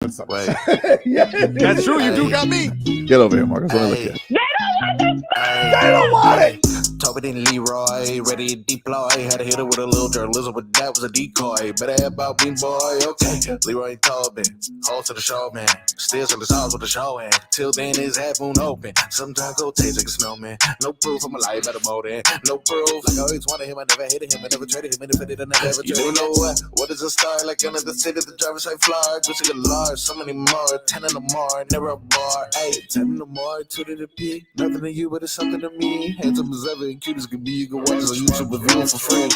Wait. Yeah, That's true. You do got me. Get over here, Marcus. Let me look at you. They don't want it. Tobin and Leroy, ready to deploy. Had to hit it with a little journalism, but that was a decoy. Better have about me, boy. Okay, Leroy and Tobin, hold to the show, man. Still to the stars with the show, and till then his half moon open. Sometimes go taste like a snowman. No proof of my life at a molding. No proof. Like I always wanted him, I never hated him, I never traded him, and if I did, I never ever traded him. You know what is a star? Like another city, the driver's side fly. Just like a large, so many more. 10 in the more, never a bar. 8, 10 in the more, 2 to the P. Nothing to you, but it's something to me. Handsome as ever, and cute as can be. You can watch us on YouTube with viewing for free.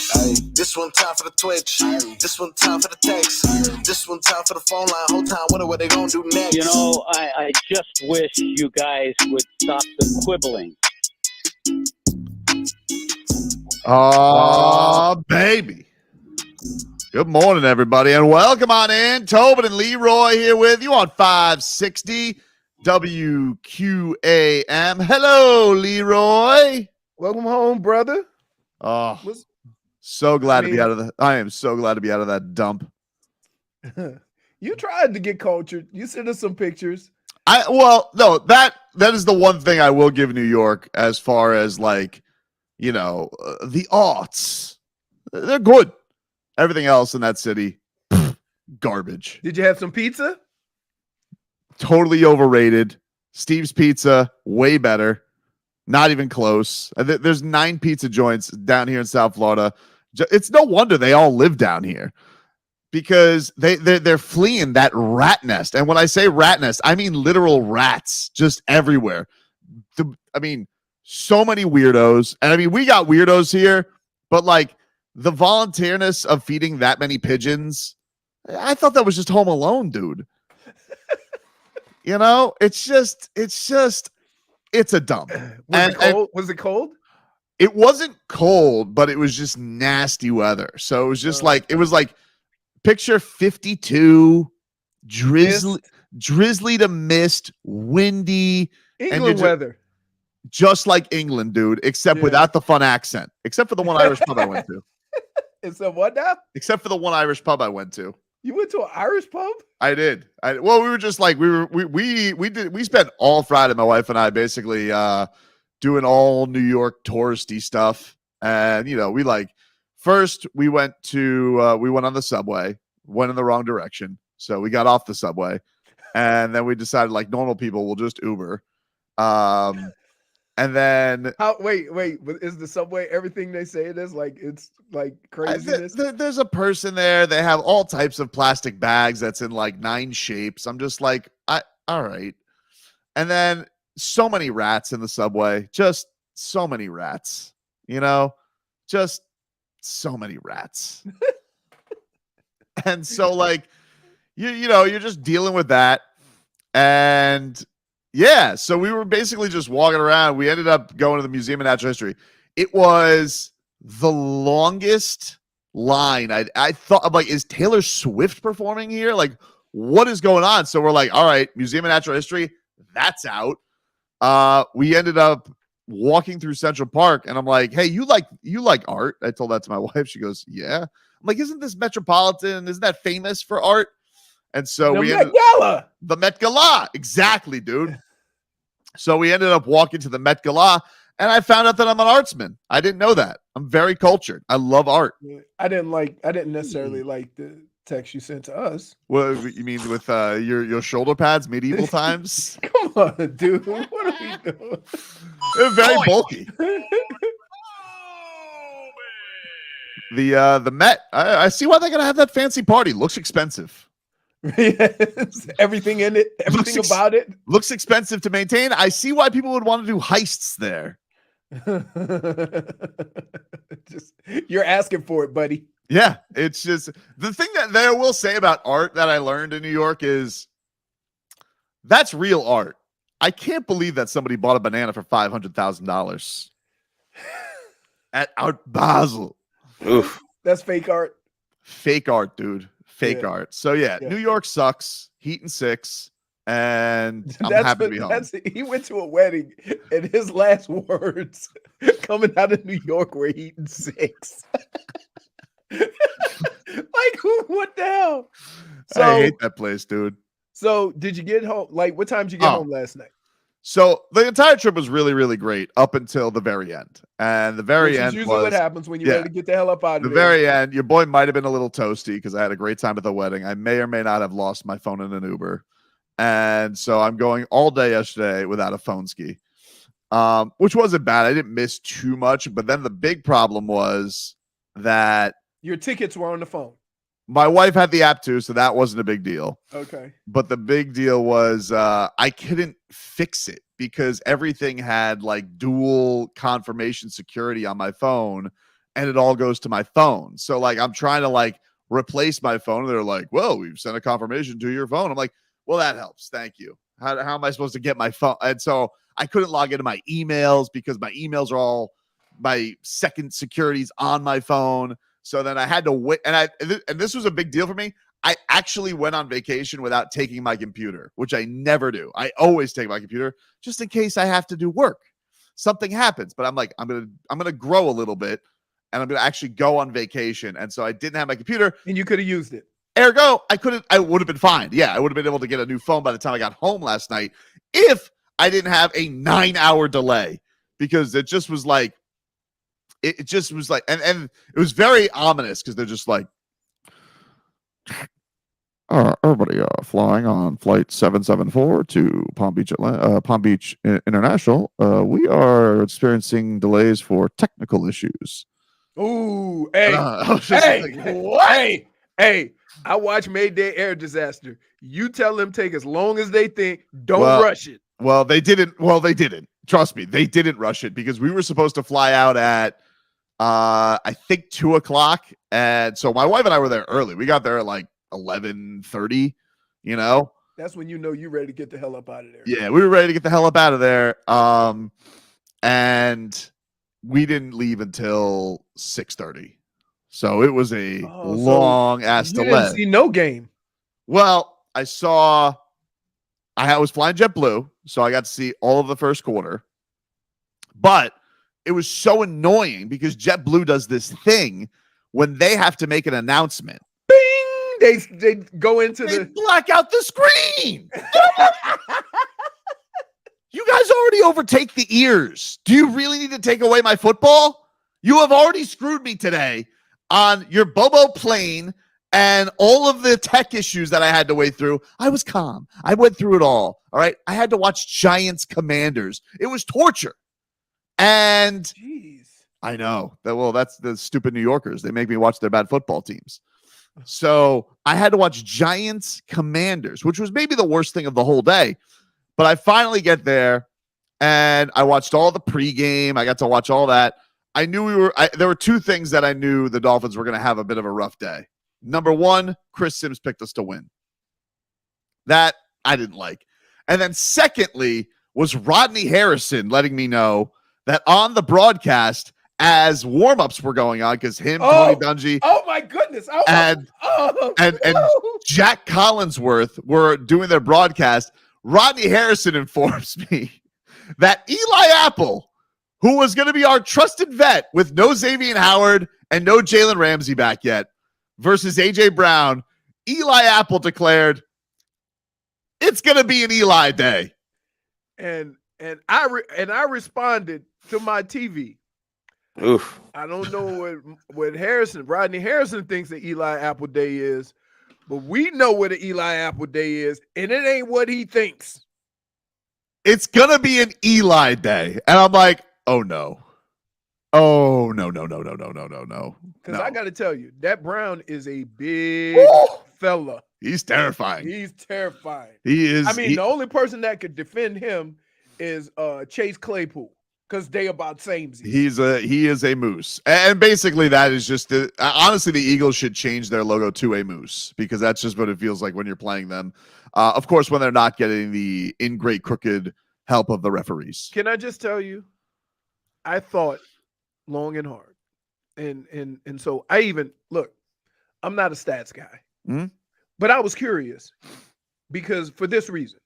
This one time for the Twitch. This one time for the text. This one time for the phone line. Whole time wondering what they gonna do next. You know, I just wish you guys would stop the quibbling. Oh, baby. Good morning, everybody, and welcome on in. Tobin and Leroy here with you on 560 WQAM. Hello, Leroy. Welcome home, brother. Oh, so glad to be out of the. I am so glad to be out of that dump. You tried to get cultured. You sent us some pictures. No, that is the one thing I will give New York as far as the arts. They're good. Everything else in that city, garbage. Did you have some pizza? Totally overrated. Steve's Pizza, way better. Not even close. There's 9 pizza joints down here in South Florida. It's no wonder they all live down here because they're fleeing that rat nest. And when I say rat nest, I mean literal rats just everywhere. So many weirdos. And we got weirdos here, but the volunteerness of feeding that many pigeons, I thought that was just Home Alone, dude. It's a dump. Was it cold? It wasn't cold, but it was just nasty weather. So it was just picture 52, drizzly to mist, windy. England weather. Just like England, dude, except without the fun accent. Except for the one Irish pub I went to. Except what now? Except for the one Irish pub I went to. You went to an Irish pub? I did. We were just we spent all Friday, my wife and I, basically doing all New York touristy stuff. And first we went on the subway, went in the wrong direction. So we got off the subway, and then we decided normal people will just Uber. And then wait, is the subway everything they say it is? It's craziness? There's a person there. They have all types of plastic bags that's in 9 shapes. I'm just all right. And then so many rats in the subway. Just so many rats. Just so many rats. And so you're just dealing with that. And yeah, so we were basically just walking around. We ended up going to the Museum of Natural History. It was the longest line. I thought, is Taylor Swift performing here? What is going on? So we're all right, Museum of Natural History, that's out. We ended up walking through Central Park, and I'm like, hey, you like art? I told that to my wife. She goes, yeah. I'm like, isn't this Metropolitan? Isn't that famous for art? And so the Met Gala. Exactly, dude. So we ended up walking to the Met Gala, and I found out that I'm an artsman. I didn't know that. I'm very cultured. I love art. I didn't necessarily like the text you sent to us. What you mean with your shoulder pads, medieval times? Come on, dude. What are we doing? They're very bulky. The Met. I see why they're gonna have that fancy party. Looks expensive. Yes, everything in it, everything about it looks expensive to maintain. I see why people would want to do heists there. You're asking for it, buddy. Yeah, it's just the thing that I will say about art that I learned in New York is that's real art. I can't believe that somebody bought a banana for $500,000 at Art Basel. Oof, that's fake art. Fake art, dude. Fake art. So yeah, New York sucks. Heat and 6, and I'm happy to be home. He went to a wedding, and his last words coming out of New York were heat and 6. What the hell? I hate that place, dude. So did you get home? Like, what time did you get home last night? So the entire trip was really, really great up until the very end. And the very Which end is usually what happens when you're ready to get the hell up out of the there. very end. Your boy might have been a little toasty because I had a great time at the wedding. I may or may not have lost my phone in an Uber. And so I'm going all day yesterday without a phone ski, which wasn't bad. I didn't miss too much. But then the big problem was that your tickets were on the phone. My wife had the app too, so that wasn't a big deal. Okay. But the big deal was I couldn't fix it because everything had like dual confirmation security on my phone, and it all goes to my phone. So like I'm trying to like replace my phone, and they're like, "Well, we've sent a confirmation to your phone." I'm like, "Well, that helps. Thank you. How am I supposed to get my phone?" And so I couldn't log into my emails because my emails are all my second securities on my phone. So then I had to wait, and this was a big deal for me. I actually went on vacation without taking my computer, which I never do. I always take my computer just in case I have to do work. Something happens, but I'm like, I'm gonna grow a little bit, and I'm gonna actually go on vacation. And so I didn't have my computer, and you could have used it. Ergo, I would have been fine. Yeah, I would have been able to get a new phone by the time I got home last night if I didn't have a 9-hour delay, because it just was like. It just was like, and it was very ominous because they're just like, everybody flying on flight 774 to Palm Beach International. We are experiencing delays for technical issues. Ooh, hey, hey, I watch Mayday Air Disaster. You tell them take as long as they think. Don't rush it. Well, they didn't. Trust me, they didn't rush it because we were supposed to fly out at I think 2:00, and so my wife and I were there early. We got there at like 11:30. You know, that's when you're ready to get the hell up out of there. Yeah, we were ready to get the hell up out of there. And we didn't leave until 6:30. So it was a long ass delay. You didn't see no game. Well, I was flying JetBlue, so I got to see all of the first quarter. But it was so annoying because JetBlue does this thing when they have to make an announcement. Bing! They go into they black out the screen. You guys already overtake the ears. Do you really need to take away my football? You have already screwed me today on your Bobo plane and all of the tech issues that I had to wade through. I was calm. I went through it all. All right. I had to watch Giants Commanders. It was torture. And jeez. I know that. Well, that's the stupid New Yorkers. They make me watch their bad football teams. So I had to watch Giants Commanders, which was maybe the worst thing of the whole day. But I finally get there and I watched all the pregame. I got to watch all that. I knew there were two things that I knew the Dolphins were going to have a bit of a rough day. Number one, Chris Sims picked us to win. That I didn't like. And then secondly was Rodney Harrison letting me know that on the broadcast, as warm-ups were going on, because Tony Dungy, oh my goodness, and Jack Collinsworth were doing their broadcast, Rodney Harrison informs me that Eli Apple, who was going to be our trusted vet with no Xavier Howard and no Jalen Ramsey back yet, versus AJ Brown, Eli Apple declared, it's going to be an Eli day. And I responded to my TV. Oof. I don't know what Rodney Harrison thinks that Eli Apple Day is, but we know what an Eli Apple Day is, and it ain't what he thinks. It's gonna be an Eli day, and I'm like, oh no, no. Because I got to tell you, that Brown is a big fella. He's terrifying. He's terrifying. He is. I mean, the only person that could defend him is Chase Claypool, because they about samesies. He is a moose, and basically that is just honestly the Eagles should change their logo to a moose, because that's just what it feels like when you're playing them. Of course, when they're not getting the in great crooked help of the referees. Can I just tell you, I thought long and hard, and so I even look. I'm not a stats guy, but I was curious because for this reason.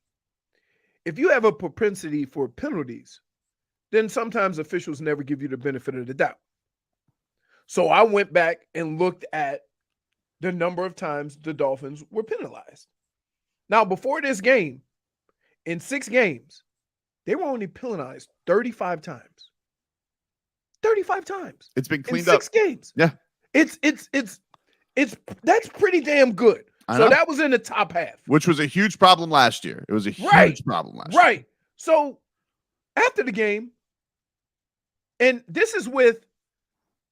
If you have a propensity for penalties, then sometimes officials never give you the benefit of the doubt. So I went back and looked at the number of times the Dolphins were penalized. Now, before this game, in 6 games, they were only penalized 35 times. 35 times. It's been In cleaned up. 6 games. Yeah. It's that's pretty damn good. I So know. that was in the top half. Which was a huge problem last year. It was a huge problem last year. Right. So after the game, and this is with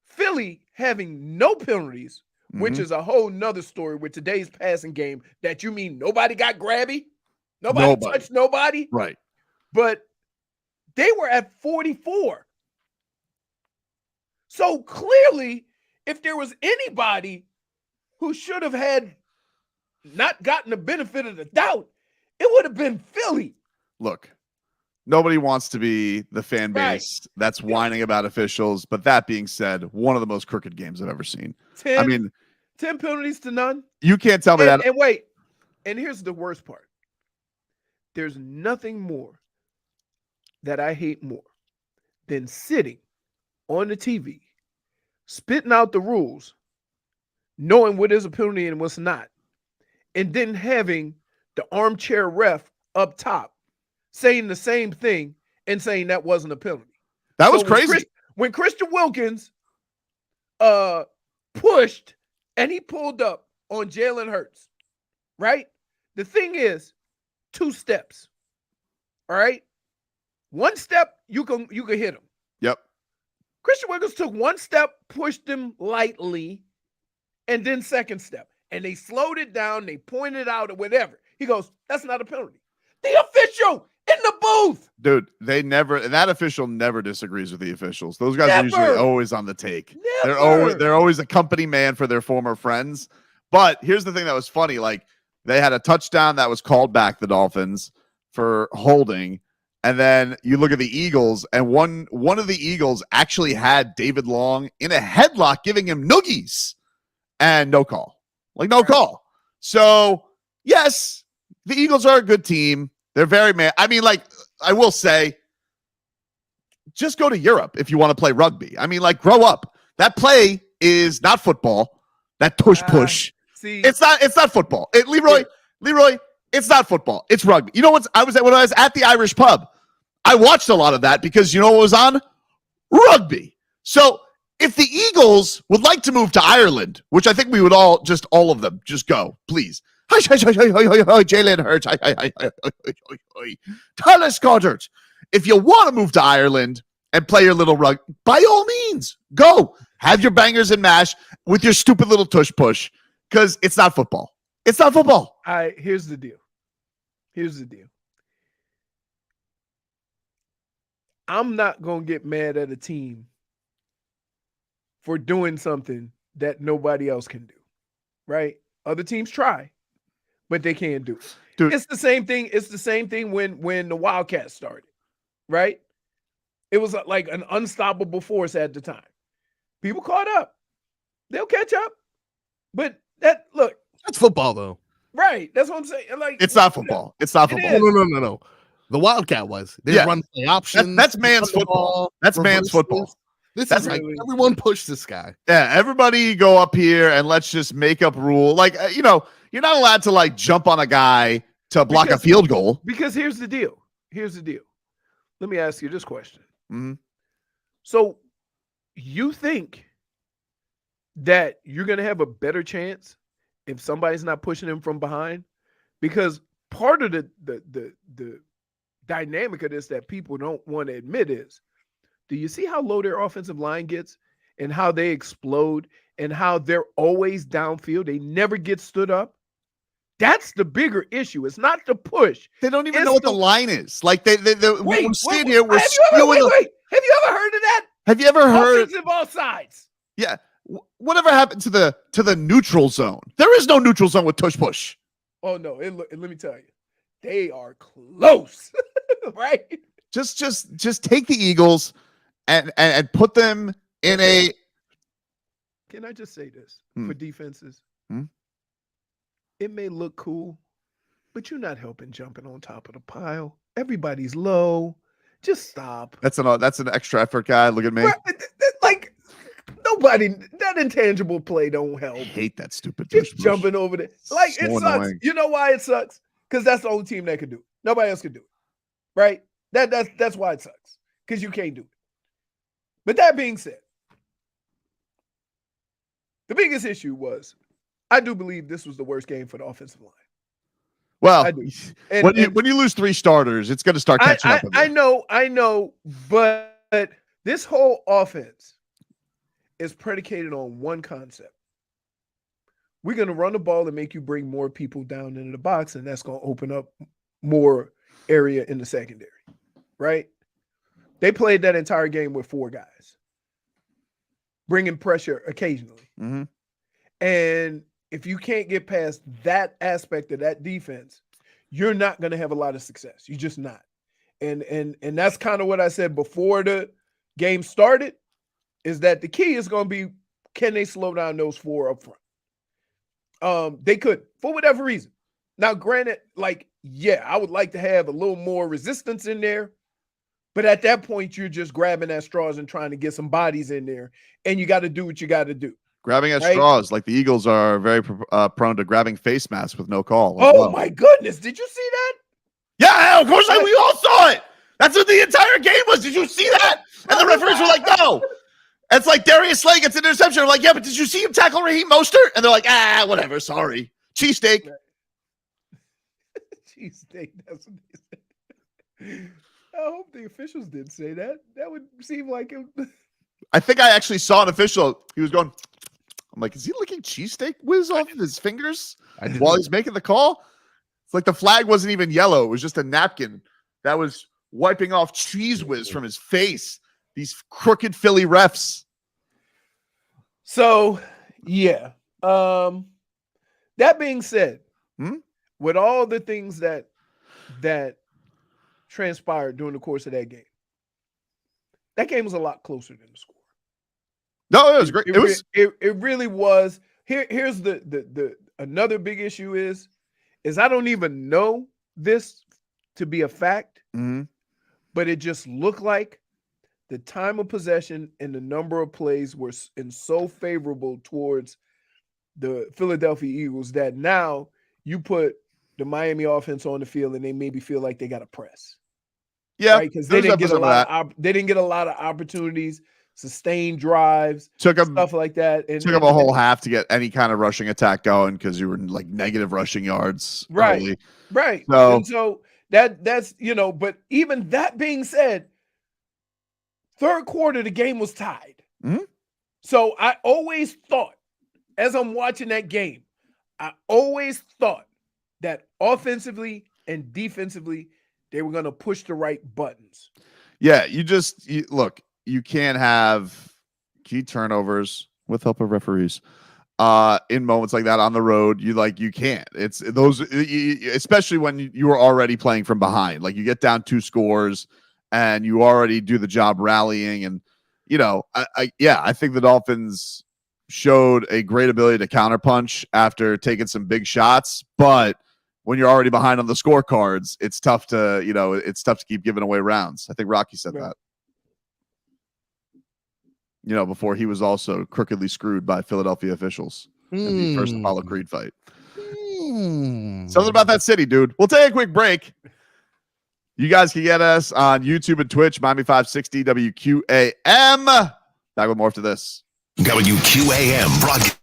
Philly having no penalties, which is a whole nother story with today's passing game, that you mean nobody got grabby? Nobody touched nobody? Right. But they were at 44. So clearly, if there was anybody who should have had not gotten the benefit of the doubt, it would have been Philly. Look, nobody wants to be the fan base that's whining about officials. But that being said, one of the most crooked games I've ever seen. 10 penalties to none. You can't tell me that. And wait, and here's the worst part. There's nothing more that I hate more than sitting on the TV, spitting out the rules, knowing what is a penalty and what's not, and then having the armchair ref up top saying the same thing and saying that wasn't a penalty. That was crazy. When Christian Wilkins pushed and he pulled up on Jalen Hurts, right? The thing is, 2 steps. All right? 1 step, you can hit him. Yep. Christian Wilkins took 1 step, pushed him lightly, and then 2nd step. And they slowed it down, they pointed out or whatever. He goes, that's not a penalty. The official in the booth. Dude, that official never disagrees with the officials. Those guys are usually always on the take. They're always a company man for their former friends. But here's the thing that was funny. Like, they had a touchdown that was called back, the Dolphins, for holding. And then you look at the Eagles, and one of the Eagles actually had David Long in a headlock giving him noogies. And no call. Like, no call. So, yes, the Eagles are a good team. They're very mad. I mean, like, I will say, just go to Europe if you want to play rugby. I mean, like, grow up. That play is not football. That tush push. See, it's not football. Leroy, it's not football. It's rugby. You know when I was at the Irish pub, I watched a lot of that because you know what was on? Rugby. So if the Eagles would like to move to Ireland, which I think we would all of them, just go, please. Hi, Jalen Hurts. Hi. Tyler Goddard. If you want to move to Ireland and play your little rugby, by all means, go. Have your bangers and mash with your stupid little tush push, because it's not football. It's not football. Here's the deal. I'm not going to get mad at a team for doing something that nobody else can do, right? Other teams try, but they can't do it. Dude. It's the same thing. It's the same thing when the Wildcats started, right? It was like an unstoppable force at the time. People caught up. They'll catch up. But that's football, though. Right. That's what I'm saying. Like, it's not football. It's not football. No. The Wildcat was. They run play options. That's man's football. That's man's football. That's like everyone push this guy. Yeah, everybody go up here and let's just make up rule. Like, you're not allowed to like jump on a guy to block a field goal. Because here's the deal. Let me ask you this question. Mm-hmm. So you think that you're going to have a better chance if somebody's not pushing him from behind? Because part of the dynamic of this that people don't want to admit is, do you see how low their offensive line gets and how they explode and how they're always downfield? They never get stood up. That's the bigger issue. It's not the push. They don't even know what the line is. Like we're sitting here, we're spewing. Wait. Have you ever heard of that? Have you ever heard offensive all sides? Yeah. Whatever happened to the neutral zone? There is no neutral zone with tush push. Oh no! Let me tell you, they are close, right? Just take the Eagles and put them in a. Can I just say this for defenses? Hmm? It may look cool, but you're not helping jumping on top of the pile. Everybody's low. Just stop. That's an extra effort guy. Look at me. Like nobody, that intangible play don't help. I hate that stupid. Just jumping over there. Like, so it sucks. Annoying. You know why it sucks? because that's the only team that could do it. Nobody else could do it, right? That's why it sucks, because you can't do it. But that being said, the biggest issue was, I do believe this was the worst game for the offensive line. Well, I do. When you lose 3 starters, it's going to start catching up with you. I know, but this whole offense is predicated on one concept. We're going to run the ball and make you bring more people down into the box, and that's going to open up more area in the secondary, right? They played that entire game with 4 guys, bringing pressure occasionally. Mm-hmm. And if you can't get past that aspect of that defense, you're not going to have a lot of success. You're just not. And that's kind of what I said before the game started, is that the key is going to be, can they slow down those 4 up front? They could, for whatever reason. Now, granted, I would like to have a little more resistance in there, but at that point, you're just grabbing at straws and trying to get some bodies in there, and you got to do what you got to do. Grabbing at straws, like the Eagles are very prone to grabbing face masks with no call. My goodness. Did you see that? Yeah, of course, we all saw it. That's what the entire game was. Did you see that? And the referees were like, no. It's like Darius Slay gets an interception. I'm like, yeah, but did you see him tackle Raheem Mostert? And they're like, whatever, sorry. Cheesesteak. Cheesesteak, that's what they said. I hope the officials didn't say that. That would seem like it. I think I actually saw an official. He was going, I'm like, is he licking cheesesteak whiz off of his fingers while he's making the call? It's like the flag wasn't even yellow. It was just a napkin that was wiping off cheese whiz from his face. These crooked Philly refs. So, yeah. That being said, with all the things that transpired during the course of that game was a lot closer than the score. No, it was great. It really was. Here's the another big issue is I don't even know this to be a fact, but it just looked like the time of possession and the number of plays were so favorable towards the Philadelphia Eagles that now you put the Miami offense on the field and they maybe feel like they got to press. Yeah, right? Because they didn't get a lot of opportunities, sustained drives, stuff like that. And took them a whole half to get any kind of rushing attack going because you were in like negative rushing yards. Right. Early. Right. So that's but even that being said, third quarter, the game was tied. So I always thought, as I'm watching that game, I always thought that offensively and defensively, they were going to push the right buttons. Yeah, look, you can't have key turnovers with help of referees in moments like that on the road. You can't. It's those, especially when you were already playing from behind. Like you get down 2 scores and you already do the job rallying. And, I think the Dolphins showed a great ability to counterpunch after taking some big shots. But when you're already behind on the scorecards, it's tough to, keep giving away rounds. I think Rocky said that. Before he was also crookedly screwed by Philadelphia officials in the first Apollo Creed fight. Something about that city, dude. We'll take a quick break. You guys can get us on YouTube and Twitch, Miami 560 WQAM. Back with more after this. WQAM broadcast.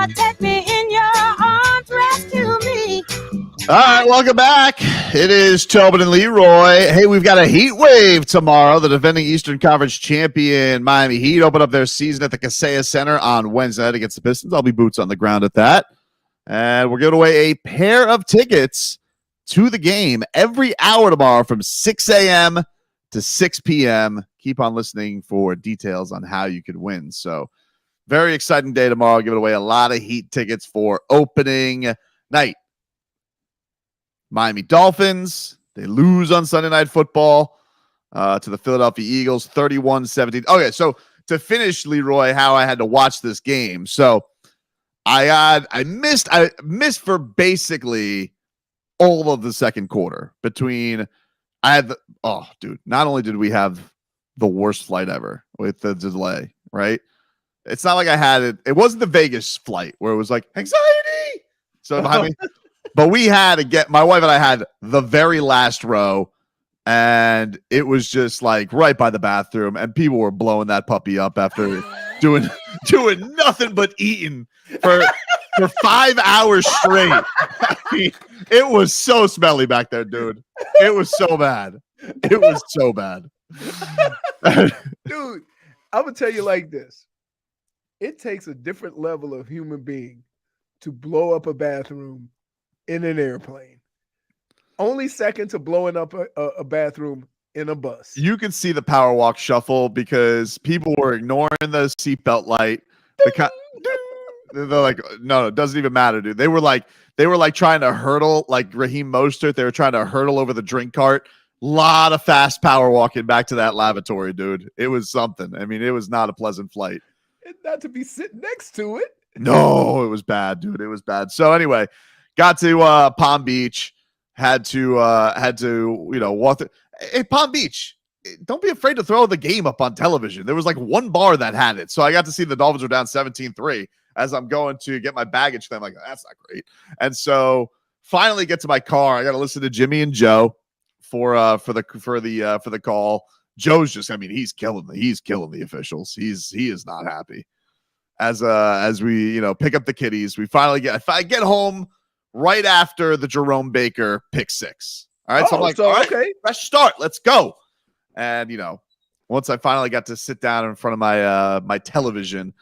or take me in your arms, rescue me. All right, welcome back. It is Tobin and Leroy. Hey, we've got a heat wave tomorrow. The defending Eastern Conference champion Miami Heat open up their season at the Kaseya Center on Wednesday night against the Pistons. I'll be boots on the ground at that. And we're giving away a pair of tickets to the game every hour tomorrow from 6 a.m. to 6 p.m. Keep on listening for details on how you could win. So very exciting day tomorrow. Giving away a lot of Heat tickets for opening night. Miami Dolphins, they lose on Sunday Night Football to the Philadelphia Eagles, 31-17. Okay, so to finish, Leroy, how I had to watch this game. So I missed for basically all of the second quarter between not only did we have the worst flight ever with the delay, right? It's not like I had it. It wasn't the Vegas flight where it was like anxiety. So behind me. But we had to get, my wife and I had the very last row, and it was just like right by the bathroom, and people were blowing that puppy up after doing nothing but eating for 5 hours straight. I mean, it was so smelly back there, dude. It was so bad. It was so bad. Dude, I'm gonna tell you like this. It takes a different level of human being to blow up a bathroom in an airplane. Only second to blowing up a bathroom in a bus. You could see the power walk shuffle because people were ignoring the seatbelt light. They're like, no, it doesn't even matter, dude. They were like trying to hurdle, like Raheem Mostert. They were trying to hurdle over the drink cart. Lot of fast power walking back to that lavatory, dude. It was something. I mean, it was not a pleasant flight. And not to be sitting next to it. No, it was bad, dude. It was bad. So anyway, got to Palm Beach. Had to walk through. Hey, Palm Beach, don't be afraid to throw the game up on television. There was like one bar that had it. So I got to see the Dolphins were down 17-3 as I'm going to get my baggage. I'm like, that's not great. And so finally get to my car. I got to listen to Jimmy and Joe for the call. Joe's just, I mean, he's killing the officials. He is not happy. As we, pick up the kiddies, we finally get home right after the Jerome Baker pick six. All right. So I'm like, all right, okay, fresh start. Let's go. And, once I finally got to sit down in front of my television,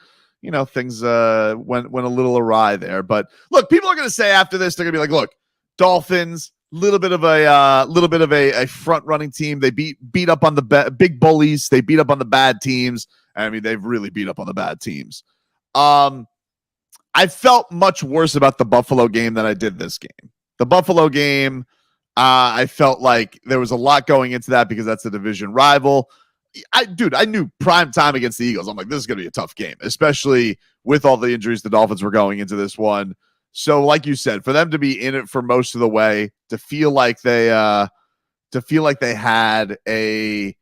things went a little awry there. But look, people are going to say after this, they're going to be like, look, Dolphins, little bit of a front running team. They beat up on the big bullies. They beat up on the bad teams. I mean, they've really beat up on the bad teams. I felt much worse about the Buffalo game than I did this game. The Buffalo game, I felt like there was a lot going into that because that's a division rival. I knew prime time against the Eagles. I'm like, this is going to be a tough game, especially with all the injuries the Dolphins were going into this one. So like you said, for them to be in it for most of the way, to feel like they had a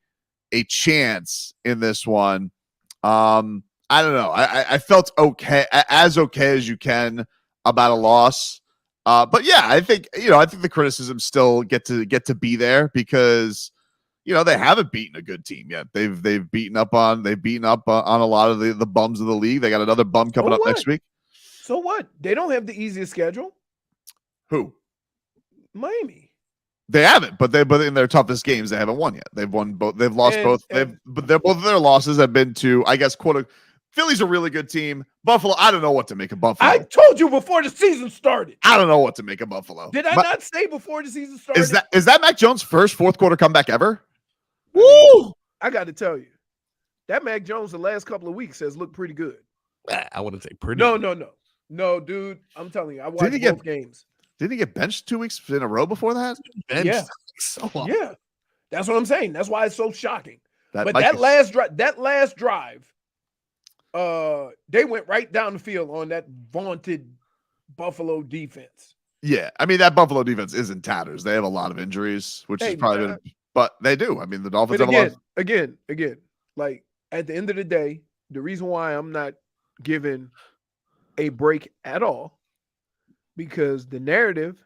chance in this one. I don't know. I felt okay as you can about a loss. But yeah, I think the criticisms still get to be there because they haven't beaten a good team yet. They've beaten up on a lot of the bums of the league. They got another bum coming up next week. So what? They don't have the easiest schedule. Who? Miami. They haven't, but in their toughest games, they haven't won yet. They've won both. They've lost both. But both of their losses have been to, I guess, Philly's a really good team. Buffalo, I don't know what to make of Buffalo. I told you before the season started. I don't know what to make of Buffalo. Did I not say before the season started? Is that Mac Jones' first fourth quarter comeback ever? Woo! I got to tell you, that Mac Jones the last couple of weeks has looked pretty good. I wouldn't say pretty. No, dude. I'm telling you, I watched both games. Didn't he get benched 2 weeks in a row before that? Benched? Yeah. So long. Yeah. That's what I'm saying. That's why it's so shocking. That last drive, they went right down the field on that vaunted Buffalo defense. Yeah. I mean, that Buffalo defense is in tatters. They have a lot of injuries, which is probably but they do. I mean, the Dolphins have a lot. Again, like at the end of the day, the reason why I'm not giving a break at all, because the narrative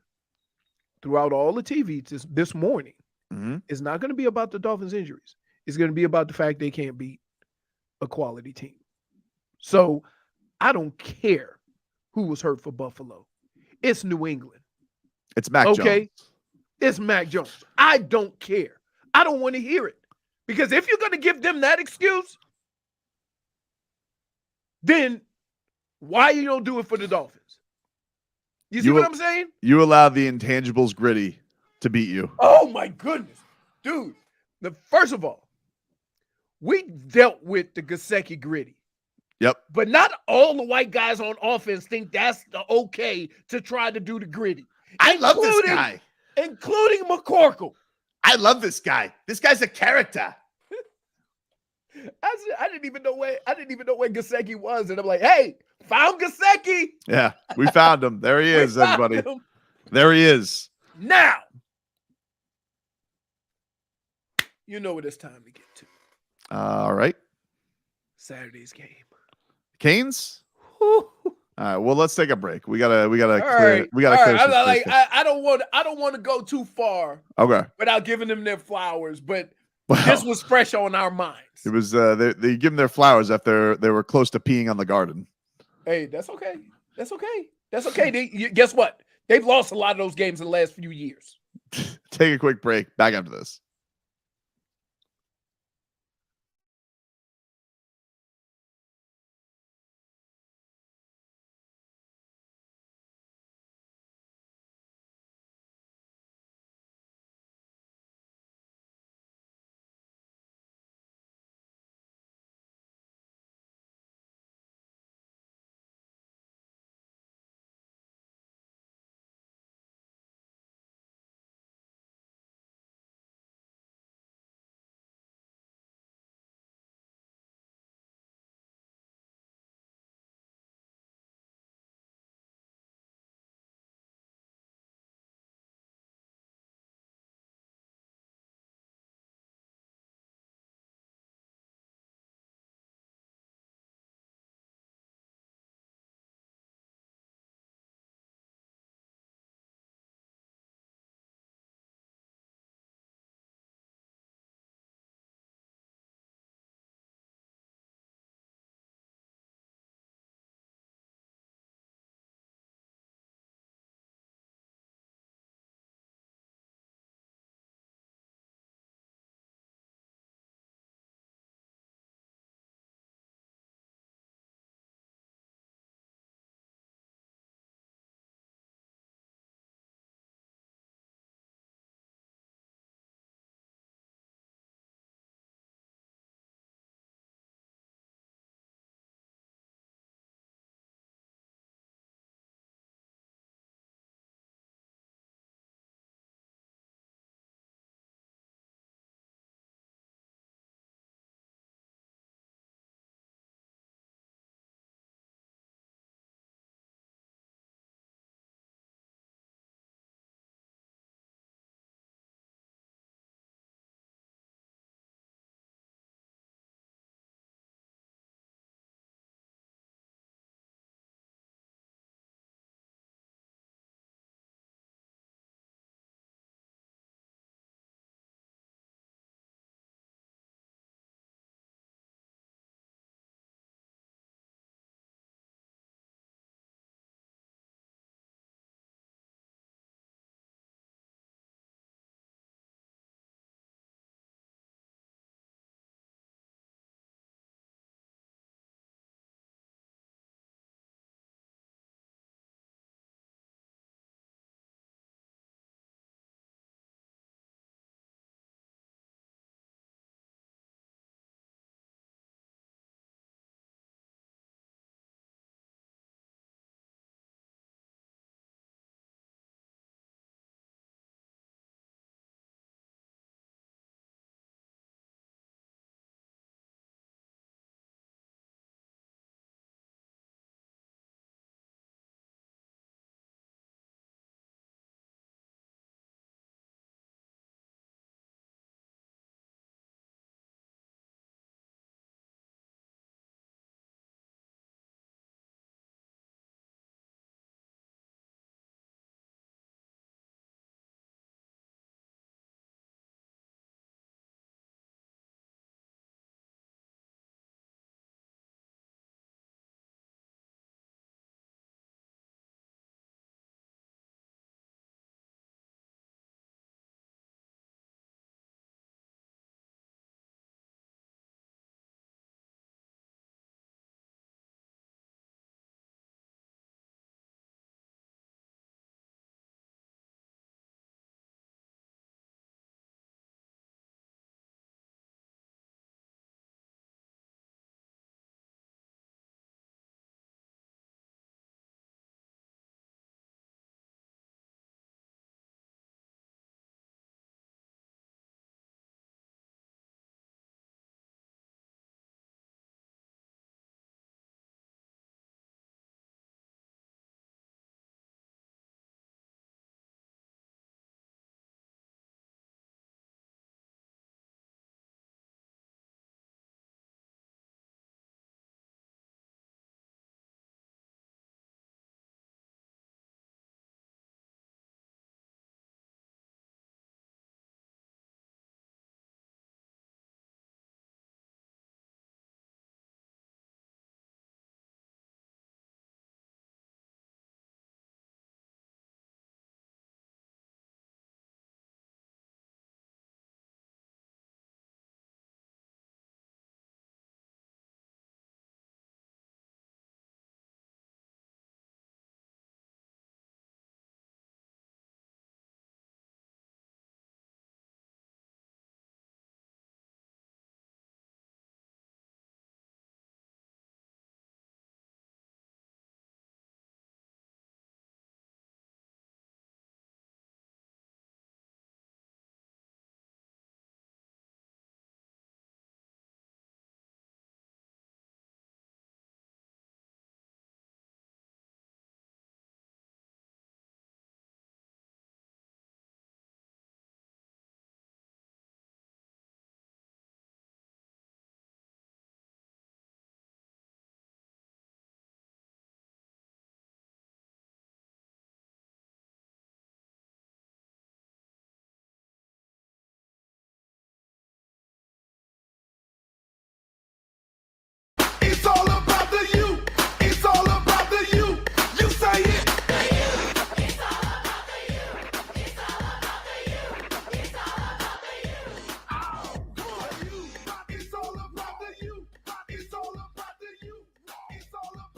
throughout all the TV this morning is not going to be about the Dolphins' injuries. It's going to be about the fact they can't beat a quality team. So I don't care who was hurt for Buffalo. It's New England. It's Mac Okay? Jones. It's Mac Jones. I don't care. I don't want to hear it. Because if you're going to give them that excuse, then why you don't do it for the Dolphins? You see what I'm saying? You allow the intangibles gritty to beat you. Oh, my goodness. Dude, first of all, we dealt with the Gesicki gritty. Yep. But not all the white guys on offense think that's the okay to try to do the gritty. I love this guy. Including McCorkle. I love this guy. This guy's a character. I didn't even know where Gesicki was. And I'm like, hey, found Gesicki. Yeah, we found him. There he is, everybody. There he is. Now, you know what it's time to get to. All right. Saturday's game. Canes? Whew. All right. Well, let's take a break. We gotta clear. Right. We gotta clear. I don't want to go too far. Okay. Without giving them their flowers, but this was fresh on our minds. It was. They give them their flowers after they were close to peeing on the garden. Hey, that's okay. That's okay. That's okay. Guess what? They've lost a lot of those games in the last few years. Take a quick break. Back after this.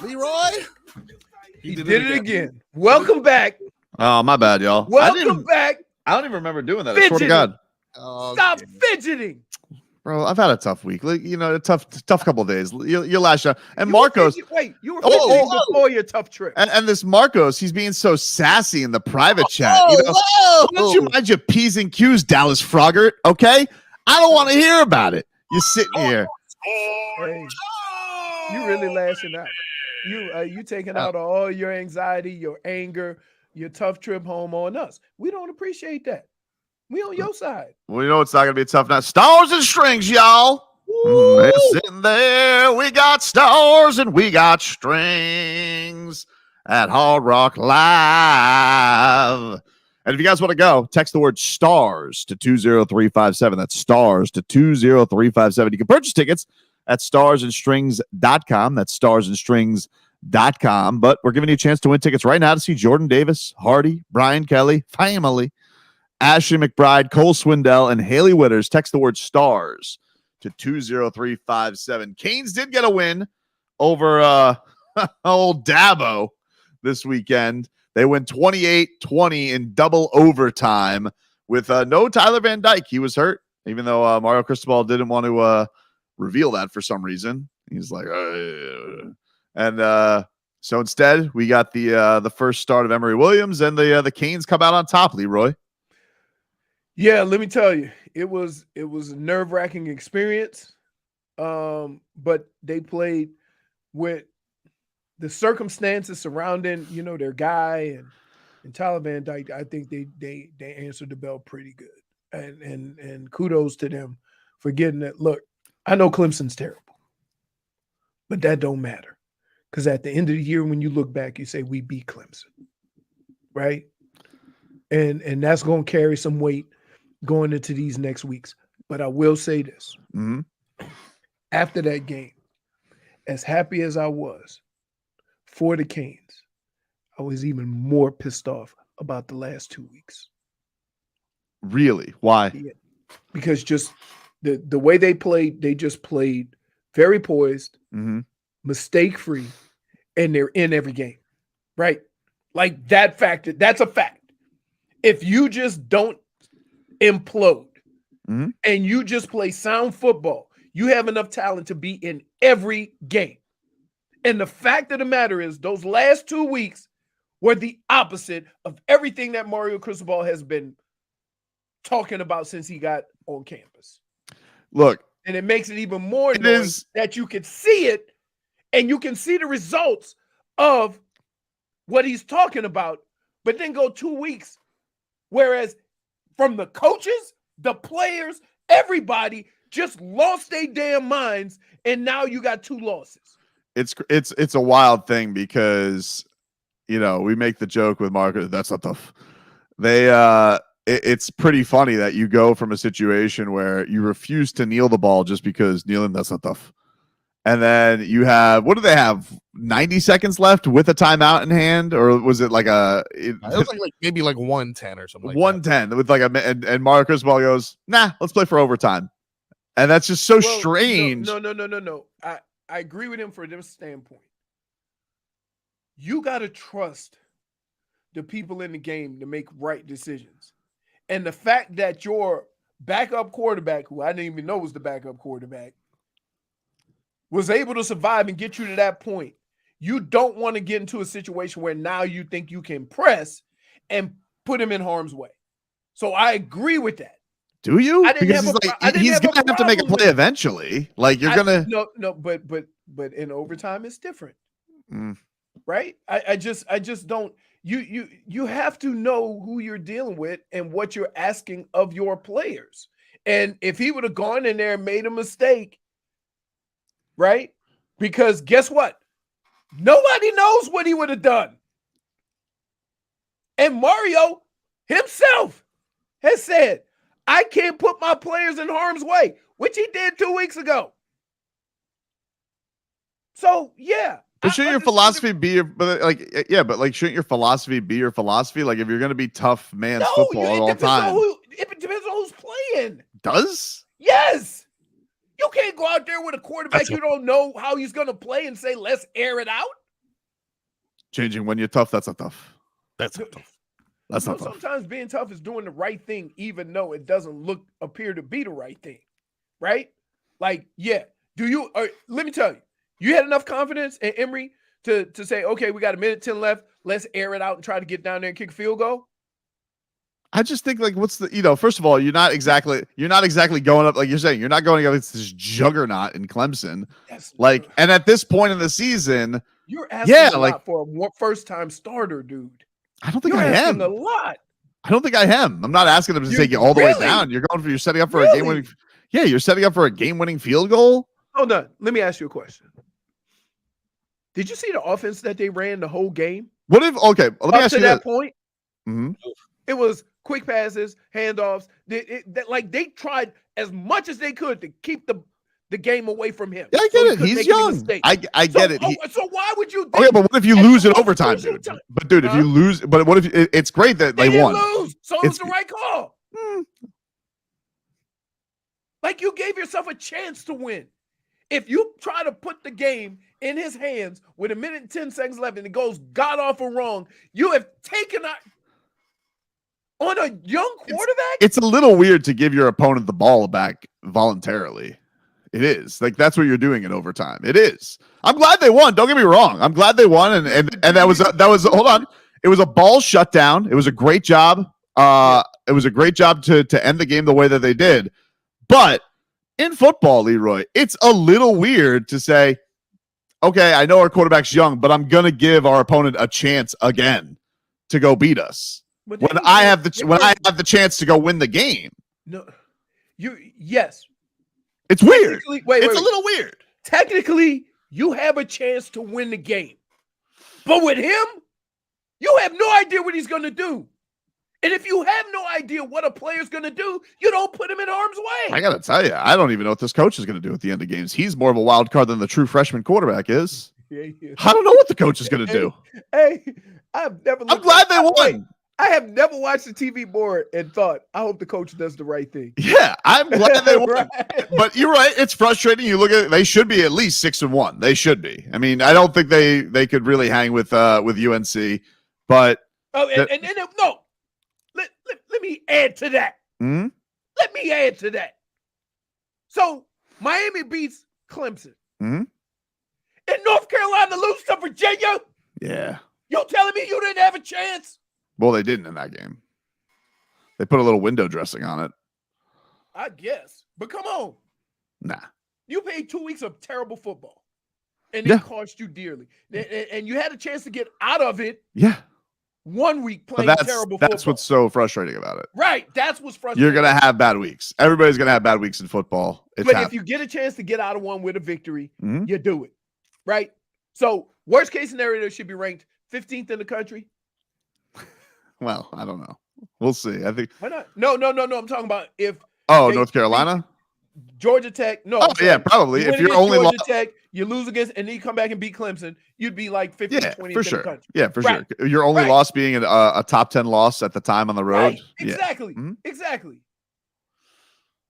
Leroy. He did it again. Welcome back. Oh, my bad, y'all. Welcome back. I don't even remember doing that. I swear to God. Stop fidgeting. Bro, I've had a tough week. Like, a tough couple of days. Your last shot. And Marcos. You were fidgeting before your tough trip. And this Marcos, he's being so sassy in the private chat. Why don't you mind your P's and Q's, Dallas Froggert? Okay? I don't want to hear about it. You're sitting here. Hey, you really lashing out. You taking out all your anxiety, your anger, your tough trip home on us. We don't appreciate that. We on your side. Well, it's not going to be a tough night. Stars and strings, y'all. They're sitting there. We got stars and we got strings at Hard Rock Live. And if you guys want to go, text the word stars to 20357. That's stars to 20357. You can purchase tickets at starsandstrings.com. That's starsandstrings.com. But we're giving you a chance to win tickets right now to see Jordan Davis, Hardy, Brian Kelly, family, Ashley McBride, Cole Swindell, and Haley Witters. Text the word stars to 20357. Canes did get a win over old Dabo this weekend. They win 28-20 in double overtime with no Tyler Van Dyke. He was hurt, even though Mario Cristobal didn't want to reveal that for some reason. He's like, so instead we got the first start of Emory Williams, and the Canes come out on top. Leroy. Yeah, let me tell you, it was a nerve-wracking experience, but they played with the circumstances surrounding, their guy and Tyler Van Dyke. I think they answered the bell pretty good, and kudos to them for getting it. Look, I know Clemson's terrible, but that don't matter, because at the end of the year, when you look back, you say we beat Clemson, right? And that's going to carry some weight going into these next weeks. But I will say this. Mm-hmm. After that game, as happy as I was for the Canes, I was even more pissed off about the last 2 weeks. Really? Why? Yeah. Because just the way they played, they just played very poised, mistake-free, and they're in every game, right? Like that fact, that's a fact. If you just don't implode and you just play sound football, you have enough talent to be in every game. And the fact of the matter is, those last 2 weeks were the opposite of everything that Mario Cristobal has been talking about since he got on campus. Look, and it makes it even more annoying that you can see it, and you can see the results of what he's talking about, but then go 2 weeks, whereas from the coaches, the players, everybody just lost their damn minds, and now you got 2 losses. It's a wild thing because we make the joke with Marcus. That's not tough. It's pretty funny that you go from a situation where you refuse to kneel the ball just because kneeling, that's not tough. And then you have, what do they have? 90 seconds left with a timeout in hand, or was it like it was like maybe like 110 or something. 110 with like and Mario Cristobal goes, nah, let's play for overtime, and that's just so strange. No. I agree with him from this standpoint. You got to trust the people in the game to make right decisions, and the fact that your backup quarterback, who I didn't even know was the backup quarterback, was able to survive and get you to that point. You don't want to get into a situation where now you think you can press and put him in harm's way. So I agree with that. Do you? Because he's going to have to make a play eventually. Like you're going to. No, but in overtime it's different. Right? I just don't. You have to know who you're dealing with and what you're asking of your players. And if he would have gone in there and made a mistake, right? Because guess what? Nobody knows what he would have done. And Mario himself has said, I can't put my players in harm's way, which he did 2 weeks ago. So, yeah. But shouldn't your philosophy be shouldn't your philosophy be your philosophy? Like if you're going to be tough man's football all the time. It depends on who's playing. Does? Yes. You can't go out there with a quarterback you don't know how he's going to play and say, let's air it out. Changing when you're tough, that's not tough. That's not tough. That's not tough. Sometimes being tough is doing the right thing, even though it doesn't appear to be the right thing, right? Like, yeah. Let me tell you, you had enough confidence in Emory to say, okay, we got a minute 10 left. Let's air it out and try to get down there and kick a field goal. I just think like, what's the, first of all, you're not exactly going up, like you're saying, you're not going against this juggernaut in Clemson. Yes. Like, and at this point in the season, you're asking a lot for a first-time starter, dude. I don't think you're I am. A lot. I don't think I am. I'm not asking them to take you all the way down. You're setting up for a game-winning. Yeah, you're setting up for a game-winning field goal. Hold on. Let me ask you a question. Did you see the offense that they ran the whole game? Let me ask you that this. point. Mm-hmm. It was quick passes, handoffs. They tried as much as they could to keep the game away from him. Yeah, I get it. He's young. I get it. So why would you? Okay, but what if you lose in overtime, dude? But dude, if you lose, but what if it's great that they won? Lose, so it was the right call. Like you gave yourself a chance to win. If you try to put the game in his hands with a minute and 10 seconds left and it goes god awful wrong, you have taken out on a young quarterback. It's a little weird to give your opponent the ball back voluntarily. It is like that's what you're doing in overtime. It is. I'm glad they won. Don't get me wrong. I'm glad they won, and that was hold on. It was a ball shutdown. It was a great job. It was a great job to end the game the way that they did. But in football, Leroy, it's a little weird to say, okay, I know our quarterback's young, but I'm gonna give our opponent a chance again to go beat us when I have the chance to go win the game. No, yes. It's weird. It's a little weird. Technically, you have a chance to win the game. But with him, you have no idea what he's going to do. And if you have no idea what a player's going to do, you don't put him in harm's way. I got to tell you, I don't even know what this coach is going to do at the end of games. He's more of a wild card than the true freshman quarterback is. Yeah. I don't know what the coach is going to do. Hey, I'm glad they won. I have never watched the TV board and thought, I hope the coach does the right thing. Yeah, I'm glad they won. Right. But you're right. It's frustrating. You look at it, they should be at least 6-1. They should be. I mean, I don't think they could really hang with UNC. But let me add to that. Mm-hmm. Let me add to that. So Miami beats Clemson. Mm-hmm. And North Carolina loses to Virginia. Yeah. You're telling me you didn't have a chance? Well, they didn't in that game. They put a little window dressing on it. I guess. But come on. Nah. You paid 2 weeks of terrible football. And it cost you dearly. And you had a chance to get out of it. Yeah. 1 week playing terrible football. That's what's so frustrating about it. Right. That's what's frustrating. You're going to have bad weeks. Everybody's going to have bad weeks in football. If you get a chance to get out of one with a victory, you do it. Right? So, worst case scenario, they should be ranked 15th in the country. Well, I don't know. We'll see. I think. Why not? No. I'm talking about if. North Carolina? Georgia Tech. No. Yeah, probably. If you're only Georgia Tech, you lose against, and then you come back and beat Clemson, you'd be like 15th, 20th for sure. in the country. Yeah, for sure. Your only loss being a top 10 loss at the time on the road. Right. Exactly. Yeah. Exactly.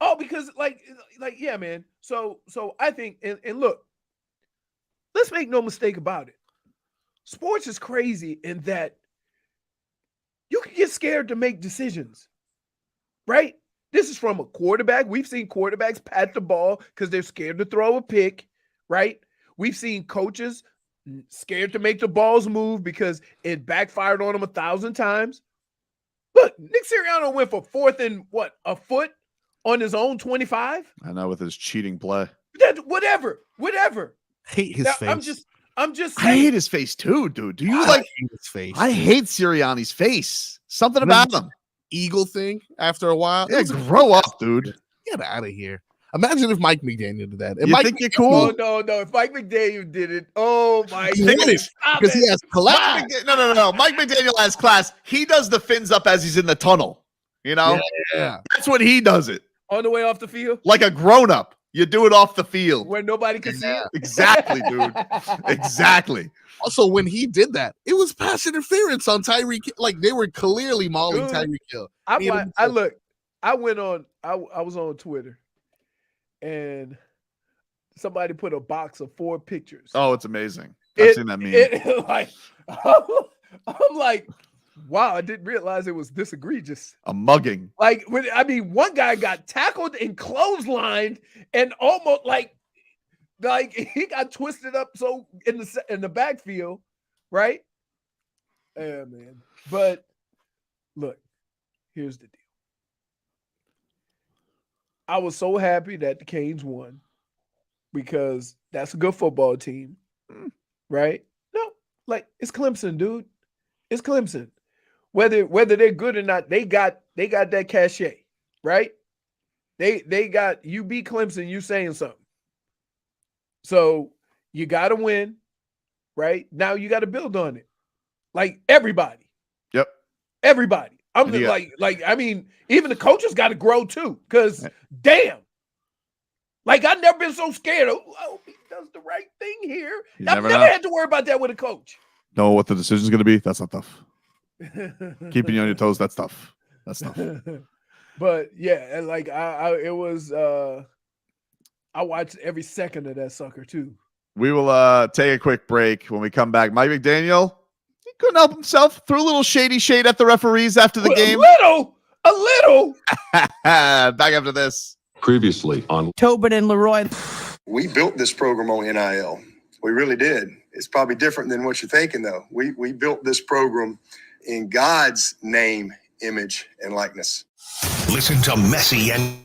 Oh, because like, yeah, man. So I think, and look, let's make no mistake about it. Sports is crazy in that you can get scared to make decisions, right? This is from a quarterback. We've seen quarterbacks pat the ball because they're scared to throw a pick, right? We've seen coaches scared to make the balls move because it backfired on them 1,000 times. Look, Nick Sirianni went for fourth and a foot on his own 25. I know, with his cheating play. Whatever. Hate his face. I'm just saying. I hate his face too, dude. Do you like his face? I hate Sirianni's face. Something about him. Eagle thing after a while. Yeah, grow up, dude. Get out of here. Imagine if Mike McDaniel did that. You think you're cool? No. If Mike McDaniel did it, oh my God. Because he has class. No. Mike McDaniel has class. He does the fins up as he's in the tunnel. You know? Yeah. That's what he does it. On the way off the field? Like a grown-up. You do it off the field. Where nobody can see it? Exactly, dude. Exactly. Also, when he did that, it was pass interference on Tyreek. Like, they were clearly mauling Tyreek Hill. I was on Twitter, and somebody put a box of 4 pictures. Oh, it's amazing. I've seen that meme. Like, I'm like, wow, I didn't realize it was this egregious. A mugging. Like, one guy got tackled and clotheslined, and almost like he got twisted up so in the backfield, right? Yeah, man. But look, here's the deal. I was so happy that the Canes won because that's a good football team, right? No, like it's Clemson, dude. It's Clemson. Whether they're good or not, they got that cachet, right? They got you beat Clemson, you saying something. So you got to win, right? Now you got to build on it. Like everybody. Yep. Everybody. I'm I mean, even the coaches got to grow too, because damn. Like I've never been so scared. I hope he does the right thing here. I've never had to worry about that with a coach. Know what the decision's going to be? That's not tough. Keeping you on your toes, that's tough. That's tough. But yeah, and like I watched every second of that sucker too. We will take a quick break. When we come back, Mike McDaniel, he couldn't help himself. Threw a little shady shade at the referees after the game. A little. Back after this. Previously on Tobin and Leroy. We built this program on NIL. We really did. It's probably different than what you're thinking, though. We built this program in God's name, image, and likeness. Listen to Messi and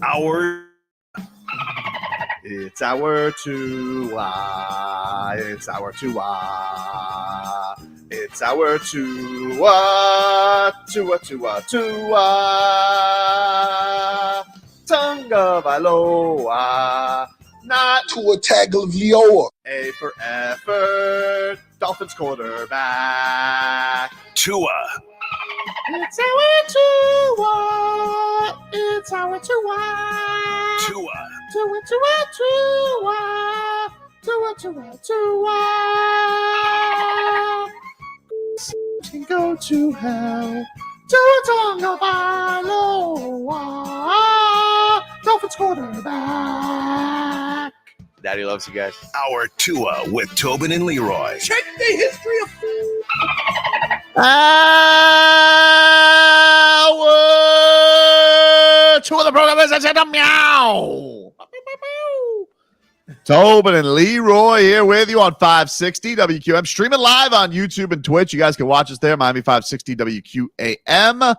Our It's our Tua. It's our Tua. It's our Tua. Tua, Tua, Tua. Tonga Vailoa. Not Tua Tagovailoa. A for effort. Dolphins quarterback. Tua. It's our Tua. It's our Tua. Tua. Tua, Tua, Tua. Tua, Tua, Tua. Can go to hell. Tua Tonga Vailoa. Dolphins quarterback. Daddy loves you guys. Our Tua with Tobin and Leroy. Check the history of Our Tua the program is a meow. Tobin and Leroy here with you on 560 WQM. Streaming live on YouTube and Twitch. You guys can watch us there, Miami 560 WQAM,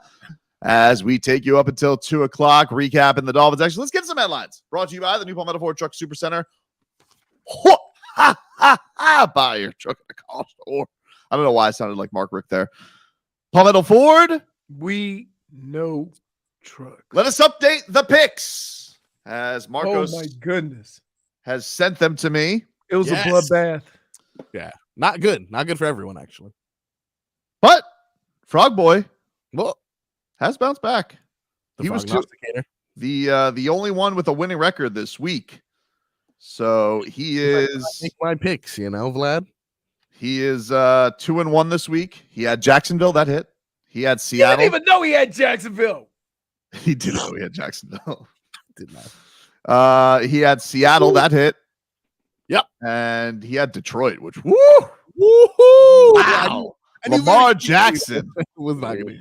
as we take you up until 2 o'clock, recapping the Dolphins action. Let's get some headlines. Brought to you by the New Palmetto Ford Truck Super Center. Buy your truck at a cost store. I don't know why I sounded like Mark Rick there. Palmetto Ford. we know truck. Let us update the picks, as Marcos Oh my goodness. has sent them to me. It was Yes. a bloodbath. Yeah, not good. Not good for everyone, actually. But Frog Boy Well, has bounced back. the He was prognosticator. the only one with a winning record this week. So he I is make my picks, Vlad. 2-1 this week. He had Jacksonville, that hit. He had He Seattle. didn't even know he had Jacksonville. He did know he had Jacksonville. Did not. He had Seattle, that hit. Yep. And he had Detroit, which woo! Woohoo! Wow. And he Lamar literally- Jackson. was not gonna.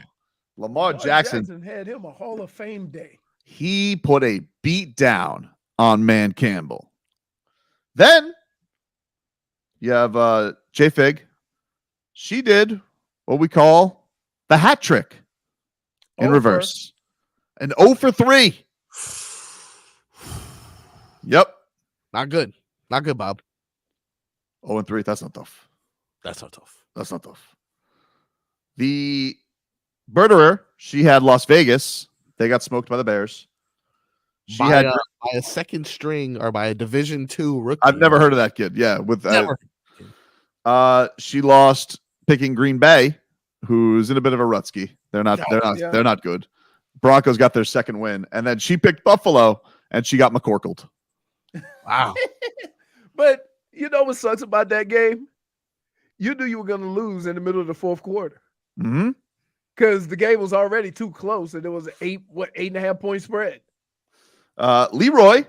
Lamar Lamar Jackson. had him a Hall of Fame day. He put a beat down on Man Campbell. Then you have JFig. She did what we call the hat trick in Over. reverse. An 0 for 3. Yep. Not good. Not good, Bob. 0 and 3. That's not tough. That's not tough. That's not tough. The Birderer, she had Las Vegas. They got smoked by the Bears. She by, had. by a second string or by a Division II rookie. I've never heard of that kid. Yeah, with Never. she lost picking Green Bay, who's in a bit of a rutski. They're not. Yeah. They're not good. Broncos got their second win, and then she picked Buffalo, and she got McCorkled. Wow. But you know what sucks about that game? You knew you were going to lose in the middle of the fourth quarter Mm-hmm. because the game was already too close, and it was an 8.5 point spread. Leroy,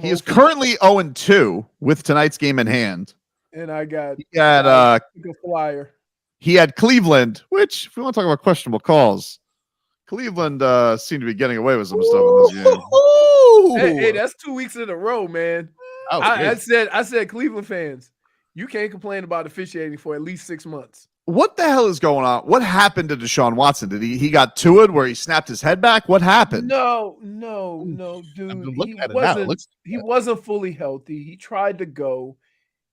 he is 0 for- currently 0-2 with tonight's game in hand. and I got He had a flyer. he had Cleveland, which if we want to talk about questionable calls, Cleveland seemed to be getting away with some stuff in this game. Hey, that's 2 weeks in a row, man. That was I crazy. said, Cleveland fans, you can't complain about officiating for at least 6 months. What the hell is going on? What happened to Deshaun Watson? Did he got to it where he snapped his head back? What happened? No, dude. I'm He looking at it now. It looks he wasn't fully healthy. He tried to go.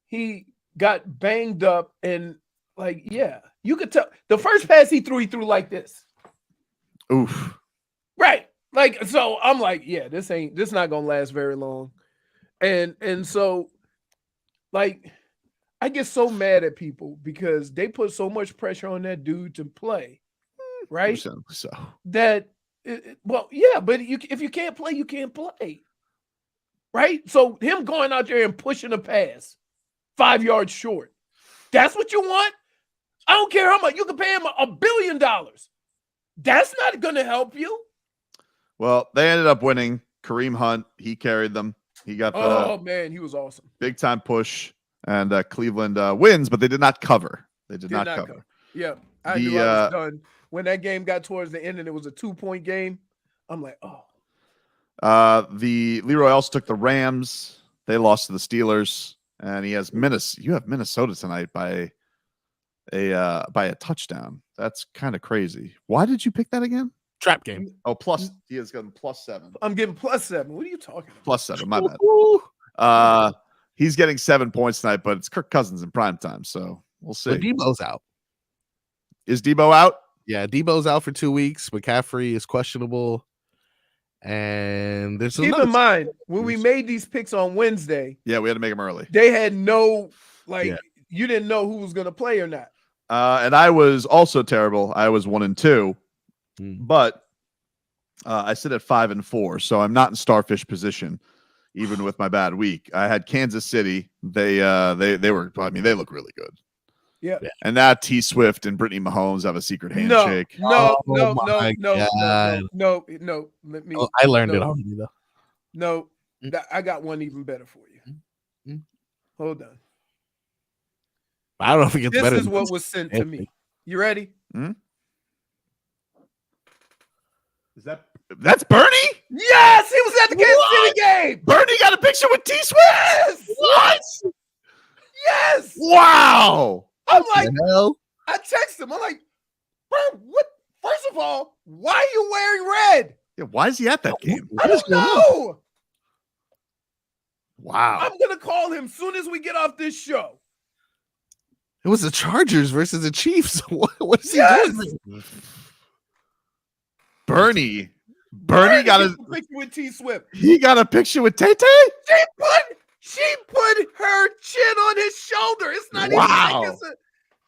He got banged up, and you could tell the first pass he threw like this. Oof. Right. Like, so I'm like, yeah, this not gonna last very long. And so like I get so mad at people because they put so much pressure on that dude to play, right? Understandably so. That but if you can't play, you can't play. Right? So him going out there and pushing a pass 5 yards short. That's what you want? I don't care how much. You can pay him $1 billion. That's not going to help you. Well, they ended up winning. Kareem Hunt, he carried them. He got the Oh, man, he was awesome. big time push, and Cleveland wins, but they did not cover. They did not cover. Yeah, I knew I was done. When that game got towards the end and it was a 2-point game, I'm like, oh. The Leroy also took the Rams. They lost to the Steelers, and he has Minnesota. You have Minnesota tonight by a touchdown. That's kind of crazy. Why did you pick that again? Trap game. Oh, plus he has gotten +7. I'm getting +7. What are you talking about? +7. My bad. He's getting 7 points tonight, but it's Kirk Cousins in prime time, so we'll see. But Debo's out. Is Debo out? Yeah, Debo's out for 2 weeks. McCaffrey is questionable. And there's Keep in mind, when we made these picks on Wednesday, Yeah, we had to make him early. they had no, you didn't know who was going to play or not. And I was also terrible. I was 1-2, but I sit at 5-4, so I'm not in starfish position, even with my bad week. I had Kansas City. They were. I mean, they look really good. Yeah. And now T Swift and Brittany Mahomes have a secret handshake. No. my God. No. Let me. I learned it already though. No, I got one even better for you. Hold on. I don't know if it gets better. This is what was sent to me. You ready? That's Bernie? Yes, he was at the Kansas City game. Bernie got a picture with T Swift? Yes. What? Yes. Wow. I'm like, hell? I text him. I'm like, bro, what? First of all, why are you wearing red? Yeah, why is he at that game? I don't know. Wow. I'm gonna call him soon as we get off this show. It was the Chargers versus the Chiefs. What is he doing? Bernie got a picture with T Swift. He got a picture with Tay Tay? She put her chin on his shoulder. It's not even like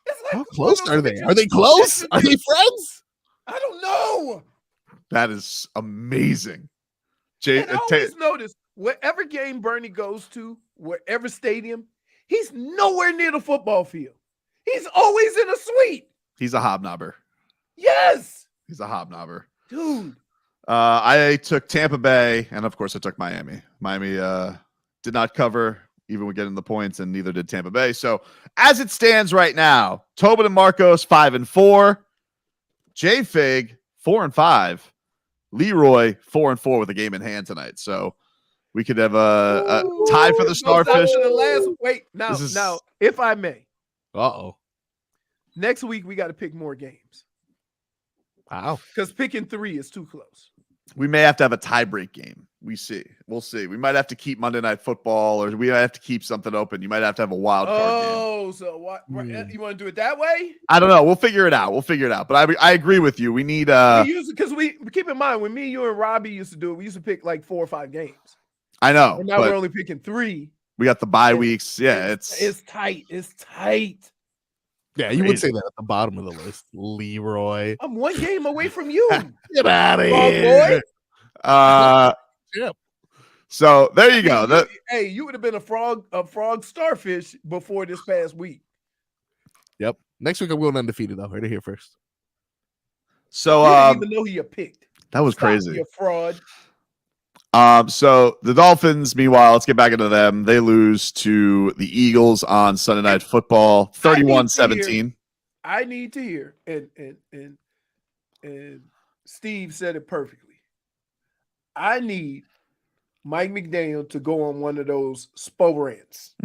it's like how close are they? Are they close? Are they friends? I don't know. That is amazing. And I always notice wherever game Bernie goes to, wherever stadium, he's nowhere near the football field. He's always in a suite. He's a hobnobber. Yes. He's a hobnobber. Dude. I took Tampa Bay, and of course I took Miami. Miami did not cover, even with getting the points, and neither did Tampa Bay. So as it stands right now, Tobin and Marcos 5-4, JFig 4-5, Leroy 4-4 with a game in hand tonight. So we could have a tie for the starfish. Now, if I may. Uh-oh. Next week we got to pick more games. Wow. Because picking 3 is too close. We may have to have a tiebreak game. We'll see. We might have to keep Monday Night Football, or we might have to keep something open. You might have to have a wild card game. Oh, so what? You want to do it that way? I don't know. We'll figure it out. But I agree with you. We need because we keep in mind when me, you, and Robbie used to do it, we used to pick like 4 or 5 games. I know. And now we're only picking 3. We got the bye weeks. Yeah, it's tight. It's tight. Yeah, you would say that at the bottom of the list, Leroy. I'm 1 game away from you. Get out of here, boy. Yep. So there you go. Hey, you would have been a frog starfish before this past week. Yep. Next week I'm going undefeated though. Right here first. So you didn't even know who you picked. That was crazy. You fraud. So the Dolphins, meanwhile, let's get back into them. They lose to the Eagles on Sunday Night Football, 31-17. I need to hear, and Steve said it perfectly. I need Mike McDaniel to go on one of those SPO rants.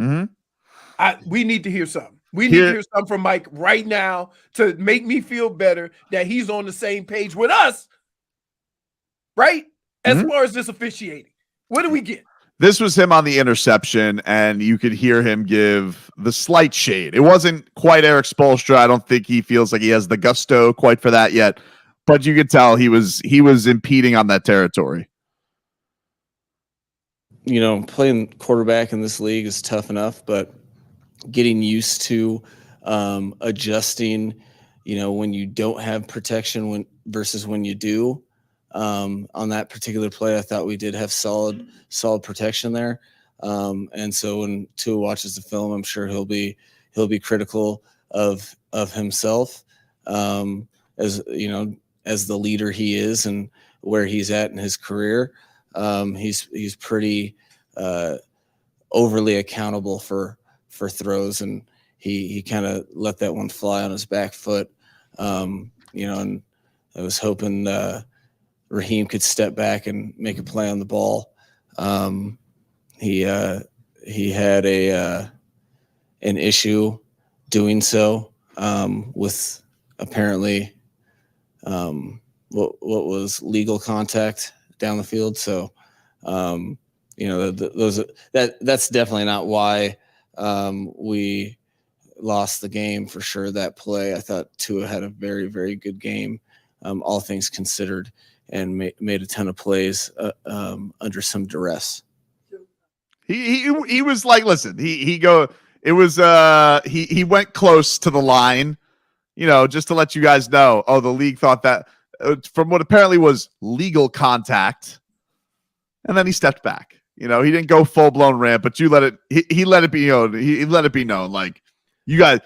We need to hear something. We need to hear something from Mike right now to make me feel better that he's on the same page with us, right? As far as this officiating, what do we get? This was him on the interception, and you could hear him give the slight shade. It wasn't quite Eric Spoelstra. I don't think he feels like he has the gusto quite for that yet, but you could tell he was impeding on that territory. You know, playing quarterback in this league is tough enough, but getting used to adjusting, you know, when you don't have protection versus when you do. On that particular play, I thought we did have solid protection there. And so when Tua watches the film, I'm sure he'll be critical of himself, as you know, as the leader he is and where he's at in his career. He's pretty overly accountable for throws, and he kind of let that one fly on his back foot. You know, and I was hoping Raheem could step back and make a play on the ball. He had an issue doing so with apparently what was legal contact down the field. So, that's definitely not why we lost the game for sure. That play, I thought Tua had a very, very good game, all things considered, and made a ton of plays under some duress. He was like, listen, he went close to the line, just to let you guys know. Oh, the league thought that from what apparently was legal contact, and then he stepped back. He didn't go full blown rant, but he let it be known. He let it be known, like you guys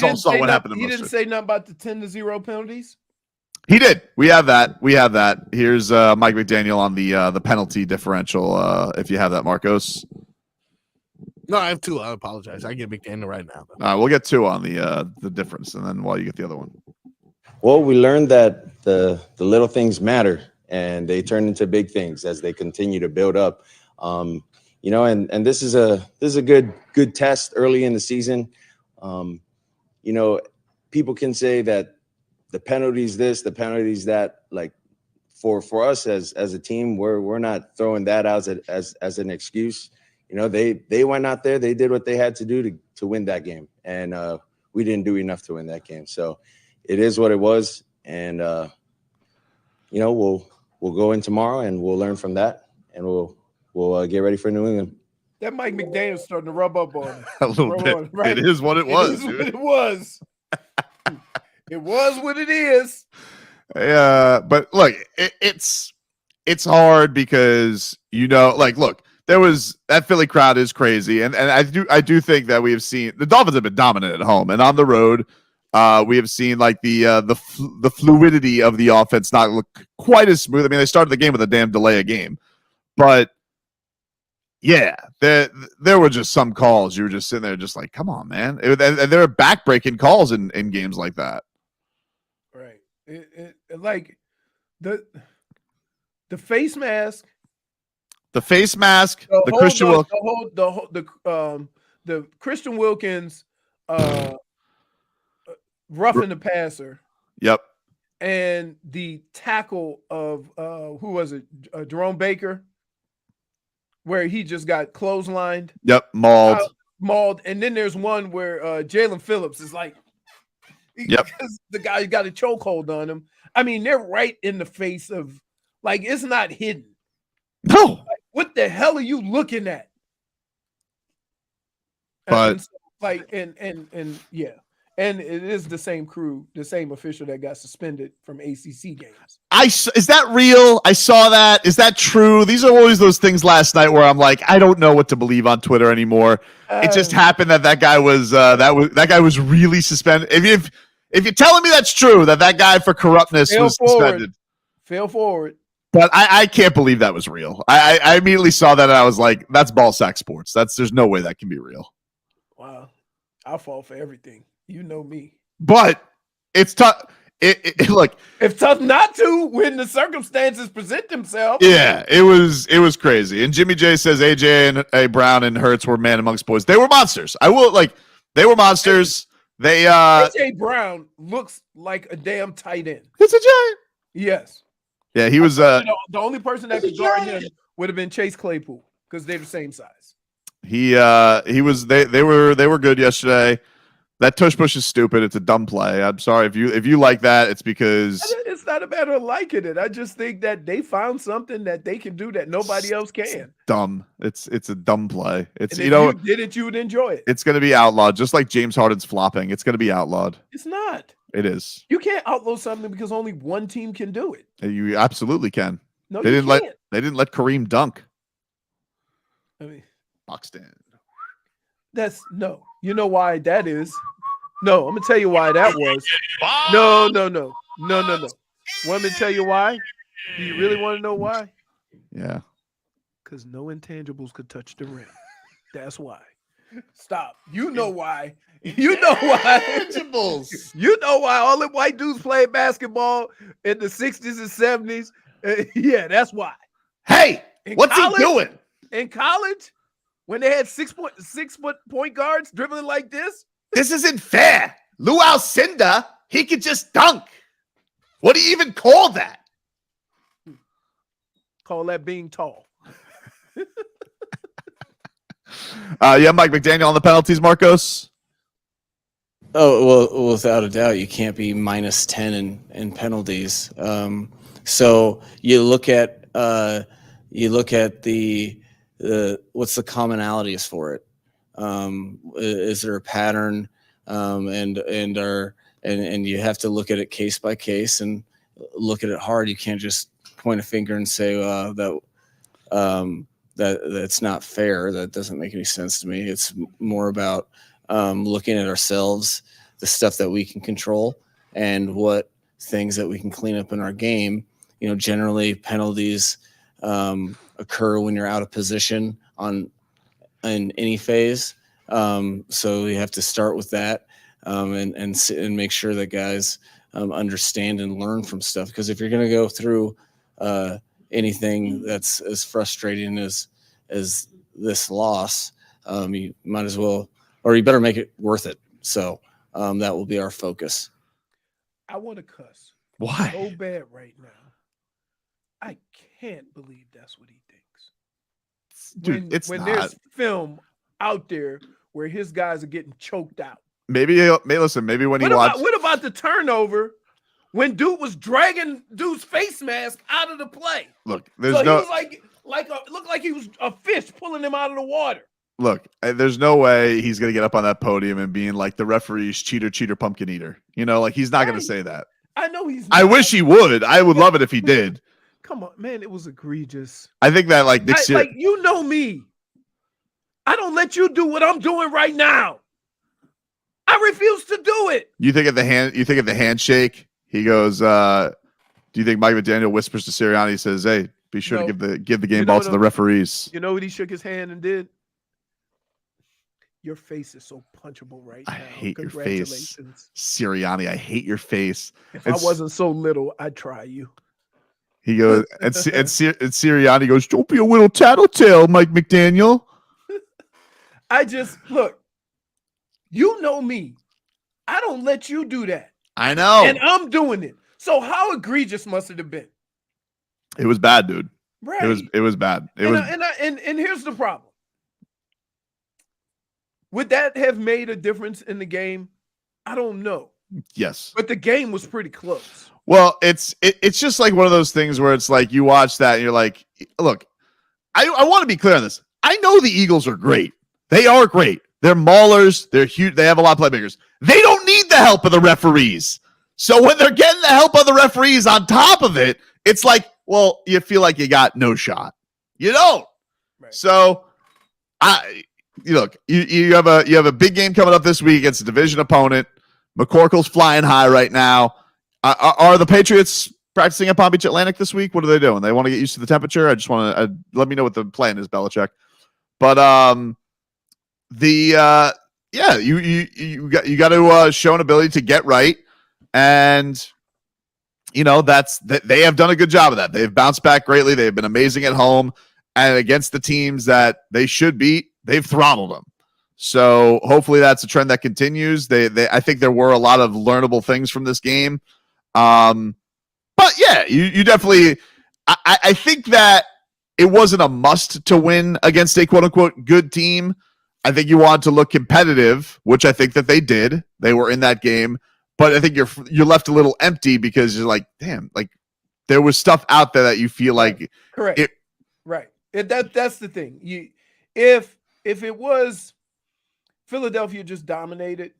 all saw what happened. He didn't say nothing about the 10-0 penalties. He did. We have that. Here's Mike McDaniel on the penalty differential. If you have that, Marcos. No, I have 2. I apologize. I get McDaniel right now. All right, we'll get 2 on the difference, and then while you get the other one. Well, we learned that the little things matter, and they turn into big things as they continue to build up. And this is a good test early in the season. People can say that the penalties this, the penalties that. Like for us as a team, we're not throwing that out as an excuse. They went out there, they did what they had to do to win that game, and we didn't do enough to win that game. So it is what it was, and we'll go in tomorrow and we'll learn from that, and we'll get ready for New England. That Mike McDaniel's starting to rub up on him. A little bit. Right? It is what it was. It was. It was what it is. But look, it's hard because look, there was that Philly crowd is crazy, and I do think that we have seen the Dolphins have been dominant at home and on the road. We have seen like the fluidity of the offense not look quite as smooth. I mean, they started the game with a damn delay of game, but yeah, there were just some calls you were just sitting there just like, come on, man. And there are back-breaking calls in games like that. Right. Like the face mask. The face mask, the Christian Wilkins roughing the passer. Yep. And the tackle of who was it? Jerome Baker, where he just got clotheslined. Yep, mauled. And then there's one where Jalen Phillips is like, because the guy got a chokehold on him. I mean, they're right in the face of, like, it's not hidden. No. Like, what the hell are you looking at? But yeah. And it is the same crew, the same official that got suspended from ACC games. Is that real? I saw that. Is that true? These are always those things last night where I'm like, I don't know what to believe on Twitter anymore. It just happened that guy was that guy was really suspended. If you're telling me that's true, that guy for corruptness was suspended, fail forward. But I can't believe that was real. I immediately saw that and I was like, that's ball sack sports. There's no way that can be real. Wow, I'll fall for everything. You know me. But it's tough. Look, it's tough not to when the circumstances present themselves. Yeah, it was crazy. And Jimmy J says AJ and A Brown and Hurts were man amongst boys. They were monsters. They were monsters. They AJ Brown looks like a damn tight end. It's a giant. Yes. Yeah, he was the only person that could guard him would have been Chase Claypool because they're the same size. He was they were good yesterday. That tush push is stupid. It's a dumb play. I'm sorry if you like that. It's because it's not a matter of liking it. I just think that they found something that they can do that nobody else can. Dumb. It's a dumb play. It's if you did it, you would enjoy it. It's going to be outlawed, just like James Harden's flopping. It's going to be outlawed. It's not. It is. You can't outlaw something because only one team can do it. You absolutely can. No, they didn't let Kareem dunk. I mean, boxed in. That's no. You know why that is? No, I'm gonna tell you why that was. No. Want me to tell you why? Do you really want to know why? Yeah. Because no intangibles could touch the rim. That's why. Stop. You know why. You know why. Intangibles. You know why all the white dudes played basketball in the 60s and 70s. Yeah, that's why. Hey, what's he doing? In college, when they had 6 foot point guards dribbling like this? This isn't fair. Lou Alcindor, he could just dunk. What do you even call that? Call that being tall. Yeah, Mike McDaniel on the penalties, Marcos. Oh, well, without a doubt, you can't be minus 10 in penalties. So you look at the what's the commonalities for it? Is there a pattern? And you have to look at it case by case and look at it hard. You can't just point a finger and say that's not fair. That doesn't make any sense to me. It's more about looking at ourselves, the stuff that we can control, and what things that we can clean up in our game. Generally penalties occur when you're out of position in any phase. So we have to start with that and make sure that guys understand and learn from stuff. Because if you're going to go through anything that's as frustrating as this loss, you might as well, or you better make it worth it. So that will be our focus. I want to cuss. Why? So bad right now. I can't believe that's what he thinks. Dude, it's when not. There's film out there where his guys are getting choked out. Maybe listen. Maybe when what about the turnover when dude was dragging dude's face mask out of the play? Look, He was looked like he was a fish pulling him out of the water. Look, there's no way he's gonna get up on that podium and being like the referee's cheater, pumpkin eater. He's not gonna say that. I know he's not. I wish he would. I would love it if he did. Come on, man, it was egregious. I think that next year, you know me. I don't let you do what I'm doing right now. I refuse to do it. You think of the handshake. He goes, do you think Mike McDaniel whispers to Sirianni? He says, "Hey, be sure to give the game ball to the referees." You know what he shook his hand and did? Your face is so punchable right now. I hate your face, Sirianni. I hate your face. If I wasn't so little, I'd try you. He goes, and Sirianni goes, "Don't be a little tattletale, Mike McDaniel." Look, you know me. I don't let you do that. I know. And I'm doing it. So how egregious must it have been? It was bad, dude. Right. It was bad. And here's the problem. Would that have made a difference in the game? I don't know. Yes. But the game was pretty close. Well, it's just like one of those things where it's like you watch that and you're like, look, I want to be clear on this. I know the Eagles are great. They are great. They're maulers. They're huge. They have a lot of playmakers. They don't need the help of the referees. So when they're getting the help of the referees on top of it, it's like, well, you feel like you got no shot. You don't. Right. So look, you have a big game coming up this week against a division opponent. McCorkle's flying high right now. Are the Patriots practicing at Palm Beach Atlantic this week? What are they doing? They want to get used to the temperature. I just want to let me know what the plan is, Belichick. But you got to show an ability to get right, and they have done a good job of that. They've bounced back greatly. They've been amazing at home, and against the teams that they should beat, they've throttled them. So hopefully that's a trend that continues. I think there were a lot of learnable things from this game. But yeah, you definitely, I think that it wasn't a must to win against a quote unquote good team. I think you wanted to look competitive, which I think that they did. They were in that game, but I think you're left a little empty because you're like, damn, like there was stuff out there that you feel like correct. Right. That's the thing. If it was Philadelphia just dominated,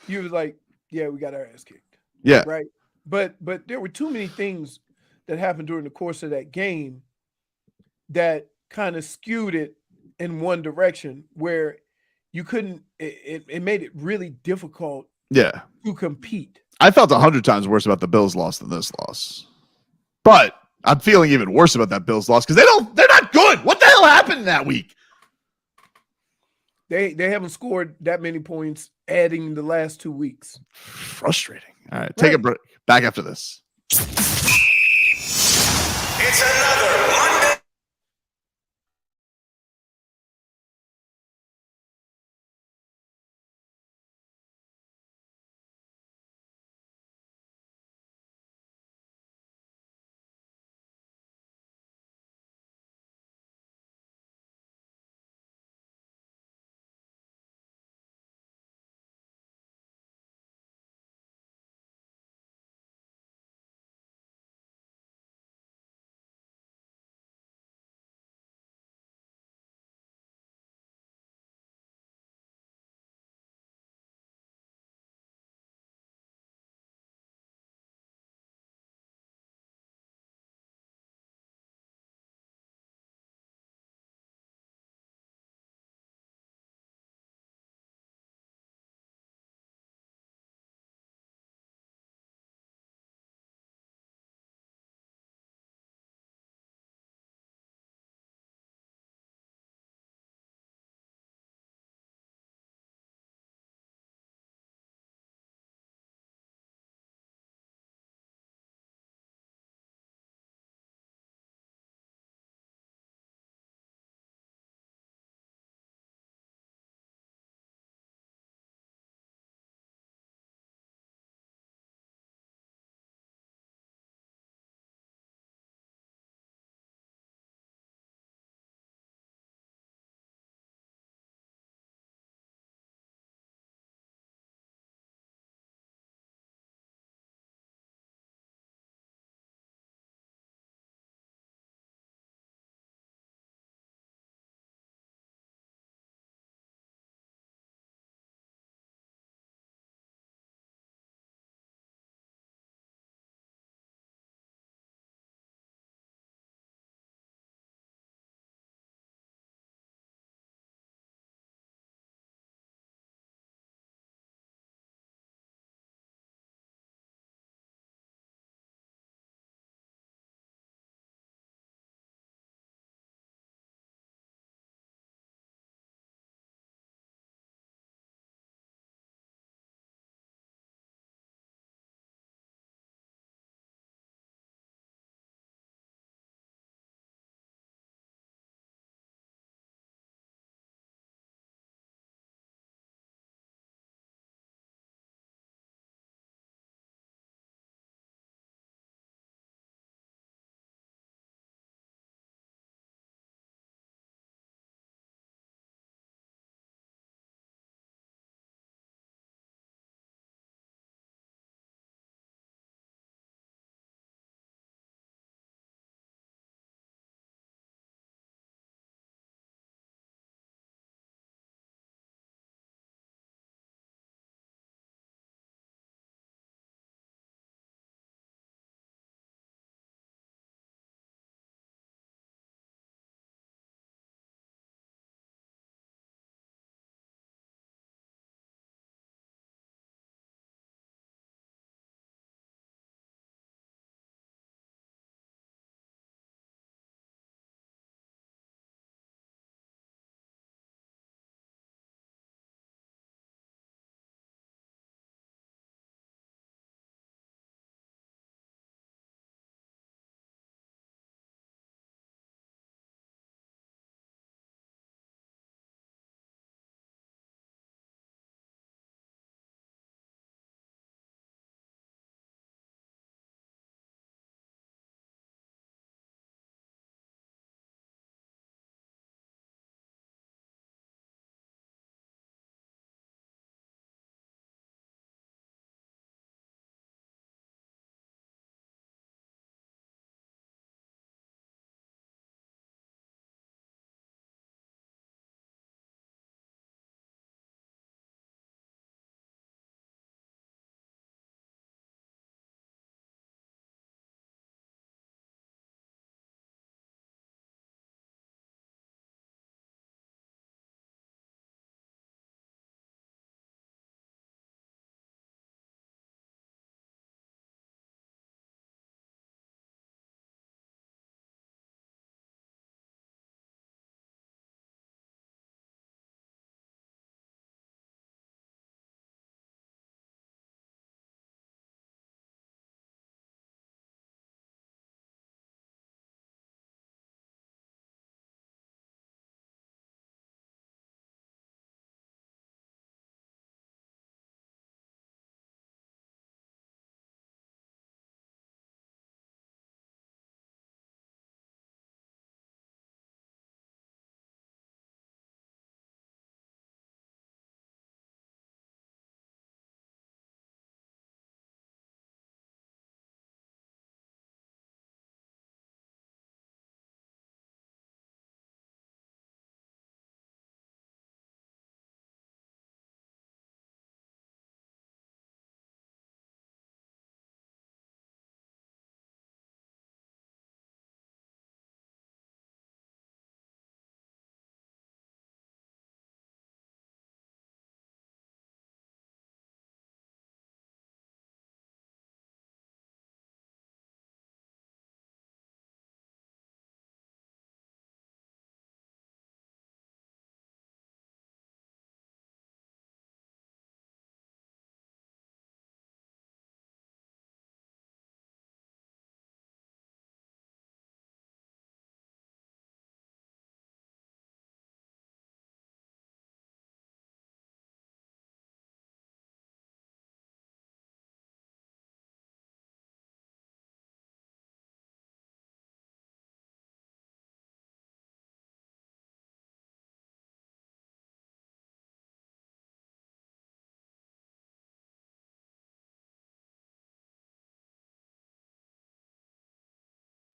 you was like, yeah, we got our ass kicked. Yeah. Right. But there were too many things that happened during the course of that game that kind of skewed it in one direction where you couldn't, it made it really difficult to compete. I felt 100 times worse about the Bills loss than this loss. But I'm feeling even worse about that Bills loss because they're not good. What the hell happened that week? They haven't scored that many points adding the last 2 weeks. Frustrating. All right, take a break. Back after this. It's another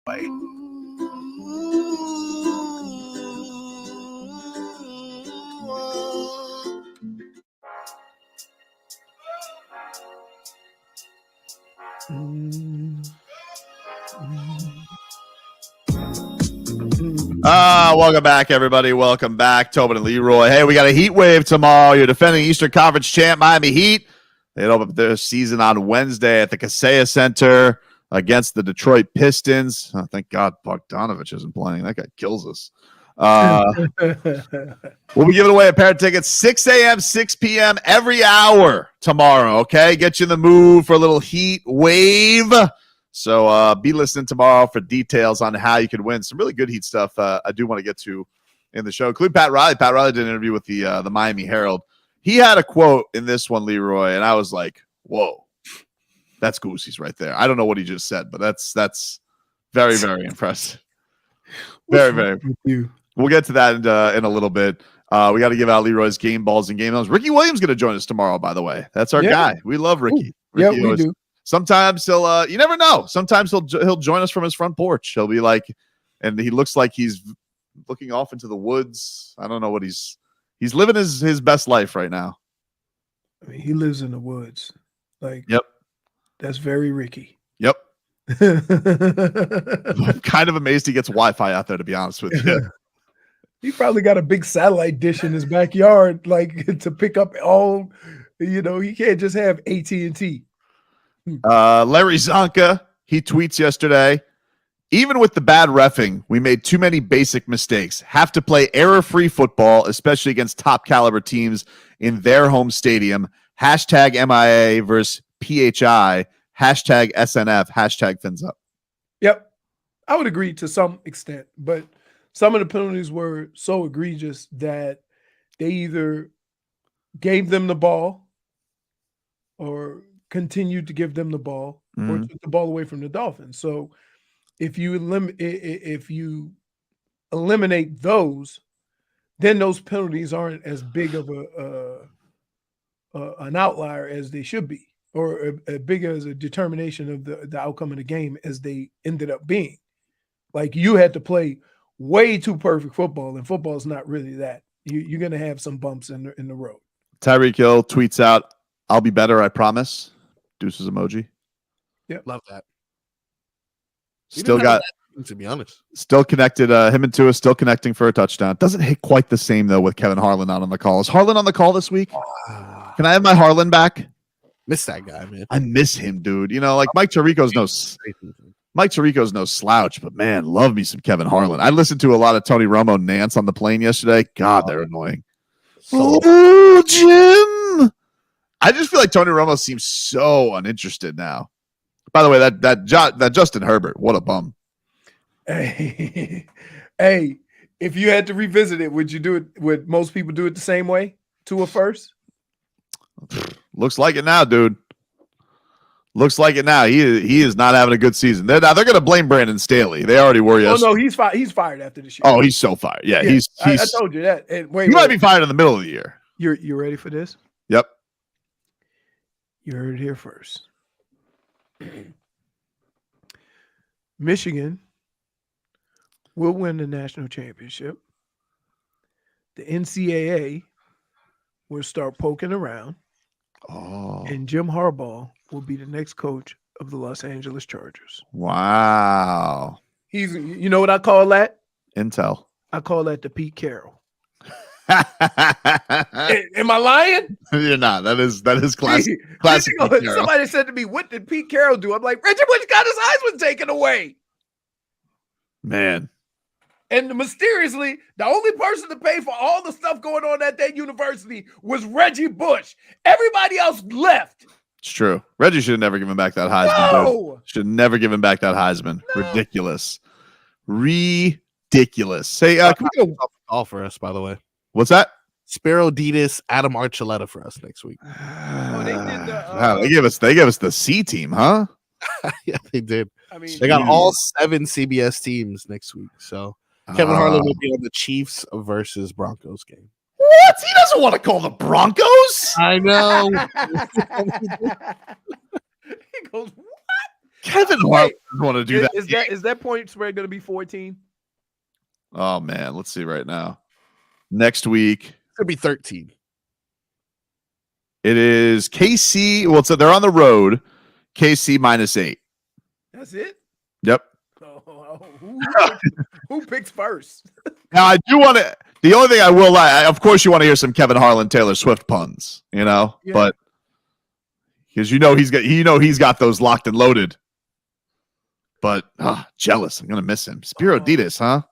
Welcome back, everybody. Welcome back, Tobin and Leroy. Hey, we got a heat wave tomorrow. You're defending Eastern Conference champ Miami Heat. They open up their season on Wednesday at the Kaseya Center against the Detroit Pistons. Oh, thank God Bogdanovich isn't playing. That guy kills us. We'll be giving away a pair of tickets 6 a.m., 6 p.m. every hour tomorrow, okay? Get you in the mood for a little heat wave. So be listening tomorrow for details on how you could win. Some really good Heat stuff I do want to get to in the show, including Pat Riley. Pat Riley did an interview with the Miami Herald. He had a quote in this one, Leroy, and I was like, whoa, that's Goosey's right there. I don't know what he just said, but that's very, very impressive. Very, very. We'll get to that in a little bit. We got to give out Leroy's game balls and game notes. Ricky Williams going to join us tomorrow, by the way. That's our guy. We love Ricky. Yeah, we do. Sometimes he'll, you never know. Sometimes he'll join us from his front porch. He'll be like, and he looks like he's looking off into the woods. I don't know what he's living his best life right now. I mean, he lives in the woods. Like, yep. That's very Ricky. Yep. I'm kind of amazed he gets Wi-Fi out there, to be honest with you. He probably got a big satellite dish in his backyard, like to pick up all, he can't just have AT&T. Larry Csonka, he tweets yesterday, even with the bad reffing, we made too many basic mistakes. Have to play error-free football, especially against top-caliber teams in their home stadium. Hashtag MIA versus PHI. Hashtag SNF. Hashtag fins up. Yep. I would agree to some extent, but some of the penalties were so egregious that they either gave them the ball or continued to give them the ball or took the ball away from the Dolphins. So if you eliminate those, then those penalties aren't as big of an outlier as they should be, or as big as a determination of the outcome of the game as they ended up being. Like, you had to play way too perfect football, and football is not really that. You're going to have some bumps in the road. Tyreek Hill tweets out, "I'll be better, I promise." Deuces emoji. Yeah, love that. Still got, to be honest, still connected. Him and Tua still connecting for a touchdown. Doesn't hit quite the same though with Kevin Harlan out on the call. Is Harlan on the call this week? Can I have my Harlan back? Miss that guy, man. I miss him, dude. Like Mike Tirico's no slouch, but man, love me some Kevin Harlan. I listened to a lot of Tony Romo Nance on the plane yesterday. God, they're annoying. Oh, Jim. I just feel like Tony Romo seems so uninterested now. By the way, that Justin Herbert, what a bum. Hey, if you had to revisit it, would you do it? Would most people do it the same way? Tua first? Looks like it now, dude. Looks like it now. He is not having a good season. They're going to blame Brandon Staley. They already were yesterday. Oh no, he's fired. He's fired after this year. Oh, he's so fired. Yeah, he's. I told you that. And he might be fired in the middle of the year. You ready for this? Yep. You heard it here first. Michigan will win the national championship. The NCAA will start poking around. Oh. And Jim Harbaugh will be the next coach of the Los Angeles Chargers. Wow. You know what I call that? Intel. I call that the Pete Carroll. Am I lying? You're not. That is classic. Classic. Somebody said to me, "What did Pete Carroll do?" I'm like, Reggie Bush got his Heisman taken away. Man. And mysteriously, the only person to pay for all the stuff going on at that university was Reggie Bush. Everybody else left. It's true. Reggie should have never given back that Heisman. No. Should have never given back that Heisman. No. Ridiculous. Ridiculous. Hey, can we go all for us, by the way? What's that? Spiro Ditas, Adam Archuleta for us next week. They gave us the C team, huh? Yeah, they did. I mean, they got all 7 CBS teams next week. So Kevin Harlan will be on the Chiefs versus Broncos game. What? He doesn't want to call the Broncos. I know. He goes, what? Kevin Hart doesn't want to do that. Is that point spread going to be 14? Oh man, let's see right now. Next week It's gonna be 13. it is KC. Well, so they're on the road. KC -8. That's it. Yep. Who picks first? Now I do want to. The only thing I will, of course, you want to hear some Kevin Harlan, Taylor Swift puns, but because he's got those locked and loaded. But jealous, I'm gonna miss him. Spiro Ditas, huh?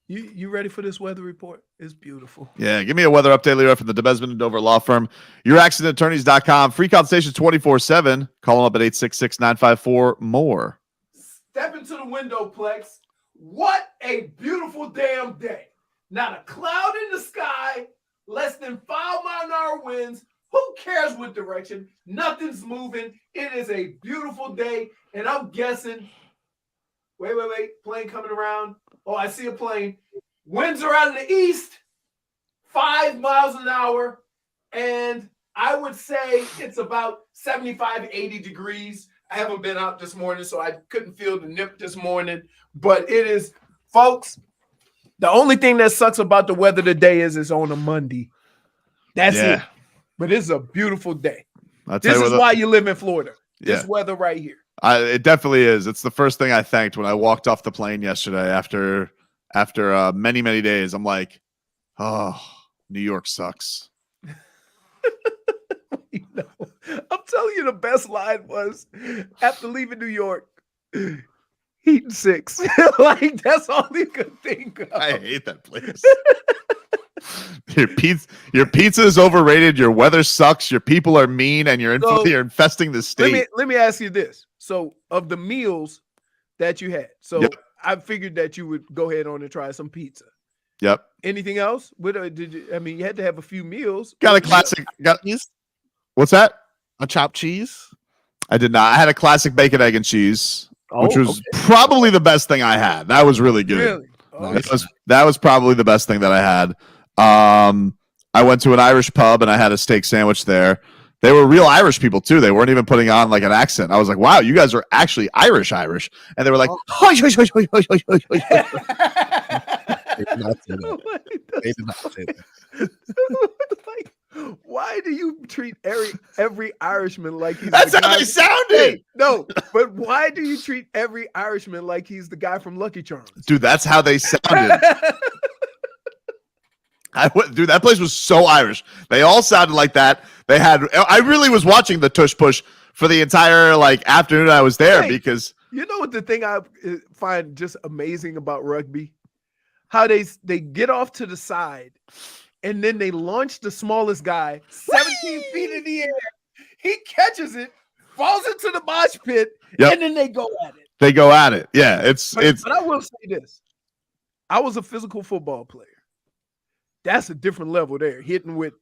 You ready for this weather report? It's beautiful. Yeah, give me a weather update, Leroy, from the DeBesman and Dover Law Firm. YourAccidentAttorneys.com. Free consultations 24/7. Call them up at 866-954-MORE. Step into the window, Plex. What a beautiful damn day. Not a cloud in the sky, less than 5-mile-an-hour winds. Who cares what direction? Nothing's moving. It is a beautiful day, and I'm guessing. Wait. Plane coming around. Oh, I see a plane. Winds are out of the east, 5 miles an hour, and I would say it's about 75, 80 degrees. I haven't been out this morning, so I couldn't feel the nip this morning. But it is, folks, the only thing that sucks about the weather today is it's on a Monday. That's it. But it's a beautiful day. This is why you live in Florida. This weather right here. It definitely is. It's the first thing I thanked when I walked off the plane yesterday after many, many days. I'm like, oh, New York sucks. I'm telling you, the best line was after leaving New York, heat and 6. Like, that's all you could think of. I hate that place. Your pizza is overrated. Your weather sucks. Your people are mean, and you're infesting the state. Let me ask you this. So, of the meals that you had, I figured that you would go ahead on and try some pizza. Yep. Anything else? You had to have a few meals. Got a classic. What's that? A chopped cheese? I did not. I had a classic bacon, egg, and cheese, which was probably the best thing I had. That was really good. Really? Oh, that was probably the best thing that I had. I went to an Irish pub and I had a steak sandwich there. They were real Irish people too. They weren't even putting on like an accent. I was like, wow, you guys are actually Irish. And they were like, They did not say that. Like, why do you treat every Irishman like he's That's the guy? how they sounded. Hey, no, but why do you treat every Irishman like he's the guy from Lucky Charms? Dude, that's how they sounded. Dude, that place was so Irish. They all sounded like that. I really was watching the Tush Push for the entire afternoon I was there because you know what the thing I find just amazing about rugby? How they get off to the side and then they launch the smallest guy 17 feet in the air. He catches it, falls into the mosh pit, and then they go at it. They go at it. Yeah, But I will say this. I was a physical football player. That's a different level there, hitting with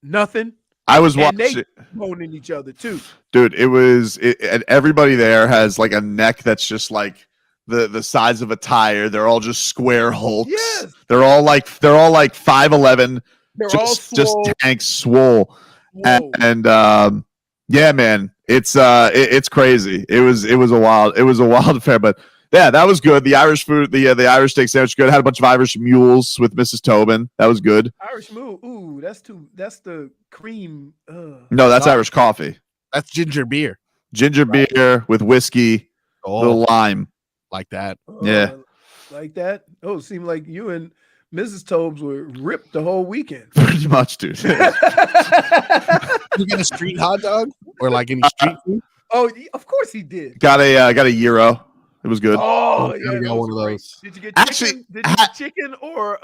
nothing. I was and watching. They owning each other too. Dude, and everybody there has like a neck that's just like the size of a tire. They're all just square hulks. Yes. They're all like 5'11". They're just tanks, swole. And yeah, man, it's crazy. It was a wild affair, but yeah, that was good. The Irish food, the Irish steak sandwich, good. Had a bunch of Irish mules with Mrs. Tobin. That was good. Irish mule. Ooh, that's the cream. No, that's Irish coffee. That's ginger beer. Ginger beer with whiskey, little lime. Like that. Yeah. Like that. Oh, it seemed like you and Mrs. Tobes were ripped the whole weekend. Pretty much, dude. You get a street hot dog or like any street food? Oh, of course he did. Got a gyro. It was good. Oh, yeah, got one of those. Did you get chicken? Actually, Did you get chicken or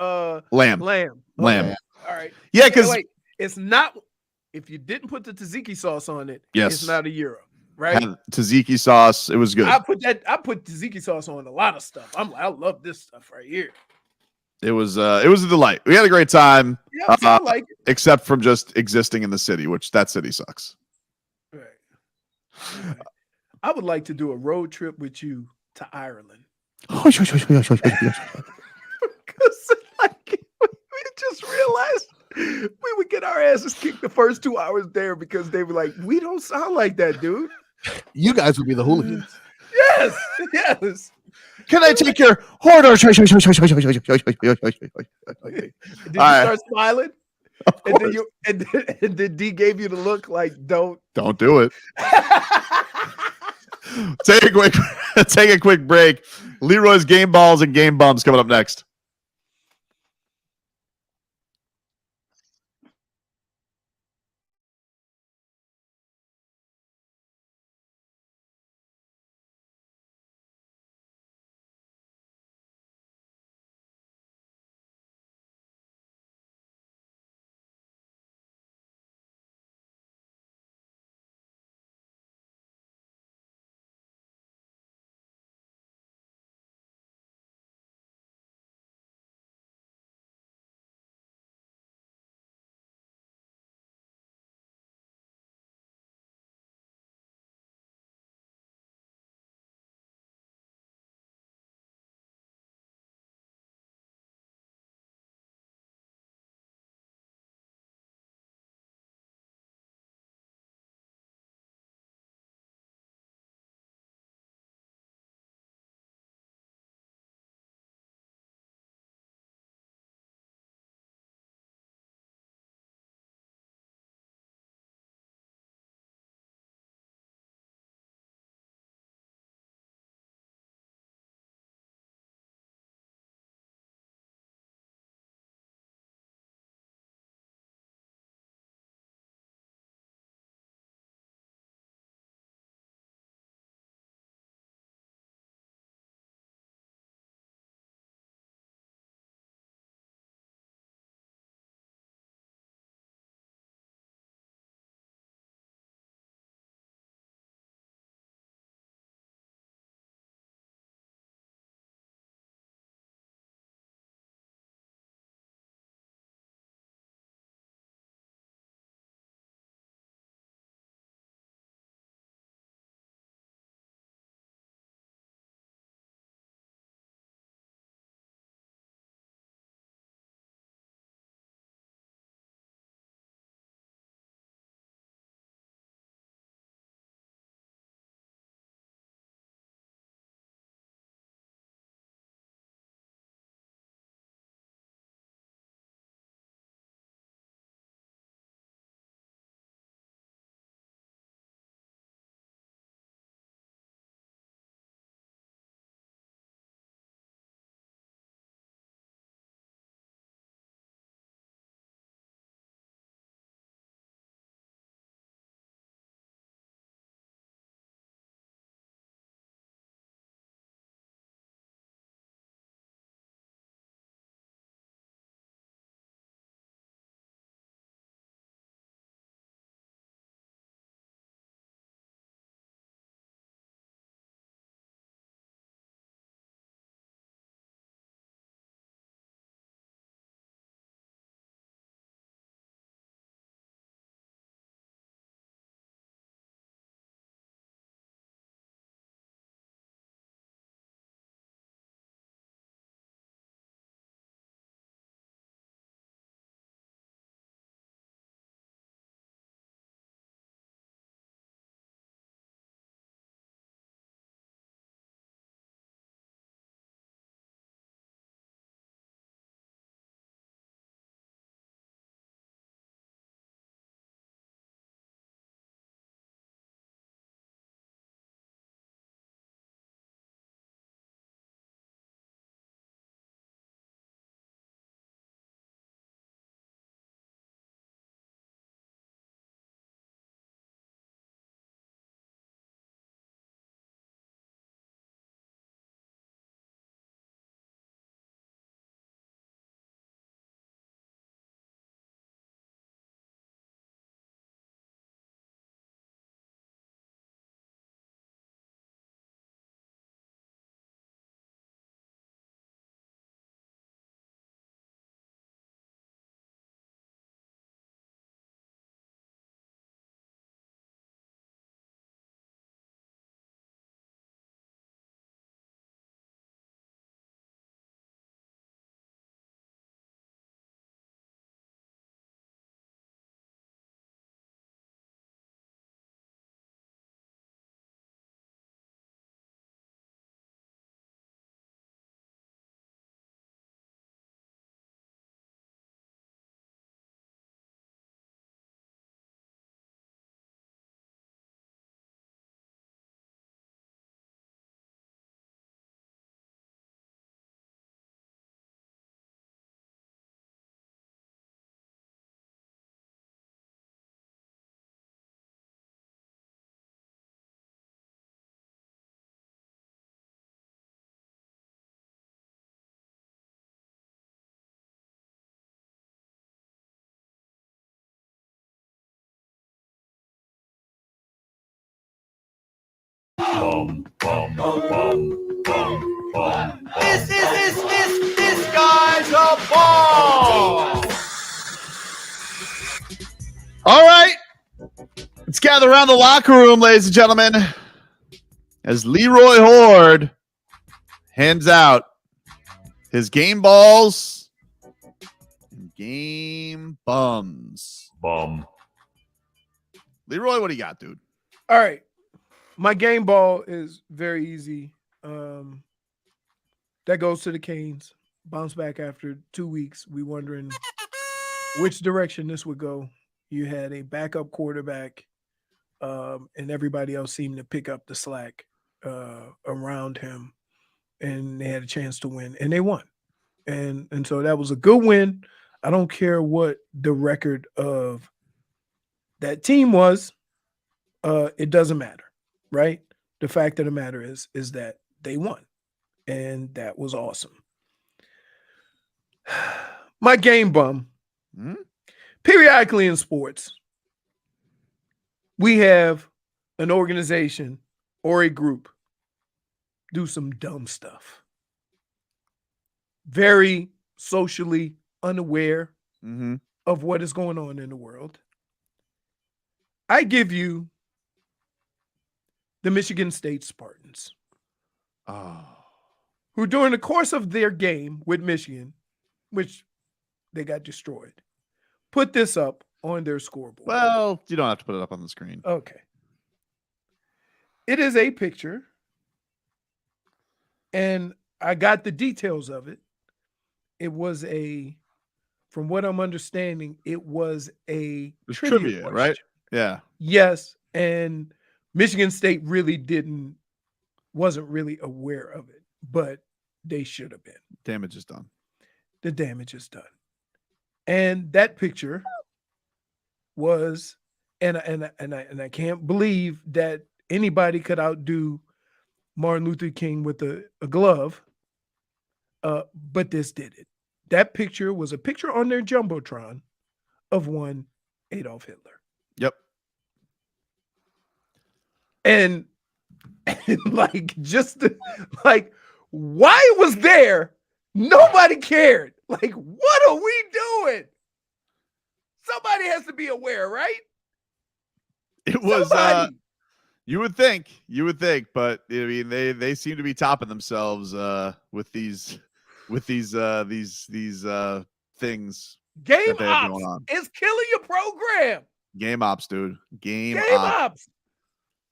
lamb? Lamb. Lamb. All right. Yeah, because it's not. If you didn't put the tzatziki sauce on it, yes, it's not a gyro, right? Tzatziki sauce. It was good. I put tzatziki sauce on a lot of stuff. I love this stuff right here. It was a delight. We had a great time. Yeah, I like it. Except from just existing in the city, which that city sucks. Right. I would like to do a road trip with you to Ireland. Because we just realized we would get our asses kicked the first 2 hours there because they were like, we don't sound like that, dude. You guys would be the hooligans. Yes, yes. Can I take your order? Did you All right. start smiling? Of And course. and then D gave you the look like, don't. Don't do it. Take a quick break. Leroy's game balls and game bums coming up next. This guy's a ball. All right. Let's gather around the locker room, ladies and gentlemen, as Leroy Horde hands out his game balls and game bums. Leroy, what do you got, dude? All right. My game ball is very easy. That goes to the Canes. Bounce back after 2 weeks. We wondering which direction this would go. You had a backup quarterback, and everybody else seemed to pick up the slack around him, and they had a chance to win, and they won. And so that was a good win. I don't care what the record of that team was. It doesn't matter, right? The fact of the matter is that they won, and that was awesome. My game bum. Periodically in sports, we have an organization or a group do some dumb stuff. Very socially unaware of what is going on in the world. I give you the Michigan State Spartans, who during the course of their game with Michigan, which they got destroyed, put this up on their scoreboard. Well, you don't have to put it up on the screen. Okay. It is a picture, and I got the details of it. It was from what I'm understanding, it was a trivia question. Right? Yeah. Yes, and Michigan State wasn't really aware of it, but they should have been. Damage is done. The damage is done. And that picture was, and I can't believe that anybody could outdo Martin Luther King with a glove, but this did it. That picture was a picture on their Jumbotron of one Adolf Hitler. Yep. And like, why it was there, nobody cared. Like, what are we doing? Somebody has to be aware, right? It was you would think, but I mean they seem to be topping themselves with these things. Game ops is killing your program. Game ops, dude. Game ops.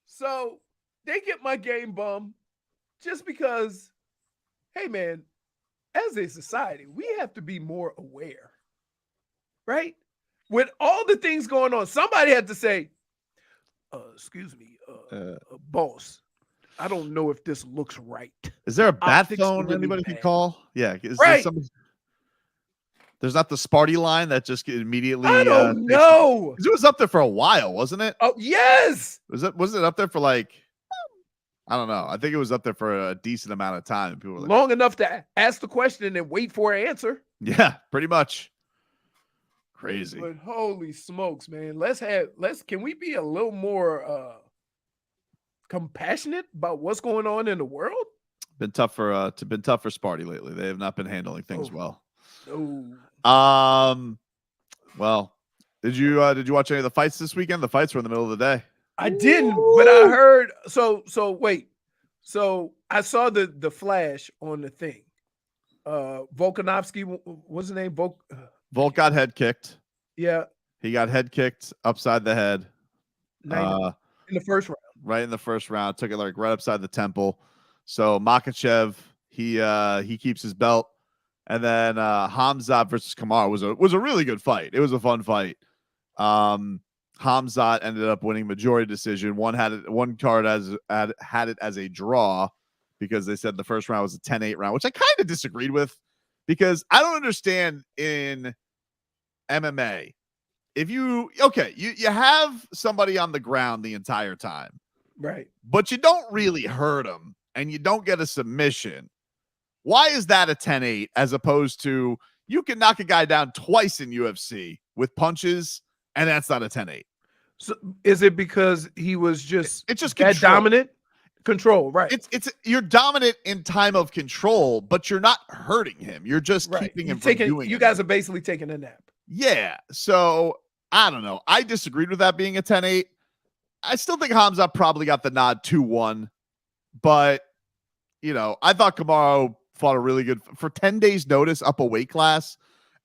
So they get my game bum just because, hey man, as a society, we have to be more aware, right? With all the things going on, somebody had to say, excuse me, boss, I don't know if this looks right. Is there a bat phone really anybody bad. can call? Yeah. Right. There's not the Sparty line that just immediately. I don't know. It was up there for a while, wasn't it? Oh, yes. Was it up there for like, I don't know. I think it was up there for a decent amount of time. People were like, long enough to ask the question and wait for an answer. Yeah, pretty much. Crazy. But holy smokes, man. Can we be a little more compassionate about what's going on in the world? Been tough for Sparty lately. They have not been handling things well. Oh. Well, did you watch any of the fights this weekend? The fights were in the middle of the day. I didn't, but I heard. So wait. So I saw the flash on the thing. Volkanovski, what's his name? Volk got head kicked. Yeah. He got head kicked upside the head. In the first round. Right in the first round. Took it like right upside the temple. So Makachev, he keeps his belt. And then Hamzat versus Kamar was a really good fight. It was a fun fight. Hamzat ended up winning majority decision. One card had it as a draw because they said the first round was a 10-8 round, which I kind of disagreed with because I don't understand in MMA. If you have somebody on the ground the entire time, right? But you don't really hurt them and you don't get a submission. Why is that a 10-8 as opposed to you can knock a guy down twice in UFC with punches and that's not a 10-8? So is it because he was just it's just that dominant? control, right? It's you're dominant in time of control, but you're not hurting him. You're just Right. keeping him You're from doing it. You guys are basically taking a nap. Yeah. So I don't know. I disagreed with that being a 10-8. I still think Hamza probably got the nod 2-1, but I thought Kamaru fought a really good for 10 days notice up a weight class.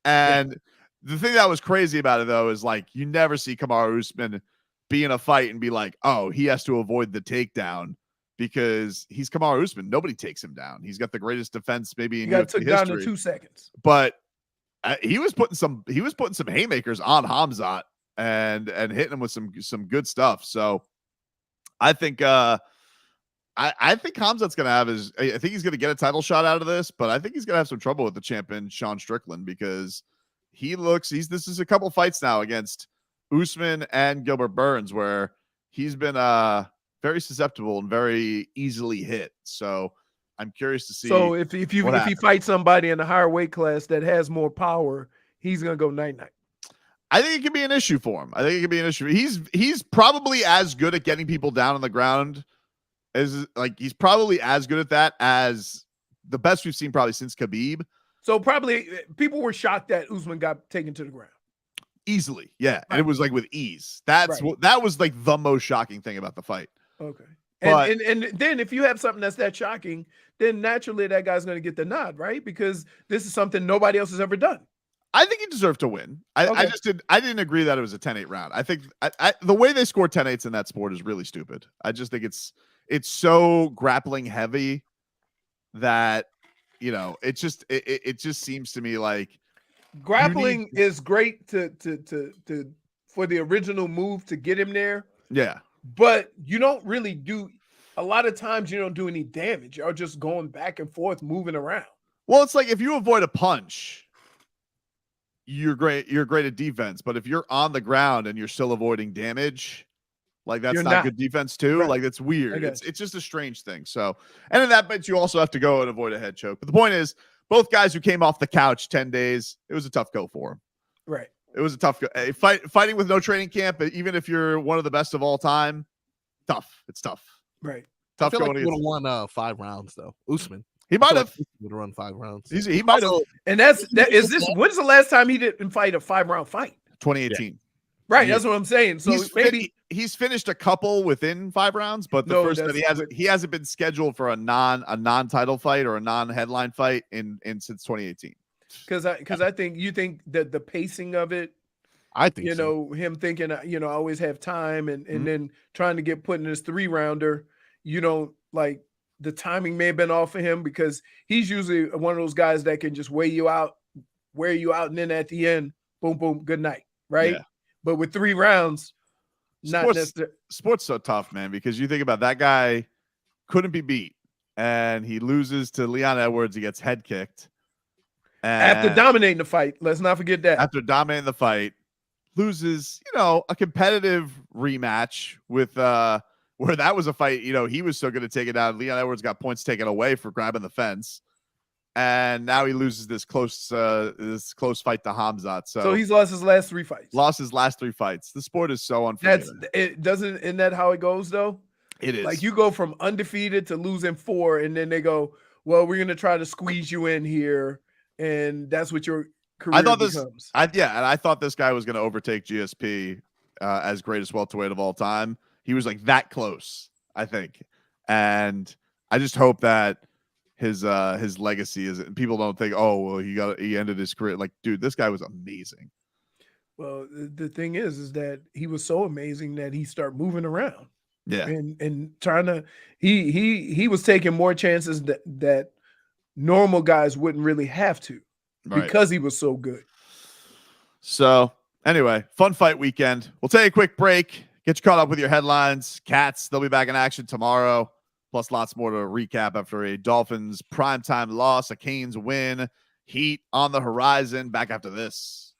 And the thing that was crazy about it though, is like, you never see Kamaru Usman be in a fight and be like, oh, he has to avoid the takedown because he's Kamaru Usman. Nobody takes him down. He's got the greatest defense maybe in He got UFC took history. down in 2 seconds. But he was putting some haymakers on Hamzat and hitting him with some good stuff. So I think I think Hamzat's gonna have I think he's gonna get a title shot out of this, but I think he's gonna have some trouble with the champion Sean Strickland because this is a couple fights now against Usman and Gilbert Burns where he's been very susceptible and very easily hit. So I'm curious to see. So if he fights somebody in a higher weight class that has more power, he's gonna go 9-9. I think it could be an issue for him. I think it could be an issue. He's probably as good at getting people down on the ground he's probably as good at that as the best we've seen probably since Khabib. So probably people were shocked that Usman got taken to the ground. Easily. Yeah. Right. And it was like with ease. That was like the most shocking thing about the fight. Okay. But, and then if you have something that's that shocking, then naturally that guy's going to get the nod, right? Because this is something nobody else has ever done. I think he deserved to win. I didn't agree that it was a 10-8 round. I think the way they score 10-8s in that sport is really stupid. I just think it's so grappling heavy that it just seems to me like grappling is great to for the original move to get him there. Yeah. But you don't really do a lot of times you don't do any damage. You're just going back and forth, moving around. Well, it's like if you avoid a punch, you're great at defense. But if you're on the ground and you're still avoiding damage, like that's not good defense too. Right. Like it's weird. It's just a strange thing. So, and in that bet, you also have to go and avoid a head choke. But the point is, both guys who came off the couch 10 days, it was a tough go for them. Right. It was a tough go. Fighting with no training camp, even if you're one of the best of all time, tough. It's tough. Right. Tough I feel going. Like he would have won 5 rounds though. Usman. He might have. Would have run 5 rounds. He might have. And when's the last time he didn't fight a 5-round fight? 2018. Yeah. Right. That's what I'm saying. So he's finished a couple within 5 rounds, but the first that he hasn't been scheduled for a non-title fight or a non-headline fight in since 2018. Because I think you think that the pacing of it, I think him thinking I always have time and then trying to get put in this 3-rounder, like the timing may have been off for him because he's usually one of those guys that can just wear you out, and then at the end, boom, boom, good night, right? Yeah. But with 3 rounds, sport's so tough, man, because you think about that guy couldn't be beat, and he loses to Leon Edwards. He gets head kicked. After dominating the fight, let's not forget that. After dominating the fight, loses, a competitive rematch with where that was a fight, he was so good at taking it down. Leon Edwards got points taken away for grabbing the fence. And now he loses this close fight to Hamzat. So he's lost his last 3 fights. The sport is so unfair. Isn't that how it goes though? It is. Like you go from undefeated to losing 4, and then they go, well, we're gonna try to squeeze you in here, and that's what your career becomes. I thought this guy was gonna overtake GSP as greatest welterweight of all time. He was like that close, I think. And I just hope that his legacy is, people don't think, oh, well, he ended his career. Like, dude, this guy was amazing. Well, the thing is that he was so amazing that he started moving around. Yeah. And trying to, he was taking more chances that normal guys wouldn't really have to because he was so good. So anyway, fun fight weekend. We'll take a quick break. Get you caught up with your headlines. Cats, they'll be back in action tomorrow. Plus lots more to recap after a Dolphins primetime loss, a Canes win, Heat on the horizon. Back after this.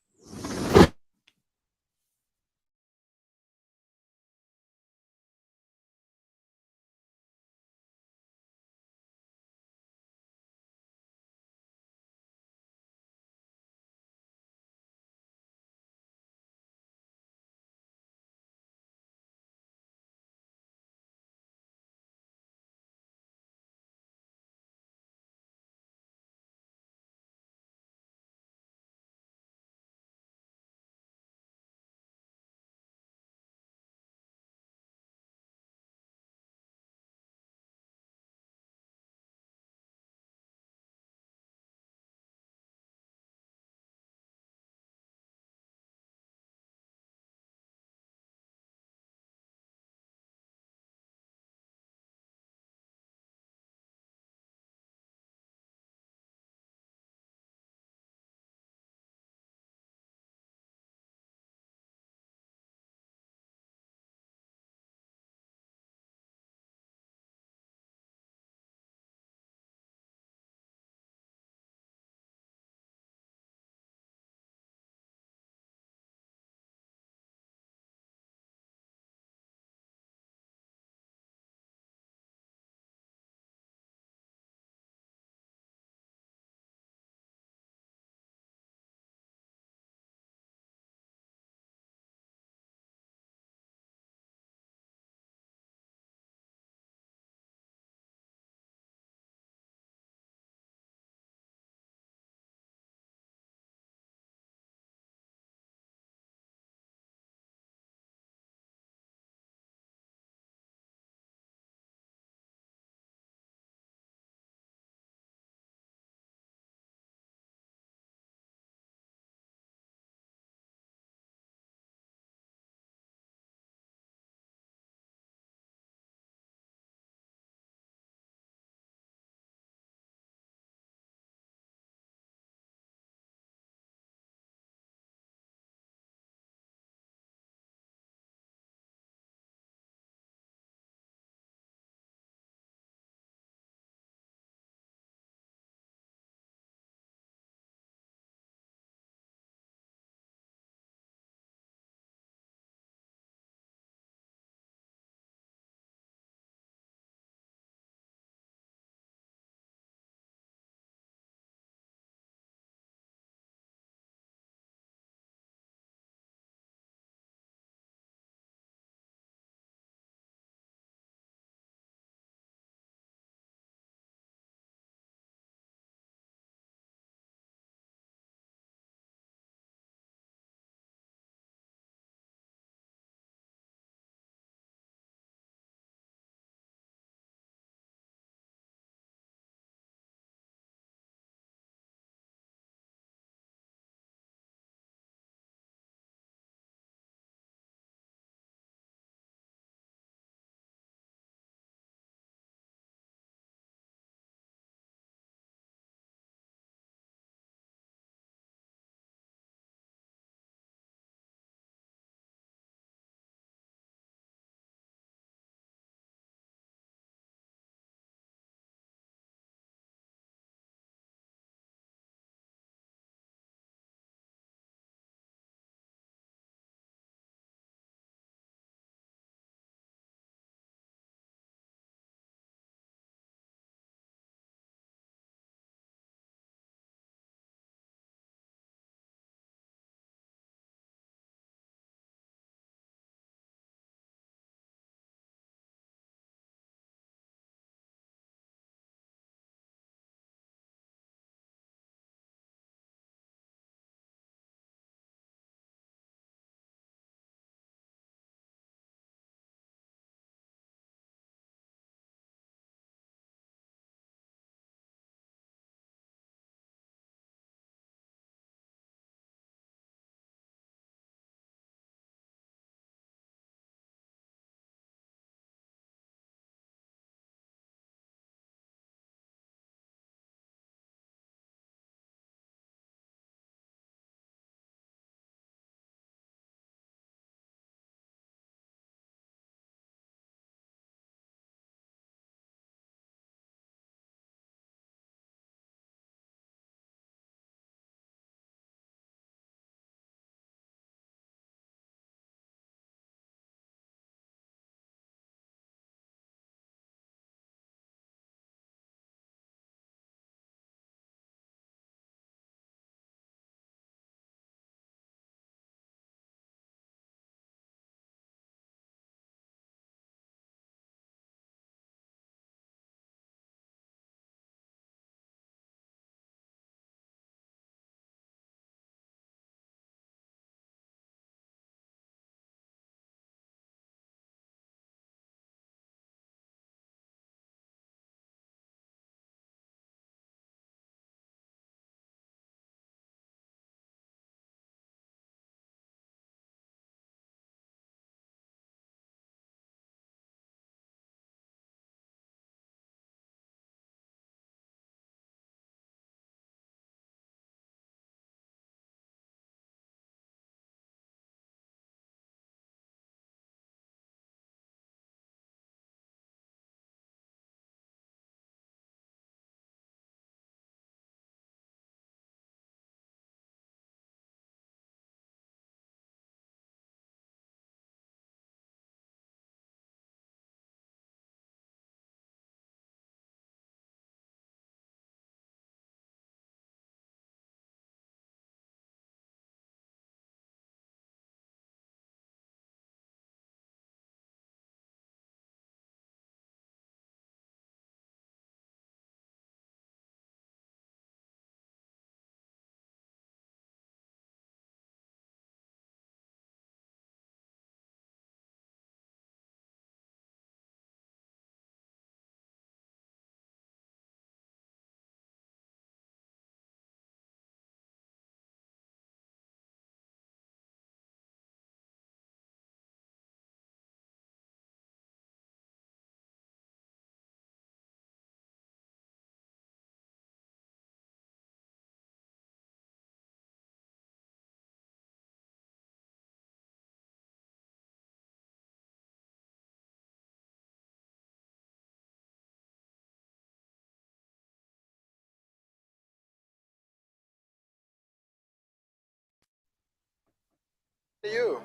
You.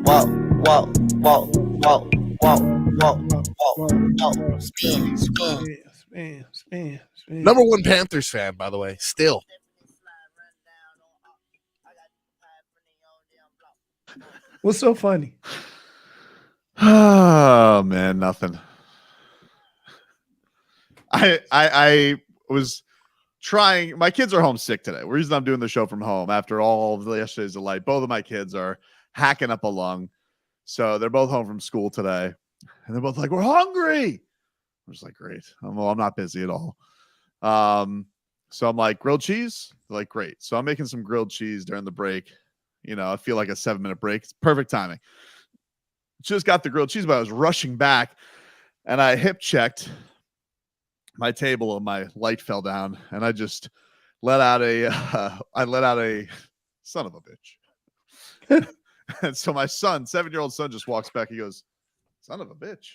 Whoa, whoa, whoa, whoa, whoa, whoa. Speed. Spin. Number one Panthers fan, by the way. Still. What's so funny? Oh man, nothing. I was trying. My kids are homesick today. The reason I'm doing the show from home after all of yesterday's delight. Both of my kids are hacking up a lung, so they're both home from school today, and they're both like, "We're hungry." I'm just like, "Great." I'm not busy at all. So I'm like, "Grilled cheese?" They're like, "Great." So I'm making some grilled cheese during the break. I feel like a 7-minute break. It's perfect timing. Just got the grilled cheese, but I was rushing back, and I hip checked my table and my light fell down, and I just let out a son of a bitch. And so my son, 7-year-old son, just walks back. He goes, "Son of a bitch."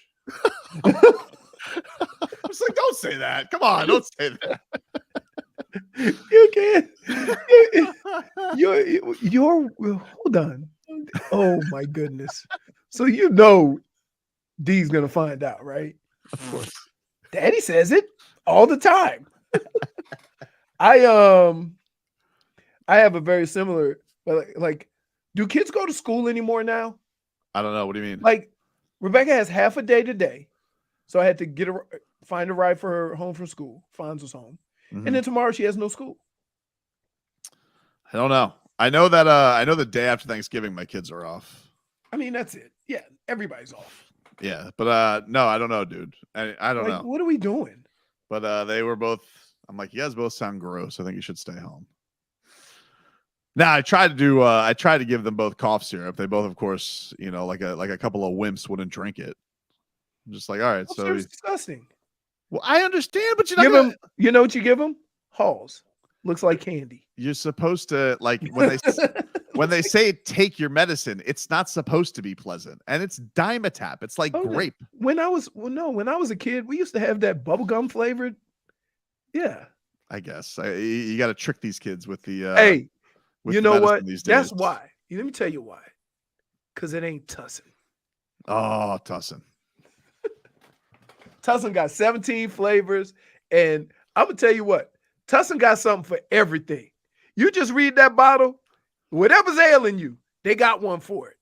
I was like, "Don't say that. Come on, don't say that." You can't. You're hold on. Oh my goodness. So D's gonna find out, right? Of course. Daddy says it all the time. I have a very similar, but like, do kids go to school anymore now? I don't know. What do you mean? Like, Rebecca has half a day today, so I had to find a ride for her home from school. Fonz was home, and then tomorrow she has no school. I don't know. I know the day after Thanksgiving my kids are off. I mean, that's it. Yeah, everybody's off. Yeah, but no, I don't know, dude. I don't know. What are we doing? But they were both. I'm like, you guys both sound gross. I think you should stay home. Now I tried to give them both cough syrup. They both, of course, like a couple of wimps wouldn't drink it. I'm just like, all right, so it's disgusting. Well, I understand, but them. You know what you give them? Halls. Looks like candy. You're supposed to, like, when they say take your medicine, it's not supposed to be pleasant, and it's Dimetap. It's like grape. When I was a kid, we used to have that bubblegum flavored. Yeah, I guess you got to trick these kids with the. Hey, with you the know what? These days. That's why. Let me tell you why. Because it ain't Tussin. Oh, Tussin. Tussin got 17 flavors, and I'm gonna tell you what. Tussin got something for everything. You just read that bottle, whatever's ailing you, they got one for it.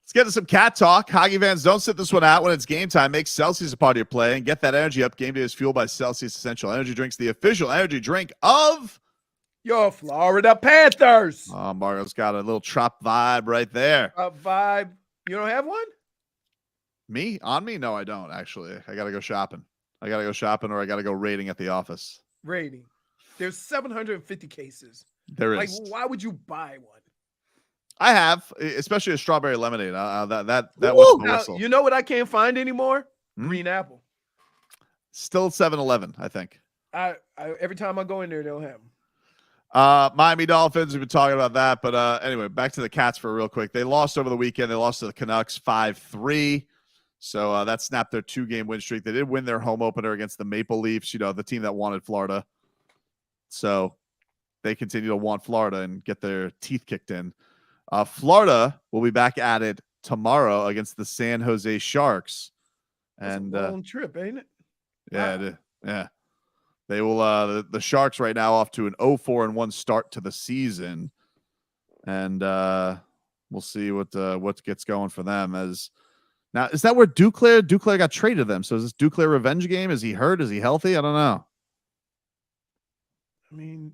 Let's get to some cat talk. Hockey fans, don't sit this one out when it's game time. Make Celsius a part of your play and get that energy up. Game day is fueled by Celsius Essential Energy Drinks, the official energy drink of your Florida Panthers. Oh, Mario's got a little Trop vibe right there. Vibe. You don't have one? Me? On me? No, I don't, actually. I got to go shopping. Or I got to go raiding at the office. Raiding. There's 750 cases. There is. Like, why would you buy one? I have, especially a strawberry lemonade. That was the whistle. You know what I can't find anymore? Green apple. Still 7-Eleven, I think. I every time I go in there, they'll have them. Miami Dolphins, we've been talking about that. But anyway, back to the Cats for real quick. They lost over the weekend. They lost to the Canucks 5-3. So that snapped their 2-game win streak. They did win their home opener against the Maple Leafs, the team that wanted Florida. So they continue to want Florida and get their teeth kicked in. Florida will be back at it tomorrow against the San Jose Sharks. And a long trip, ain't it? Yeah, wow. Yeah. They will. The Sharks right now off to an 0-4-1 start to the season, and we'll see what gets going for them. As now, is that where Duclair got traded to them? So is this Duclair revenge game? Is he hurt? Is he healthy? I don't know. I mean,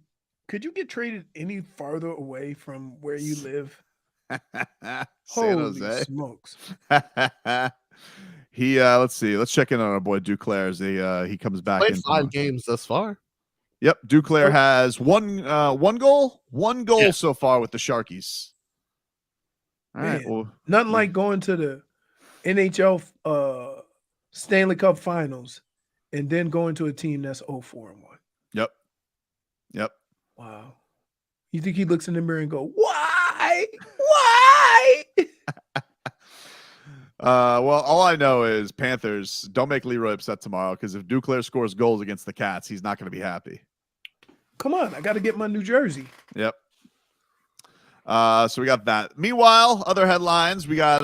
could you get traded any farther away from where you live? San Jose. Holy smokes. He let's see. Let's check in on our boy Duclair as he comes back in 5 games thus far. Yep, Duclair has one goal so far with the Sharkies. All right, well, nothing like going to the NHL Stanley Cup Finals and then going to a team that's 0-4-1. Yep. Wow. You think he looks in the mirror and go, "Why?" Why? Why? Well, all I know is Panthers, don't make Leroy upset tomorrow, because if Duclair scores goals against the Cats, he's not going to be happy. Come on, I got to get my New Jersey. Yep. So we got that. Meanwhile, other headlines, we got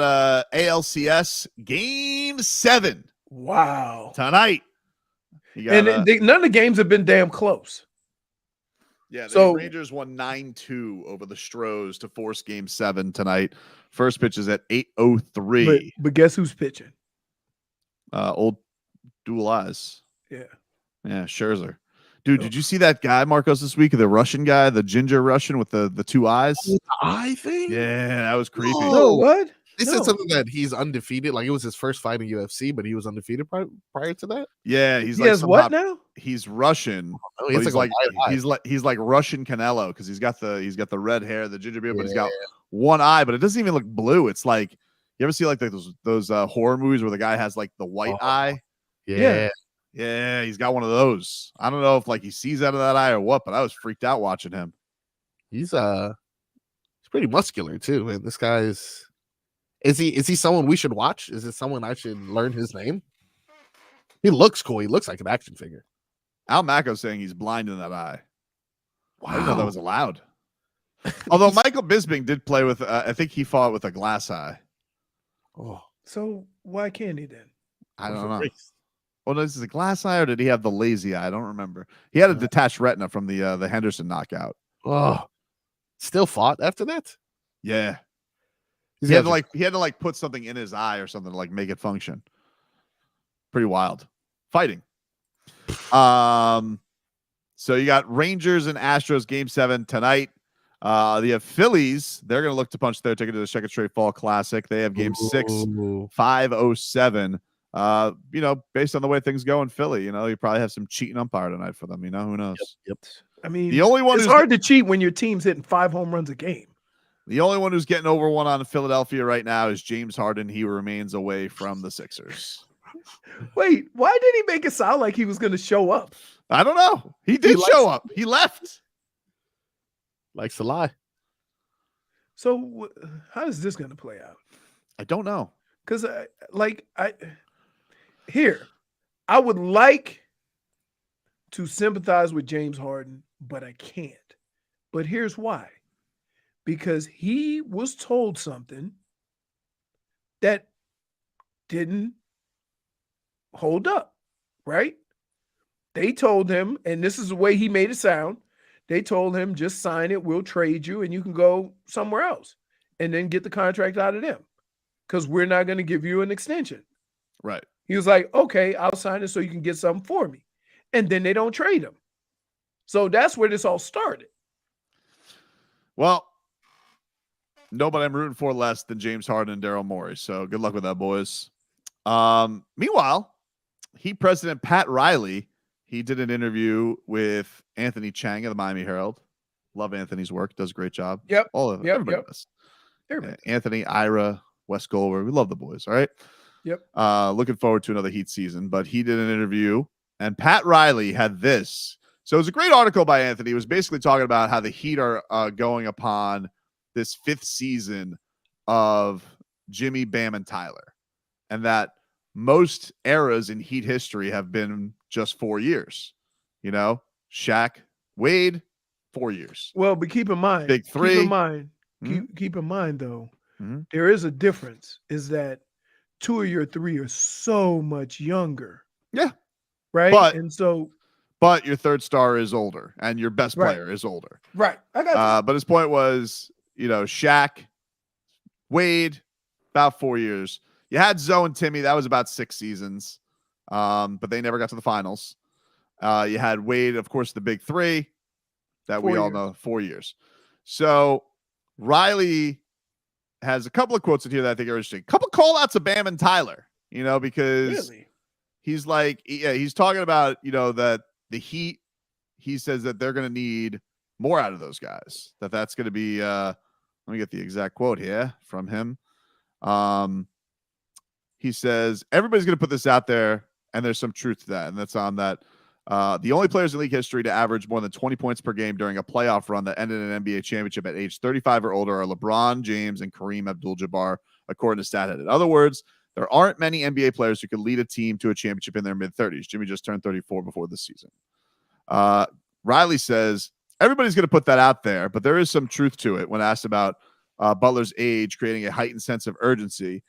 ALCS Game 7. Wow. Tonight. You got, none of the games have been damn close. Yeah, the So- Rangers won 9-2 over the Stros to force Game 7 tonight. First pitch is at 8:03. But guess who's pitching? Old dual eyes. Yeah. Yeah, Scherzer. Dude, did you see that guy, Marcos, this week? The Russian guy, the ginger Russian with the two eyes? The eye thing? Yeah, that was creepy. No. No, what? They No. said something that he's undefeated. Like it was his first fight in UFC, but he was undefeated prior to that. Yeah, he's He like has somehow- what now? He's Russian. Oh, But he's like white eye. he's like Russian Canelo, because he's got the red hair, the ginger beard, but he's got one eye, but it doesn't even look blue. It's like, you ever see like those horror movies where the guy has like the white eye? Yeah. Yeah, he's got one of those. I don't know if like he sees out of that eye or what, but I was freaked out watching him. He's pretty muscular too, man. This guy is he someone we should watch? Is it someone I should learn his name? He looks cool. He looks like an action figure. Al Macco's saying he's blind in that eye. Wow. I didn't know that was allowed. Although Michael Bisping did play with, I think he fought with a glass eye. Oh, So why can't he then? I don't know. Well, this is a glass eye, or did he have the lazy eye? I don't remember. He had a detached retina from the Henderson knockout. Oh, still fought after that. Yeah, He's he had got to like put something in his eye or something to like make it function. Pretty wild fighting. So you got Rangers and Astros Game 7 tonight. You have Phillies. They're going to look to punch their ticket to the Second Straight Fall Classic. They have Game 6, 5:07. Based on the way things go in Philly, you probably have some cheating umpire tonight for them. Who knows? Yep. I mean, The only one it's who's hard to cheat when your team's hitting 5 home runs a game. The only one who's getting over one on Philadelphia right now is James Harden. He remains away from the Sixers. Wait, why did he make it sound like he was going to show up? I don't know. He did show up. He left. Likes to lie. So how is this going to play out? I don't know. Because I would like to sympathize with James Harden, but I can't. But here's why. Because he was told something that didn't hold up, right? They told him, and this is the way he made it sound, they told him, just sign it, we'll trade you, and you can go somewhere else and then get the contract out of them because we're not going to give you an extension. Right. He was like, okay, I'll sign it so you can get something for me. And then they don't trade him. So that's where this all started. Well, nobody I'm rooting for less than James Harden and Daryl Morey. So good luck with that, boys. Meanwhile, Heat President Pat Riley, he did an interview with Anthony Chang of the Miami Herald. Love Anthony's work. Does a great job. Yep. All of it. Yep, Everybody yep. does. Everybody. Anthony, Ira, Wes Goldberg. We love the boys. All right. Yep. Looking forward to another Heat season. But he did an interview, and Pat Riley had this. So it was a great article by Anthony. It was basically talking about how the Heat are going upon this 5th season of Jimmy, Bam, and Tyler, and that most eras in Heat history have been just 4 years. Shaq, Wade, 4 years. Well, but keep in mind, Big three. Keep in mind, Mhm. keep in mind though, Mhm. there is a difference. Is that 2 of your 3 are so much younger. Yeah. Right. But- and so, But your third star is older, and your best Right. player is older. right. I got But his point was, Shaq, Wade, about 4 years. You had Zoe and Timmy. That was about 6 seasons. But they never got to the finals. You had Wade, of course, the big 3 that 4 we all years. know, 4 years. So Riley has a couple of quotes in here that I think are interesting. A couple call outs of Bam and Tyler, because really. he's like, he's talking about, that the Heat, he says that they're going to need more out of those guys. That's going to be, let me get the exact quote here from him. He says, everybody's going to put this out there, and there's some truth to that. And that's on that The only players in league history to average more than 20 points per game during a playoff run that ended in an NBA championship at age 35 or older are LeBron James and Kareem Abdul-Jabbar, according to StatHead. In other words, there aren't many NBA players who could lead a team to a championship in their mid-30s. Jimmy just turned 34 before this season. Riley says, everybody's going to put that out there, but there is some truth to it when asked about Butler's age creating a heightened sense of urgency.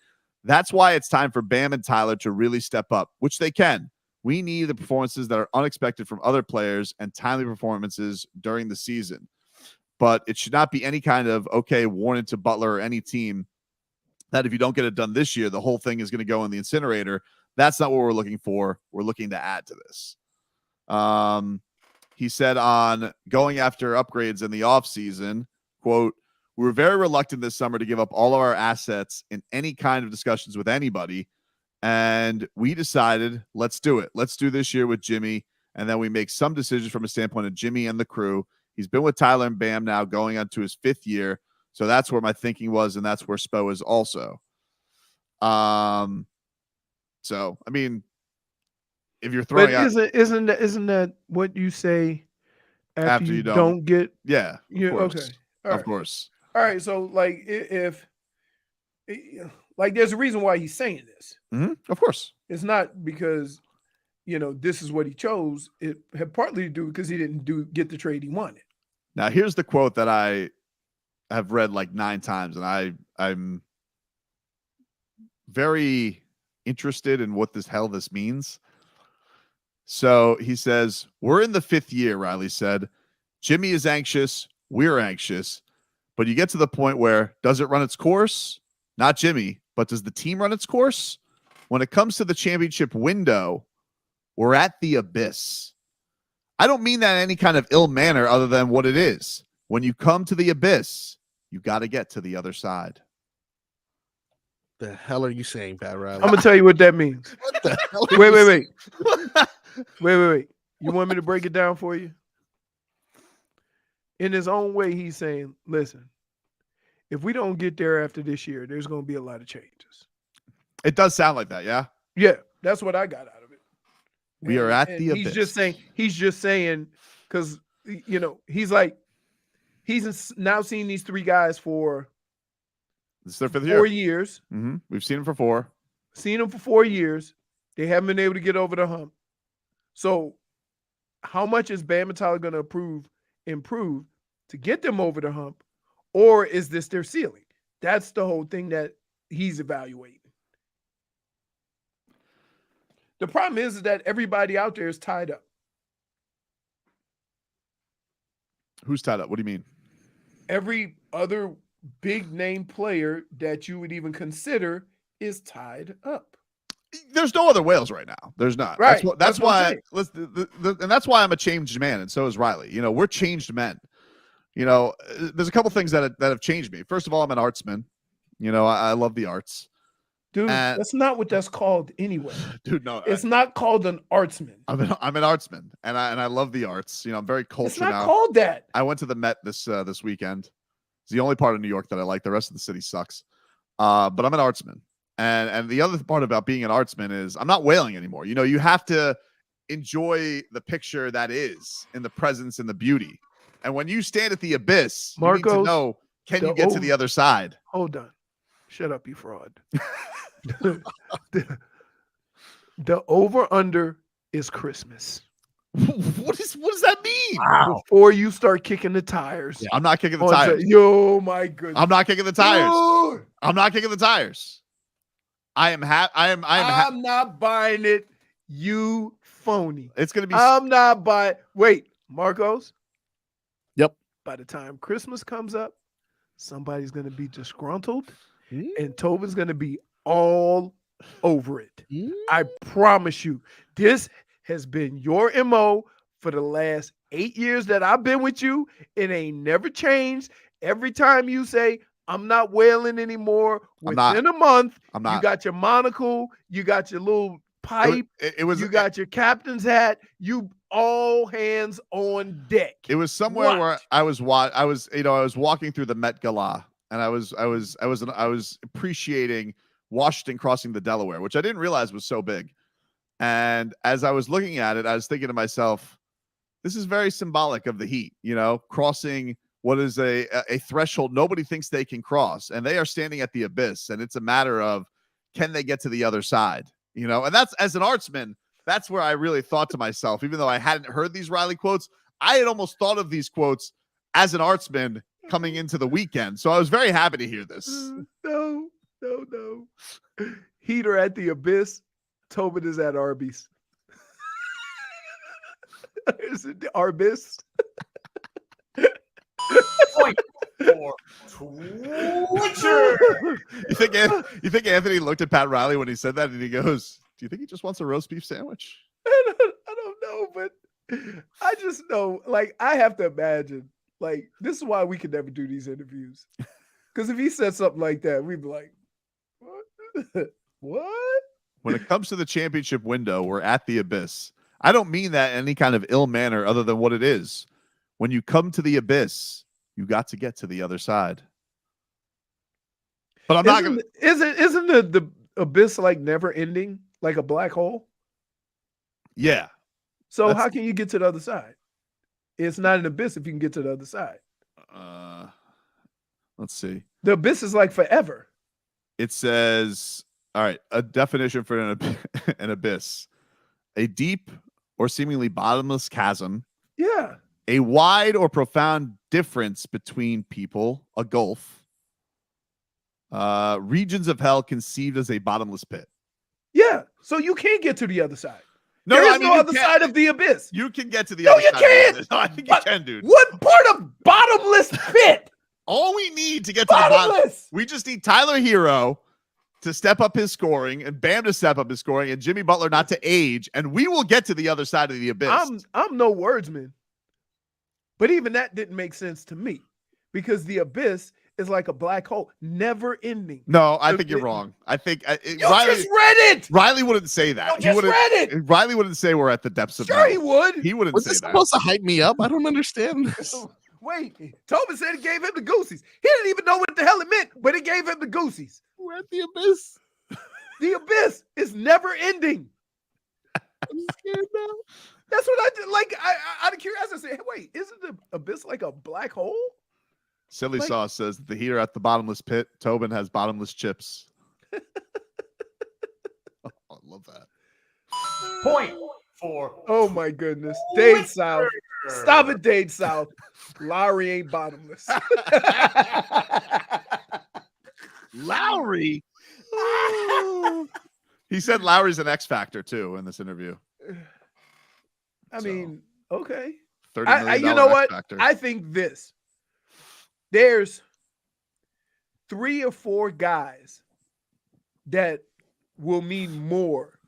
That's why it's time for Bam and Tyler to really step up, which they can. We need the performances that are unexpected from other players and timely performances during the season. But it should not be any kind of, warning to Butler or any team that if you don't get it done this year, the whole thing is going to go in the incinerator. That's not what we're looking for. We're looking to add to this. He said on going after upgrades in the offseason, quote, "We were very reluctant this summer to give up all of our assets in any kind of discussions with anybody. And we decided, let's do it. Let's do this year with Jimmy. And then we make some decisions from a standpoint of Jimmy and the crew. He's been with Tyler and Bam now going on to his 5th year. So that's where my thinking was, and that's where Spo is also. So, I mean, if you're throwing out... Isn't that what you say after you don't get... Yeah, of course. Okay. All right. Of course. All right, so, like, if there's a reason why he's saying this. Mm-hmm. Of course. It's not because, this is what he chose. It had partly to do because he didn't get the trade he wanted. Now, here's the quote that I have read like 9 times, and I'm very interested in what this means. So he says, we're in the 5th year, Riley said. Jimmy is anxious. We're anxious. But you get to the point where, does it run its course? Not Jimmy, but does the team run its course? When it comes to the championship window, we're at the abyss. I don't mean that in any kind of ill manner other than what it is. When you come to the abyss, you got to get to the other side. The hell are you saying, Pat Riley? I'm going to tell you what that means. What the hell? Wait. You want me to break it down for you? In his own way, he's saying, listen, if we don't get there after this year, there's going to be a lot of changes. It does sound like that, yeah? Yeah, that's what I got out of it. We are at the abyss. He's just saying, because, he's like, he's now seen these 3 guys for this is their 5th 4 year. years. Mm-hmm. We've seen them for 4. Seen them for 4 years. They haven't been able to get over the hump. So how much is Bam and Tyler going to improve to get them over the hump? Or is this their ceiling? That's the whole thing that he's evaluating. The problem is that everybody out there is tied up. Who's tied up? What do you mean? Every other big name player that you would even consider is tied up. There's no other whales right now. There's not. Right. That's why. And that's why I'm a changed man, and so is Riley. We're changed men. There's a couple things that have changed me. First of all, I'm an artsman. I love the arts. Dude, that's not what that's called anyway. Dude, no. It's not called an artsman. I'm an artsman, and I love the arts. I'm very cultured. It's not now. called that. I went to the Met this weekend. It's the only part of New York that I like. The rest of the city sucks. But I'm an artsman. And the other part about being an artsman is I'm not whaling anymore. You have to enjoy the picture that is in the presence and the beauty. And when you stand at the abyss, you need to know, can you get to the other side? Hold on. Shut up, you fraud. The over-under is Christmas. What does that mean? Wow. Before you start kicking the tires. Yeah, I'm not kicking the tires. Yo, my goodness. I'm not kicking the tires. Dude. I'm not kicking the tires. I'm not buying it. You phony. It's gonna be. I'm not buying. Wait, Marcos. Yep. By the time Christmas comes up, somebody's gonna be disgruntled, and Tobin's gonna be all over it. I promise you. This has been your MO for the last 8 years that I've been with you. It ain't never changed. Every time you say, I'm not whaling anymore, within a month, you got your monocle, you got your little pipe, you got your captain's hat, you all hands on deck. It was somewhere where I was walking through the Met Gala, and I was appreciating Washington crossing the Delaware, which I didn't realize was so big. And as I was looking at it, I was thinking to myself, this is very symbolic of the Heat, crossing what is a threshold nobody thinks they can cross. And they are standing at the abyss. And it's a matter of, can they get to the other side? And that's, as an artsman, that's where I really thought to myself, even though I hadn't heard these Riley quotes, I had almost thought of these quotes as an artsman coming into the weekend. So I was very happy to hear this. No. Heat are at the abyss. Tobin is at Arby's. Is it the Arby's? Point for Twitter. You think Anthony looked at Pat Riley when he said that and he goes, do you think he just wants a roast beef sandwich? I don't know, but I just know, I have to imagine, this is why we could never do these interviews. Because if he said something like that, we'd be like, what? What? When it comes to the championship window, we're at the abyss. I don't mean that in any kind of ill manner other than what it is. When you come to the abyss, you got to get to the other side. But I'm not going to. Isn't the abyss never ending, like a black hole? Yeah. So how can you get to the other side? It's not an abyss if you can get to the other side. Let's see. The abyss is forever. It says, all right, a definition for an abyss: a deep or seemingly bottomless chasm. Yeah. A wide or profound difference between people, a gulf. Regions of hell conceived as a bottomless pit. Yeah. So you can't get to the other side. No, there is I mean, no other side of the abyss. You can get to the other side. No, you can't. I think you can, dude. What part of bottomless pit? All we need to get to the bottom, we just need Tyler Herro to step up his scoring and Bam to step up his scoring and Jimmy Butler not to age, and we will get to the other side of the abyss. I'm no wordsman, but even that didn't make sense to me because the abyss is like a black hole, never ending. No, I think you're wrong. I think you just read it. Riley wouldn't say that. You just read it. Riley wouldn't say we're at the depths of hell. Sure, he would. He wouldn't Was say this that. supposed to hype me up? I don't understand this. Wait, Tobin said it gave him the goosies. He didn't even know what the hell it meant, but it gave him the goosies. We're at the abyss. The abyss is never ending. I'm scared now. That's what I did. Out of curiosity, I said, hey, wait, isn't the abyss like a black hole? Silly Sauce says the Heat are at the bottomless pit. Tobin has bottomless chips. I love that. Point for. Oh my goodness. Dade South. Stop it, Dade South. Lowry ain't bottomless. Lowry. He said Lowry's an X factor too in this interview. I mean, okay. $30 million you know what? X factor. I think there's 3 or 4 guys that will mean more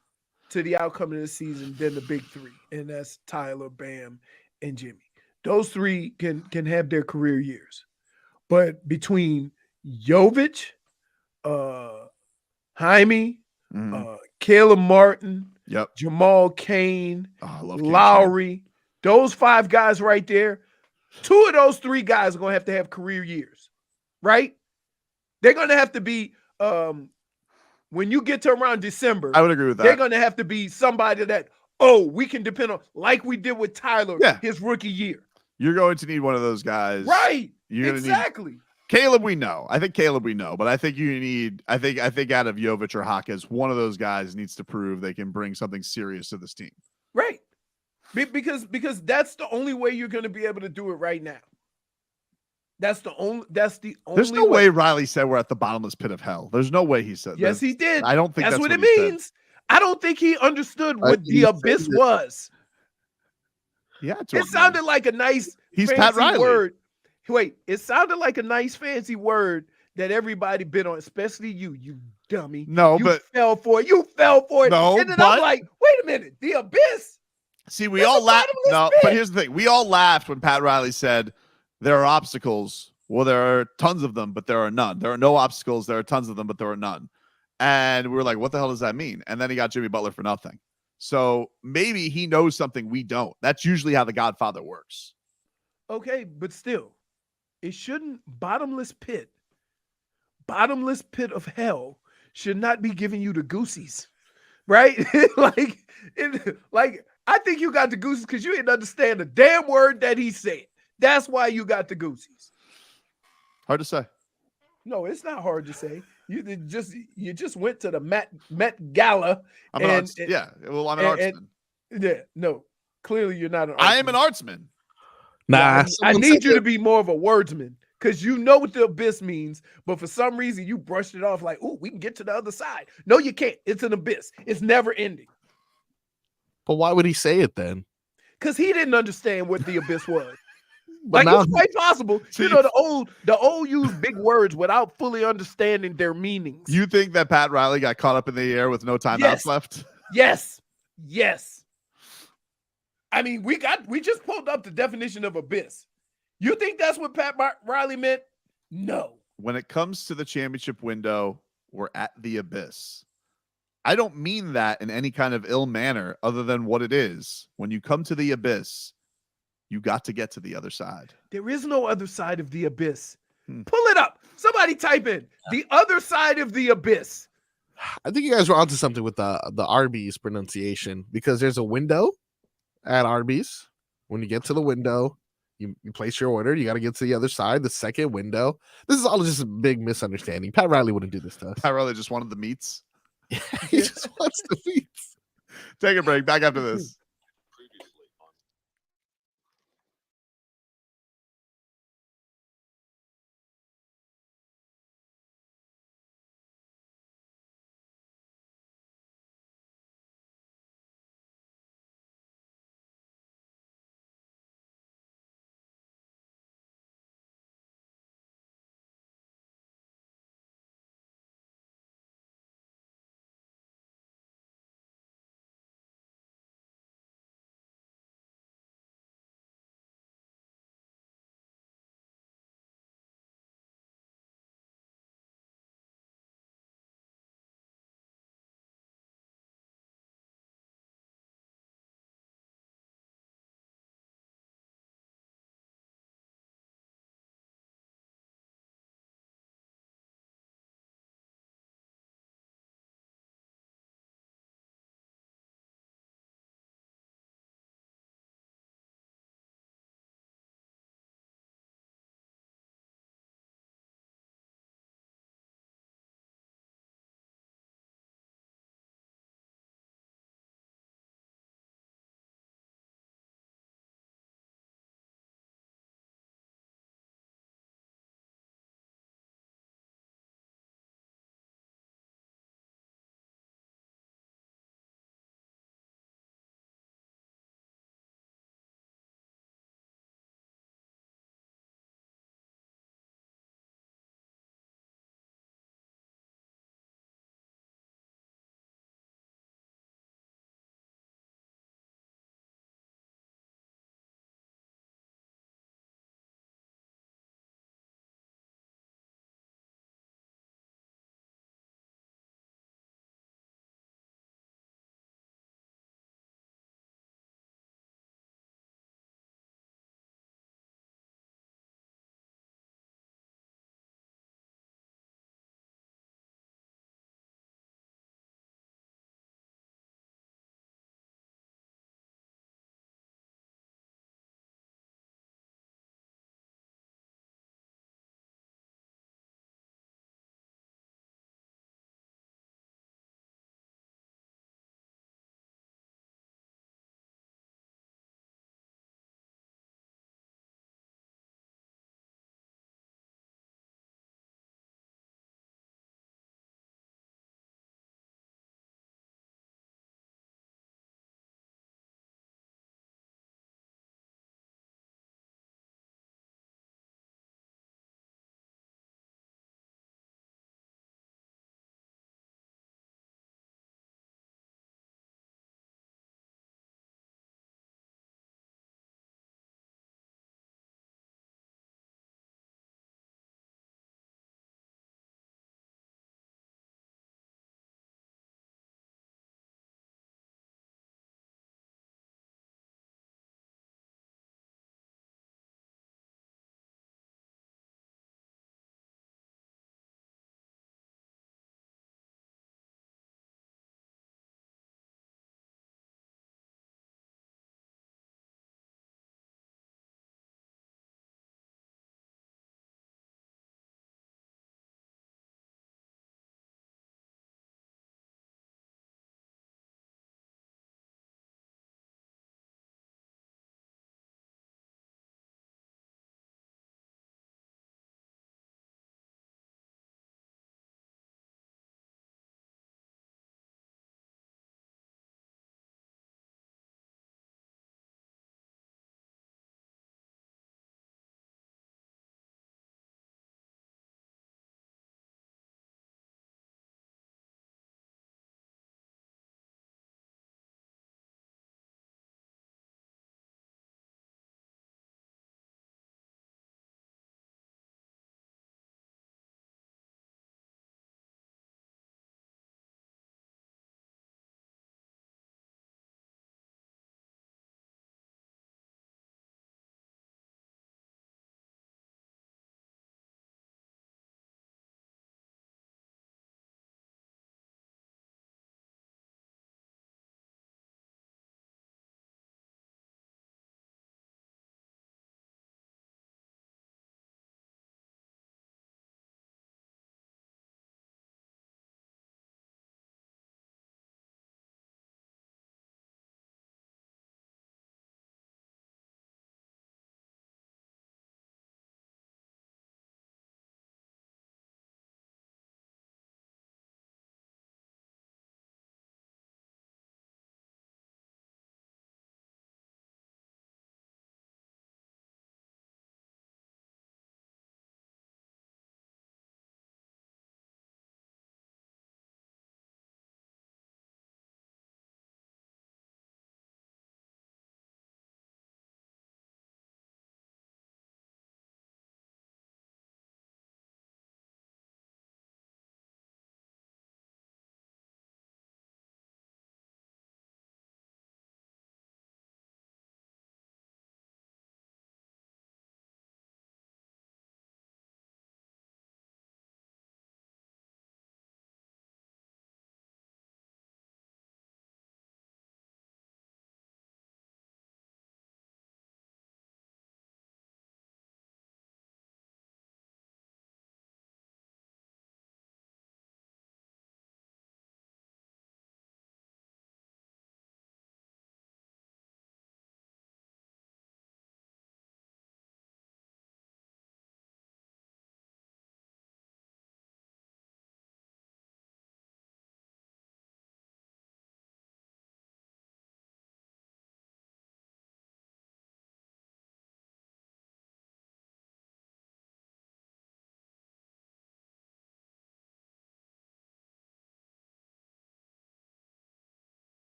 to the outcome of the season than the big 3, and that's Tyler, Bam, and Jimmy. Those 3 can have their career years, but between Jovic, Jaime, Caleb Martin, Jamal Cain, Lowry, those 5 guys right there, 2 of those 3 guys are going to have career years, right? They're going to have to be, when you get to around December, I would agree with that. They're going to have to be somebody that, we can depend on, like we did with Tyler his rookie year. You're going to need one of those guys. Right. You're exactly. Caleb, we know. I think Caleb, we know. But I think you need, I think out of Jovic or Hawkins, one of those guys needs to prove they can bring something serious to this team. Right. Because that's the only way you're going to be able to do it right now. That's the only There's no way Riley said we're at the bottomless pit of hell. There's no way he said that. Yes, he did. I don't think that's what it he means. Said. I don't think he understood what the abyss was. Yeah, it sounded like a nice Pat Riley. Word. Wait, it sounded like a nice fancy word that everybody been on, especially you dummy. No, you but fell for it. You fell for it. No, and then I'm like, wait a minute, the abyss. See, we all laughed. No, but here's the thing: we all laughed when Pat Riley said there are obstacles. Well, there are tons of them, but there are none. There are no obstacles. There are tons of them, but there are none. And we were like, what the hell does that mean? And then he got Jimmy Butler for nothing. So maybe he knows something we don't. That's usually how the Godfather works. Okay, but still, it shouldn't. Bottomless pit of hell should not be giving you the goosies, right? Like Like, I think you got the goosies because you didn't understand the damn word that he said. That's why you got the goosies. Hard to say. No, it's not hard to say. You just went to the Met Gala. I'm an arts. Yeah, well, I'm an artsman. Yeah, no, clearly you're not an artsman. I am an artsman. Nah, I need you to be more of a wordsman because you know what the abyss means, but for some reason you brushed it off like, oh, we can get to the other side. No, you can't. It's an abyss. It's never ending. But why would he say it then? Because he didn't understand what the abyss was. But Like, now it's quite possible. You know, the old use big words without fully understanding their meanings. You think that Pat Riley got caught up in the air with no timeouts left? Yes. I mean, we just pulled up the definition of abyss. You think that's what Pat Riley meant? No. When it comes to the championship window, we're at the abyss. I don't mean that in any kind of ill manner other than what it is. When you come to the abyss, you got to get to the other side. There is no other side of the abyss. Pull it up. Somebody type in the other side of the abyss. I think you guys were onto something with the Arby's pronunciation because there's a window at Arby's. When you get to the window, you place your order. You got to get to the other side, the second window. This is all just a big misunderstanding. Pat Riley wouldn't do this to us. Pat Riley just wanted the meats. He just wants the meats. Take a break. Back after this.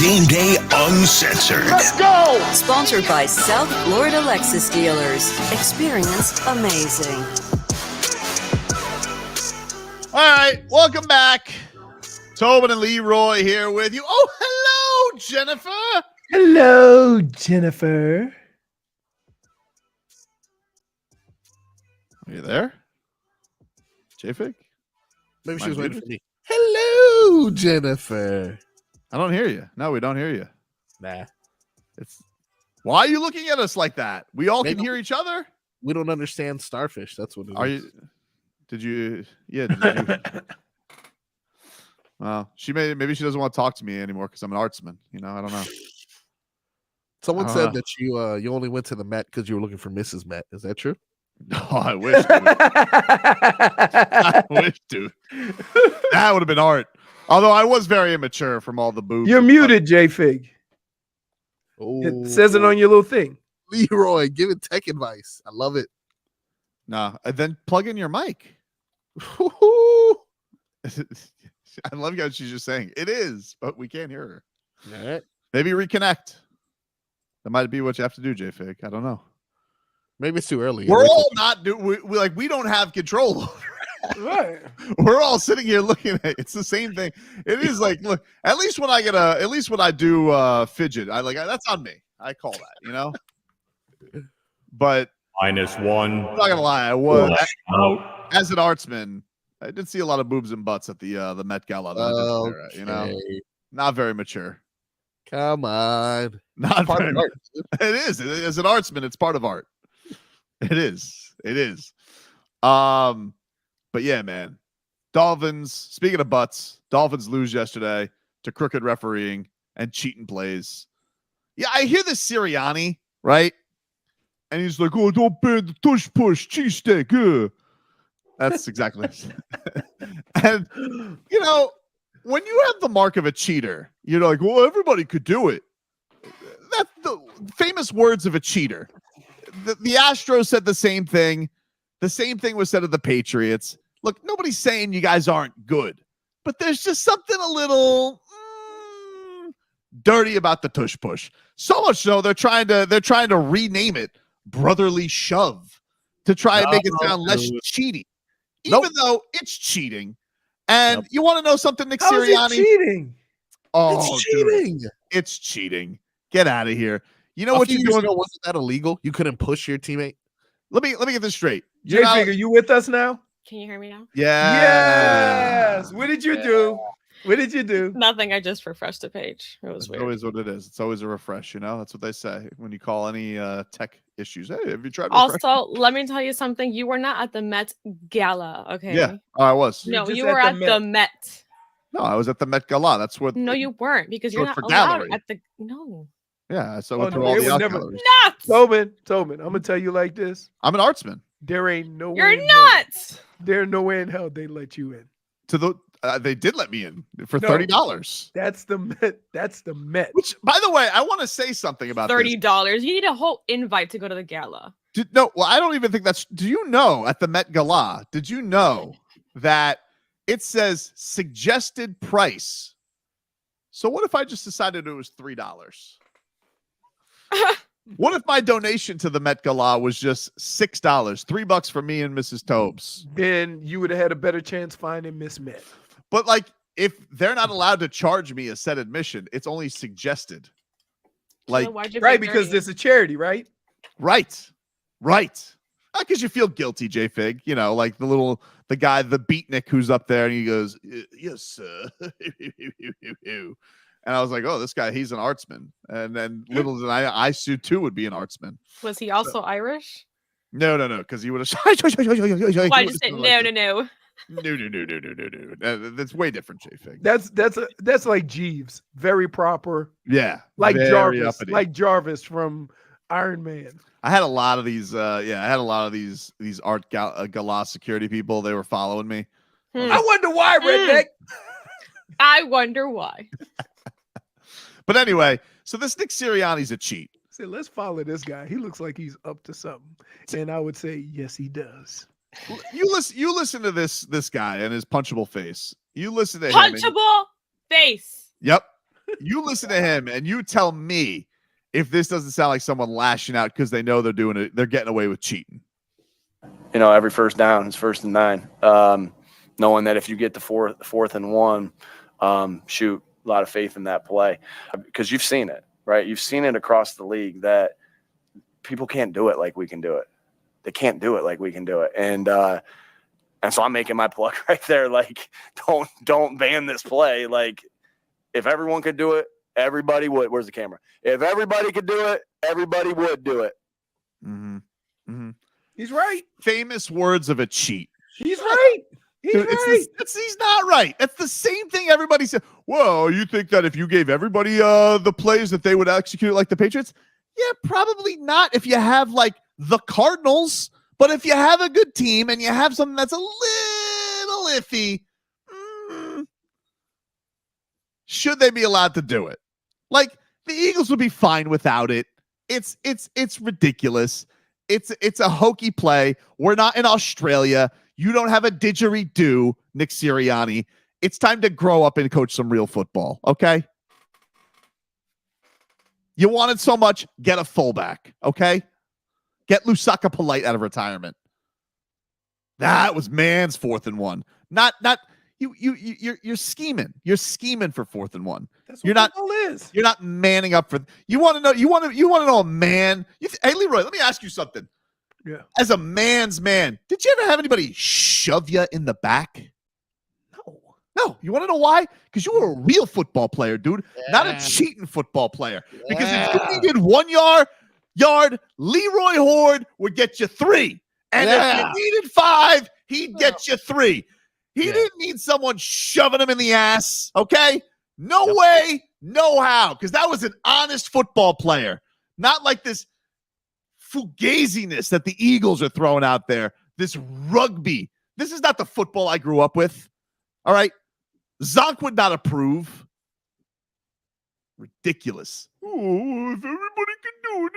Game Day Uncensored. Let's go! Sponsored by South Florida Lexus Dealers. Experienced amazing. All right, welcome back. Tobin and Leroy here with you. Oh, hello, Jennifer. Hello, Jennifer. Are you there? JFig? Maybe she Am I was waiting muted? for me. Hello, Jennifer. I don't hear you. No, we don't hear you. Nah. Why are you looking at us like that? We all can Maybe- hear each other? We don't understand starfish. That's what it Are is. you? Did you? Yeah. Did you? Well, maybe she doesn't want to talk to me anymore because I'm an artsman. You know, I don't know. Someone I don't said know. that you only went to the Met because you were looking for Mrs. Met. Is that true? Oh, I wish. Dude. I wish, dude. That would have been art. Although I was very immature from all the boobs. You're and muted, JFig. It says it on your little thing. Leroy, give it tech advice. I love it. No, and then plug in your mic. I love how she's just saying it is, but we can't hear her. All right. Maybe reconnect. That might be what you have to do, JFig. I don't know. Maybe it's too early. We're all not we don't have control over it. Right. We're all sitting here looking at it. It's the same thing. It is like, look, at least when I do fidget, that's on me. I call that, you know. But -1. I'm not gonna lie, I was as an artsman, I did see a lot of boobs and butts at the Met Gala. That I did there, you know, not very mature. Come on. Not Part very of art. It is. As an artsman, it's part of art. It is. It is. But yeah, man. Dolphins, speaking of butts, Dolphins lose yesterday to crooked refereeing and cheating plays. Yeah, I hear this Sirianni, right? And he's like, oh, don't ban the tush push, cheesesteak. That's exactly And, you know, when you have the mark of a cheater, you're like, well, everybody could do it. That's the famous words of a cheater. The Astros said the same thing. The same thing was said of the Patriots. Look, nobody's saying you guys aren't good, but there's just something a little dirty about the tush push. So much so they're trying to rename it brotherly shove to try and make it sound less cheaty, even though it's cheating. And you want to know something, Nick How Sirianni? is it cheating? Oh, It's cheating. dude, it's cheating. Get out of here. You know A what few you're years doing? ago, wasn't that illegal? You couldn't push your teammate. Let me get this straight. You're JFig, are you with us now? Can you hear me now? Yes. What did you do? What did you do? Nothing. I just refreshed the page. It was It's weird. always what it is. It's always a refresh, you know? That's what they say when you call any tech issues. Hey, have you tried refresh? Also, let me tell you something. You were not at the Met Gala, okay? Yeah. Oh, I was. No, just you at were the at the Met. Met. No, I was at the Met Gala. That's what. No, you weren't because you're So not for allowed gallery. at the. No. Yeah, so Oh, went through no, all they the would art never- galleries. Nuts. Tobin, I'm gonna tell you like this. I'm an artsman. There ain't no way You're in hell- nuts. There no way in hell they let you in. To the they did let me in for No. $30. That's the Met. That's the Met. Which, by the way, I want to say something about this. $30. You need a whole invite to go to the gala. No, well, I don't even think that's. Do you know at the Met Gala? Did you know that it says suggested price? So what if I just decided it was $3? What if my donation to the Met Gala was just $6, $3 for me and Mrs. Tobes? Then you would have had a better chance finding Miss Met. But like, if they're not allowed to charge me a set admission, it's only suggested. Like, So why'd you Right, pay because 30? this is a charity, right? right. Because you feel guilty, JFig. You know, like the guy, the beatnik who's up there, and he goes, "Yes, sir." And I was like, "Oh, this guy, he's an artsman." And then little did I too would be an artsman. Was he also Irish? No, because he would have. Why just say no? No. That's way different, JFig. That's like Jeeves, very proper, Yeah, like very Jarvis, uppity. like Jarvis from Iron Man. I had a lot of these. I had a lot of these art gala security people. They were following me. I wonder why, redneck. I wonder why. But anyway, so this Nick Sirianni's a cheat. Say, let's follow this guy. He looks like he's up to something, and I would say, yes, he does. You listen to this guy and his punchable face. You listen to him. Punchable face. Yep. You listen to him and you tell me if this doesn't sound like someone lashing out because they know they're doing it. They're getting away with cheating. You know, every first down is 1st and 9. Knowing that if you get to fourth and 1, shoot, a lot of faith in that play because you've seen it, right? You've seen it across the league that people can't do it like we can do it. They can't do it like we can do it. And so I'm making my plug right there. Like, don't ban this play. Like, if everyone could do it, everybody would. Where's the camera? If everybody could do it, everybody would do it. Mm-hmm. Mm-hmm. He's right. Famous words of a cheat. He's right. He's Dude, right. He's not right. That's the same thing everybody said. Well, you think that if you gave everybody the plays that they would execute it like the Patriots? Yeah, probably not if you have like the Cardinals. But if you have a good team and you have something that's a little iffy, should they be allowed to do it? Like the Eagles would be fine without it. It's ridiculous. It's a hokey play. We're not in Australia. You don't have a didgeridoo, Nick Sirianni. It's time to grow up and coach some real football, okay? You want it so much, get a fullback, okay? Get Lusaka Polite out of retirement. That was man's 4th and 1. Not you're scheming. You're scheming for 4th and 1. That's what football is. You're not manning up for. You want to know? You want to know a man? Hey, Leroy, let me ask you something. Yeah. As a man's man, did you ever have anybody shove you in the back? No. You want to know why? Because you were a real football player, dude, not a cheating football player. Because if you needed 1 yard, Leroy Horde would get you 3. And if you needed 5, he'd get you 3. He didn't need someone shoving him in the ass, okay? No way, no how, because that was an honest football player. Not like this fugaziness that the Eagles are throwing out there, this rugby. This is not the football I grew up with, all right? Zonk would not approve. Ridiculous. Oh, if everybody can do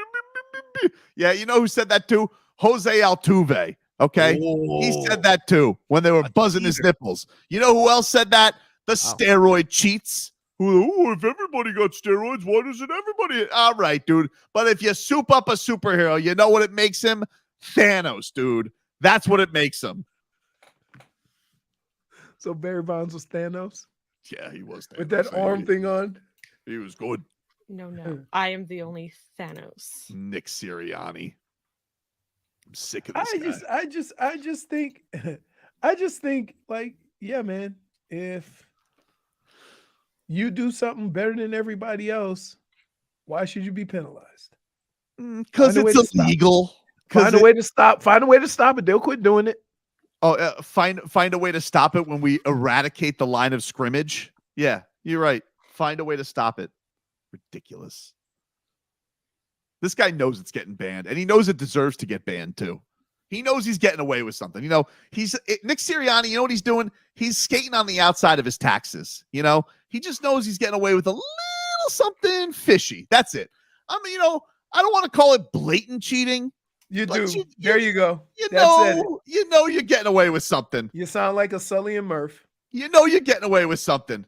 it. Yeah, you know who said that too? Jose Altuve. Okay. Oh. He said that too when they were buzzing his nipples. You know who else said that? The steroid cheats. Oh, if everybody got steroids, why doesn't everybody? All right, dude. But if you soup up a superhero, you know what it makes him? Thanos, dude. That's what it makes him. So Barry Bonds was Thanos? Yeah, he was Thanos. With that arm thing on? He was good. No. I am the only Thanos. Nick Sirianni. I'm sick of this guy. I just think like, yeah, man, if you do something better than everybody else, why should you be penalized? Because it's illegal. Find a way to stop. Find a way to stop it. They'll quit doing it. Oh, find a way to stop it when we eradicate the line of scrimmage. Yeah, you're right. Find a way to stop it. Ridiculous. This guy knows it's getting banned, and he knows it deserves to get banned too. He knows he's getting away with something. You know, Nick Sirianni, you know what he's doing? He's skating on the outside of his taxes. You know, he just knows he's getting away with a little something fishy. That's it. I mean, you know, I don't want to call it blatant cheating. You do. There you go. You know you're getting away with something. You sound like a Sully and Murph. You know you're getting away with something.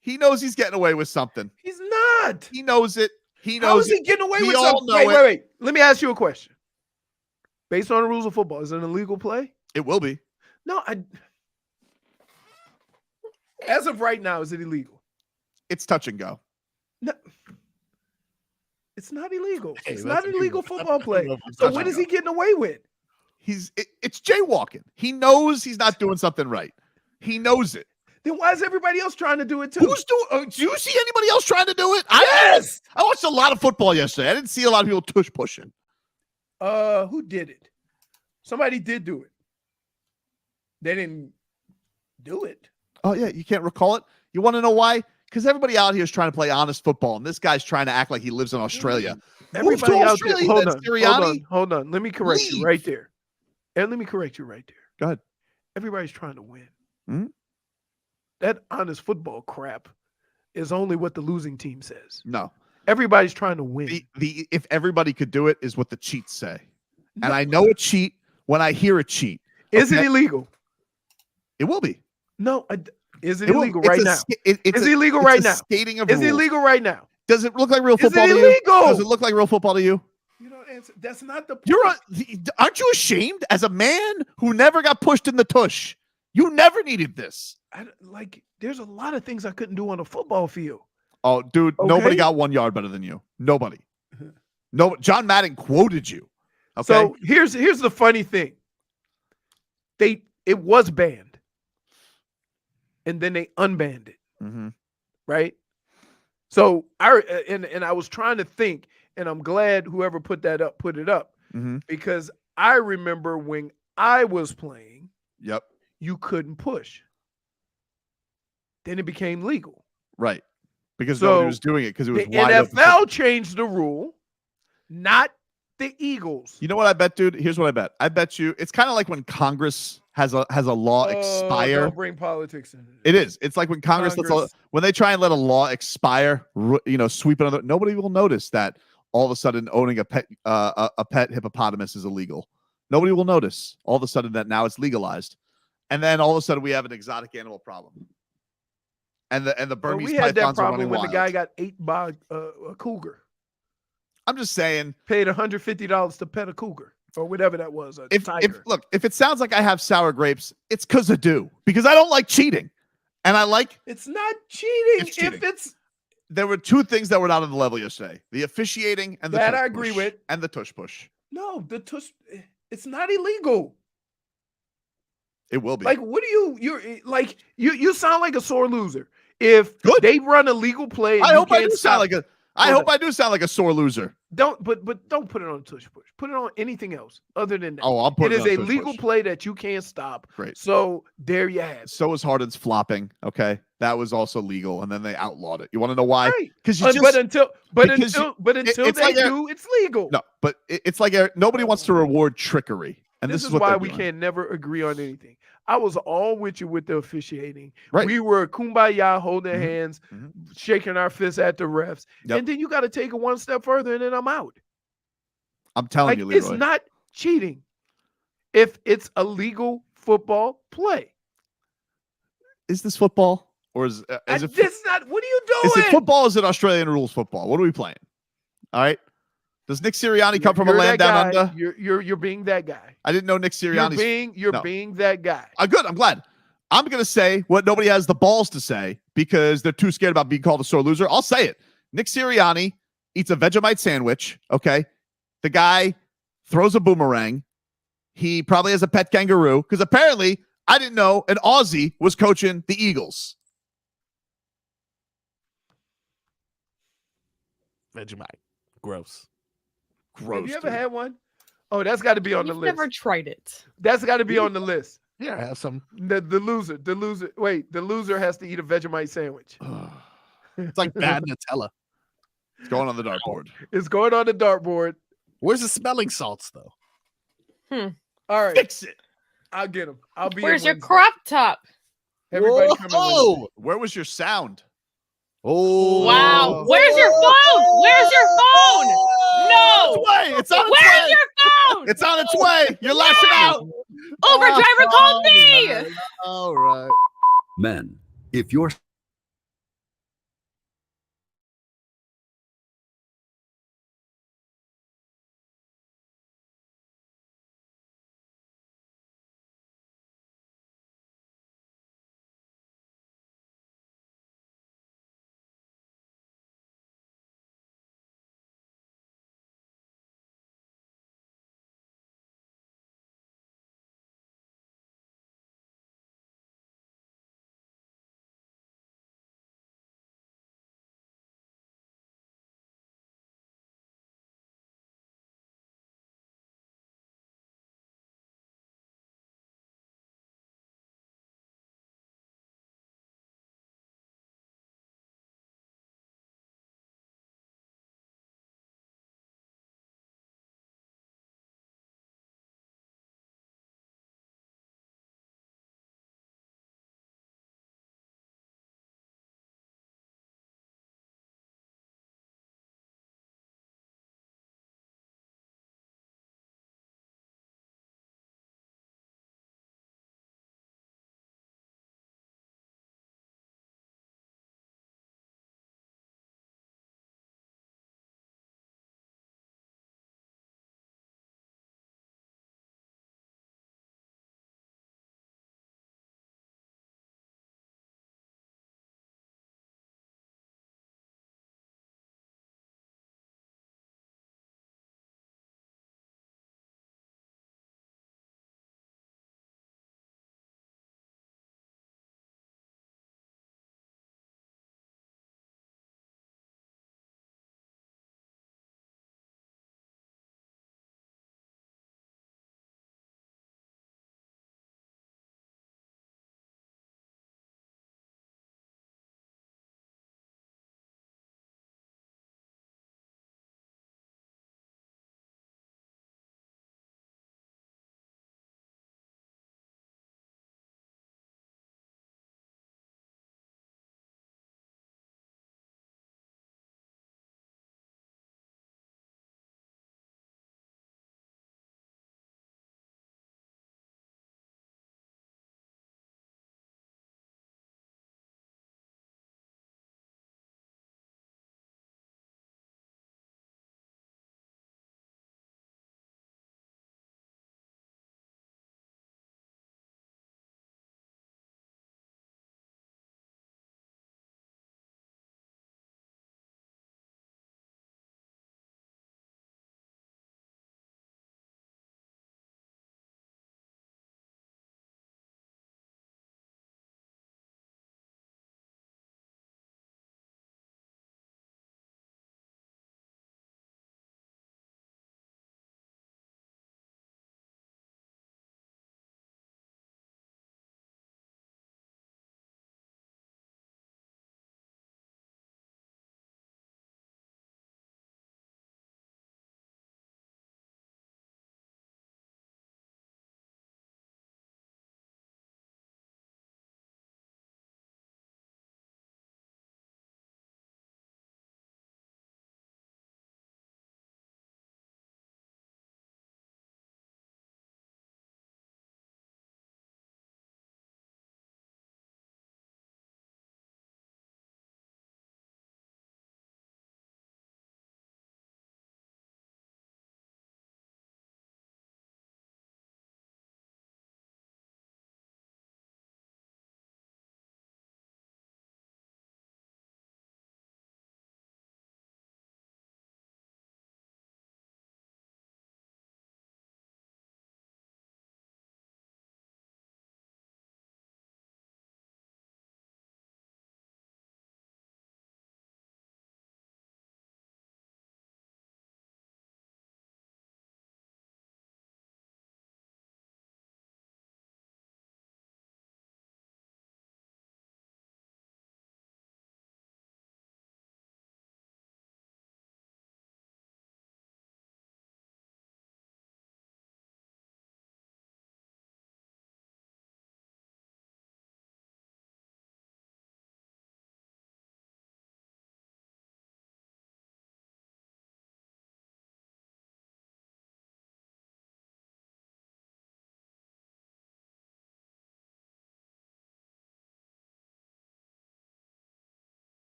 He knows he's getting away with something. He's not. He knows it. He knows. How is he getting away with something? Wait. Let me ask you a question. Based on the rules of football, is it an illegal play? It will be. No, as of right now, is it illegal? It's touch and go. No. It's not illegal. Hey, it's not an illegal football play. So So what is he getting away with? It's jaywalking. He knows he's not doing something right. He knows it. Then why is everybody else trying to do it too? Who's doing? Do you see anybody else trying to do it? Yes. I watched a lot of football yesterday. I didn't see a lot of people tush pushing. Who did it? Somebody did do it. They didn't do it. Oh yeah, you can't recall it. You want to know why? Because everybody out here is trying to play honest football, and this guy's trying to act like he lives in Australia. Everybody out there. Hold Hold on. Let me correct you right there. And let me correct you right there. Go ahead. Everybody's trying to win. Hmm? That honest football crap is only what the losing team says. No. Everybody's trying to win. The if everybody could do it is what the cheats say. And I know a cheat when I hear a cheat. Is it illegal? It will be. No. Is it illegal right now? It's Is it illegal it's right a now? Skating of Is it rules. illegal right now? Does it look like real Is football it to you? illegal? Does it look like real football to you? You don't answer. That's not the point. Aren't you ashamed as a man who never got pushed in the tush? You never needed this. There's a lot of things I couldn't do on a football field. Oh, dude, nobody got 1 yard better than you. Nobody. No, John Madden quoted you. Okay. So here's the funny thing. It was banned, and then they unbanned it. Mm-hmm. Right. So I was trying to think, and I'm glad whoever put it up, Mm-hmm. because I remember when I was playing. Yep. You couldn't push. Then it became legal. Right. Because nobody was doing it because it was the wide open. NFL changed the rule, not the Eagles. You know what I bet, dude? Here's what I bet. I bet you it's kind of like when Congress has a law expire. Don't bring politics in. It is. It's like when Congress when they try and let a law expire, sweep another. Nobody will notice that all of a sudden owning a pet hippopotamus is illegal. Nobody will notice all of a sudden that now it's legalized, and then all of a sudden we have an exotic animal problem. And the Burmese we had that pythons are problem running when wild. the guy got ate by a cougar. I'm just saying, paid $150 to pet a cougar or whatever that was. If it sounds like I have sour grapes, it's because I do. Because I don't like cheating, and I like. It's not cheating. There were two things that were not on the level yesterday: the officiating and the that tush I agree push, with, and the tush push. No, the tush. It's not illegal. It will be. Like, what do you sound like a sore loser. If they run a legal play, and I hope I do sound like a sore loser. Don't don't put it on tush push. Put it on anything else other than that. Oh, I'm putting it is it a on tush legal push. play that you can't stop. Great. So there you have it. So was Harden's flopping. Okay, that was also legal, and then they outlawed it. You want to know why? Because Because until they do, it's legal. No, but it's like nobody wants to reward trickery, and this is what why they're we doing. can never agree on anything. I was all with you with the officiating. Right. We were kumbaya, holding hands, shaking our fists at the refs, Yep. and then you got to take it one step further, and then I'm out. I'm telling you, Leroy. It's not cheating if it's a legal football play. Is this football or is it? This not. What are you doing? Is it football? Or is it Australian rules football? What are we playing? All right. Does Nick Sirianni come from a land down under? You're being that guy. I didn't know Nick Sirianni. You're being that guy. Good. I'm glad. I'm going to say what nobody has the balls to say because they're too scared about being called a sore loser. I'll say it. Nick Sirianni eats a Vegemite sandwich. Okay. The guy throws a boomerang. He probably has a pet kangaroo because apparently I didn't know an Aussie was coaching the Eagles. Vegemite. Gross. Have you ever had one? Oh, that's got to be on the list. Never tried it. That's got to be on the list. Yeah, I have some. The loser. Wait, the loser has to eat a Vegemite sandwich. It's like bad Nutella. It's going on the dartboard. It's going on the dartboard. Where's the smelling salts, though? All right. Fix it. I'll get them. I'll be. Where's your crop top? Everybody come in. Where was your sound? Oh wow! Where's your phone? Where's your phone? No! It's on its way. Where's your phone? It's on its way. You're lashing out. Uber driver called me. All right. Men, if you're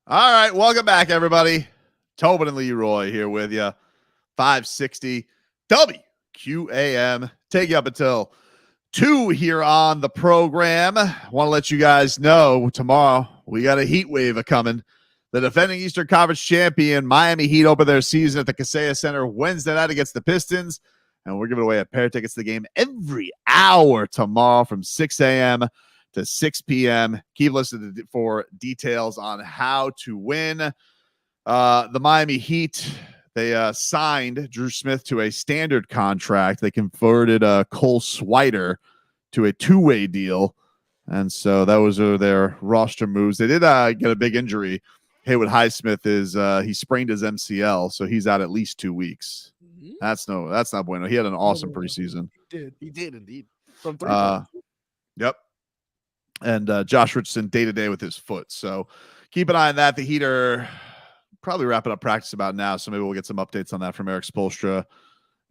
All right, welcome back, everybody. Tobin and Leroy here with you. 560 WQAM. Take you up until 2 here on the program. Want to let you guys know tomorrow we got a heat wave coming. The defending Eastern Conference champion Miami Heat open their season at the Kaseya Center Wednesday night against the Pistons. And we're giving away a pair of tickets to the game every hour tomorrow from 6 a.m. to 6 p.m. Keep listening for details on how to win. The Miami Heat, they signed Drew Smith to a standard contract. They converted Cole Swider to a two-way deal. And so that was their roster moves. They did get a big injury. Haywood Highsmith he sprained his MCL, so he's out at least 2 weeks. That's not bueno. He had an awesome preseason. He did indeed. From 3 Yep. And Josh Richardson day-to-day with his foot. So keep an eye on that. The Heat are probably wrapping up practice about now, so maybe we'll get some updates on that from Eric Spoelstra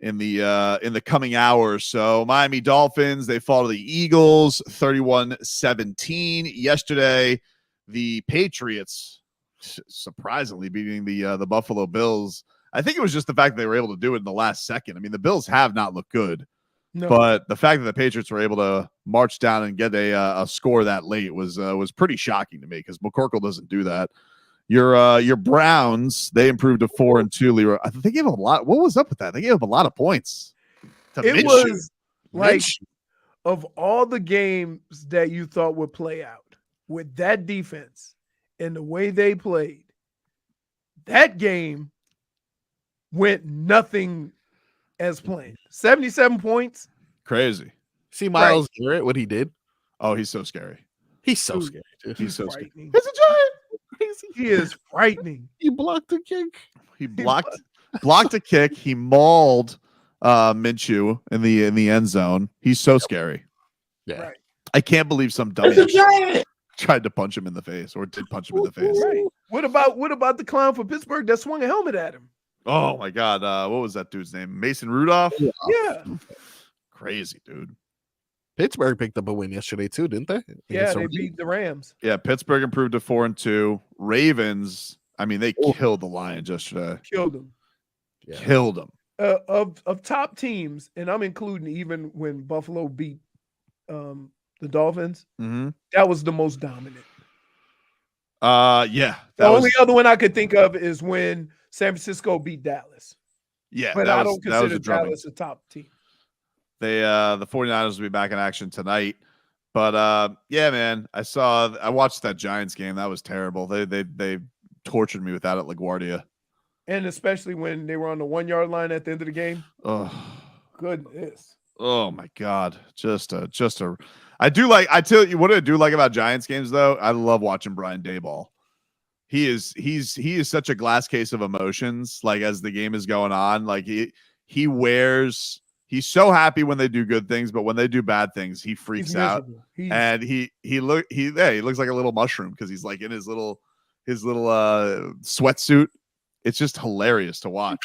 in the coming hours. So Miami Dolphins, they fall to the Eagles 31-17. Yesterday, the Patriots surprisingly beating the Buffalo Bills. I think it was just the fact that they were able to do it in the last second. I mean, the Bills have not looked good. No. But the fact that the Patriots were able to march down and get a score that late was pretty shocking to me because McCorkle doesn't do that. Your Browns, they improved to 4-2. Leroy, I think they gave up a lot. What was up with that? They gave up a lot of points. It was like of all the games that you thought would play out with that defense and the way they played, that game went nothing as planned. 77 points. Crazy. See Miles Garrett, what he did? Oh, he's so scary. He's so scary, dude. He's so scary. He's a giant. Crazy. He is frightening. He blocked a kick. He blocked a kick. He mauled Minshew in the end zone. He's so scary. Yeah. Right. I can't believe some dummy tried to punch him in the face or did punch him in the face. Right. What about the clown for Pittsburgh that swung a helmet at him? Oh my God. What was that dude's name? Mason Rudolph? Yeah. Crazy, dude. Pittsburgh picked up a win yesterday too, didn't they? Yeah, they beat the Rams. Yeah, Pittsburgh improved to 4-2. Ravens, I mean, they killed the Lions yesterday. Killed them. Yeah. Killed them. Of top teams, and I'm including even when Buffalo beat the Dolphins, that was the most dominant. Yeah. The only other one I could think of is when San Francisco beat Dallas. Yeah, but I don't consider Dallas a top team. The 49ers will be back in action tonight. But yeah, man, I watched that Giants game. That was terrible. They tortured me with that at LaGuardia. And especially when they were on the 1 yard line at the end of the game. Oh, goodness. Oh my God. I tell you what I do like about Giants games though. I love watching Brian Daboll. He is such a glass case of emotions. Like as the game is going on, like he's so happy when they do good things, but when they do bad things, he freaks out. And he looks like a little mushroom because he's like in his little sweatsuit. It's just hilarious to watch.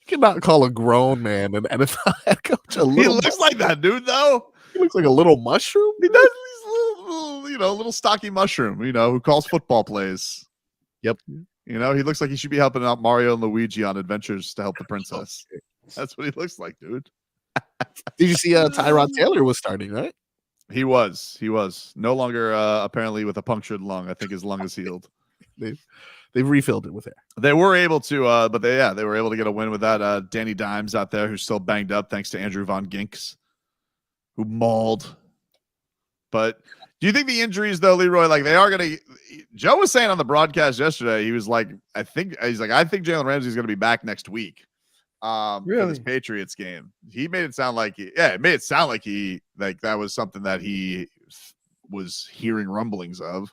You cannot call a grown man an NFL head coach a little. He looks like that dude though. He looks like a little mushroom. He does. He's little stocky mushroom. Who calls football plays. Yep. He looks like he should be helping out Mario and Luigi on adventures to help the princess. That's what he looks like, dude. Did you see Tyrod Taylor was starting, right? He was no longer apparently with a punctured lung. I think his lung is healed. They've refilled it with air. They were able to, but they were able to get a win with that. Danny Dimes out there who's still banged up thanks to Andrew Von Ginks, who mauled. But do you think the injuries though, Leroy, like they are going to? Joe was saying on the broadcast yesterday, he was like, I think Jalen Ramsey is going to be back next week. For this Patriots game. He made it sound like that was something that he was hearing rumblings of.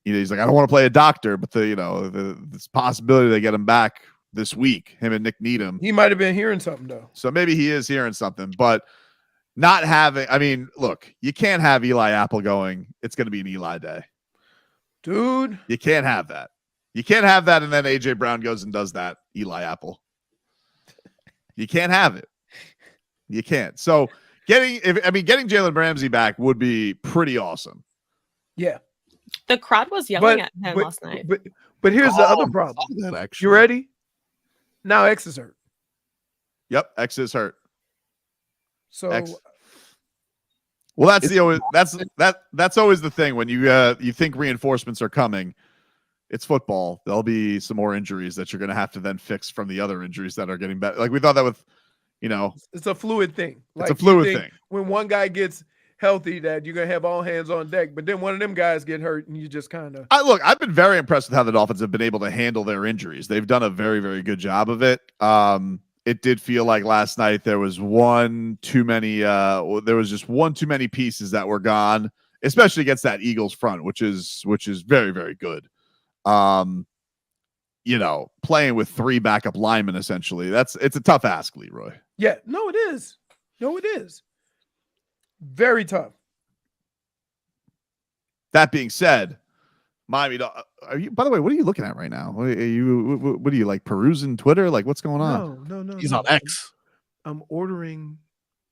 He's like, I don't want to play a doctor, but this possibility they get him back this week, him and Nick Needham. He might have been hearing something though. So maybe he is hearing something, but not having, I mean, look, you can't have Eli Apple going, it's going to be an Eli day. Dude. You can't have that. You can't have that, and then A.J. Brown goes and does that, Eli Apple. You can't have it. You can't. So getting Jalen Ramsey back would be pretty awesome. Yeah. The crowd was yelling at him last night. But here's the other problem. You ready? Now X is hurt. Yep, X is hurt. So X. Well, that's always the thing when you think reinforcements are coming. It's football. There'll be some more injuries that you're going to have to then fix from the other injuries that are getting better. Like we thought that with, it's a fluid thing. It's a fluid thing. When one guy gets healthy, that you're gonna have all hands on deck. But then one of them guys get hurt, and you just kind of. I've been very impressed with how the Dolphins have been able to handle their injuries. They've done a very, very good job of it. It did feel like last night there was just one too many pieces that were gone, especially against that Eagles front, which is very, very good. Playing with 3 backup linemen, essentially. It's a tough ask, Leroy. Yeah, no, it is. Very tough. That being said, Miami, are you? By the way, what are you looking at right now? What are you like perusing Twitter? Like, what's going on? No. He's on X. I'm ordering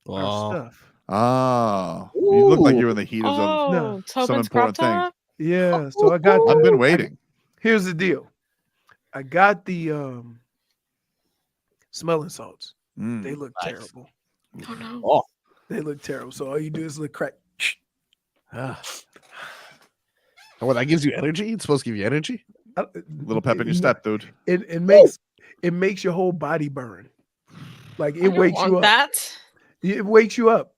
our stuff. Oh, you look like you're in the heat of some important thing. Yeah, so I got. I've been waiting. Here's the deal. I got the smelling salts. They look terrible. Oh no. Oh, they look terrible. So all you do is look crack. Well, that gives you energy. It's supposed to give you energy. Little pep in your step, dude. It makes your whole body burn. Like it wakes you up. That it wakes you up.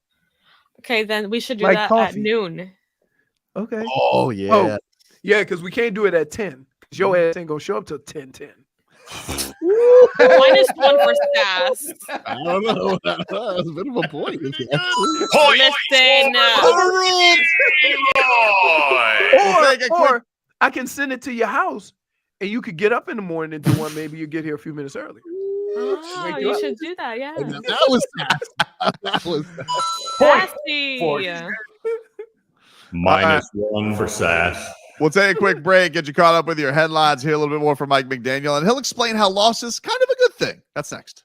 Okay, then we should do Like that coffee. at noon. Okay. Oh yeah. Yeah, because we can't do it at 10. Because your ass ain't gonna show up till 10:10. Minus 1 for Sass. I don't know. That's a bit of a point. Listen. Or I can send it to your house and you could get up in the morning and do one. Maybe you get here a few minutes early. Oh, you should do that, yeah. That was Sassy. Minus 1 for Sass. We'll take a quick break, get you caught up with your headlines, hear a little bit more from Mike McDaniel, and he'll explain how loss is kind of a good thing. That's next.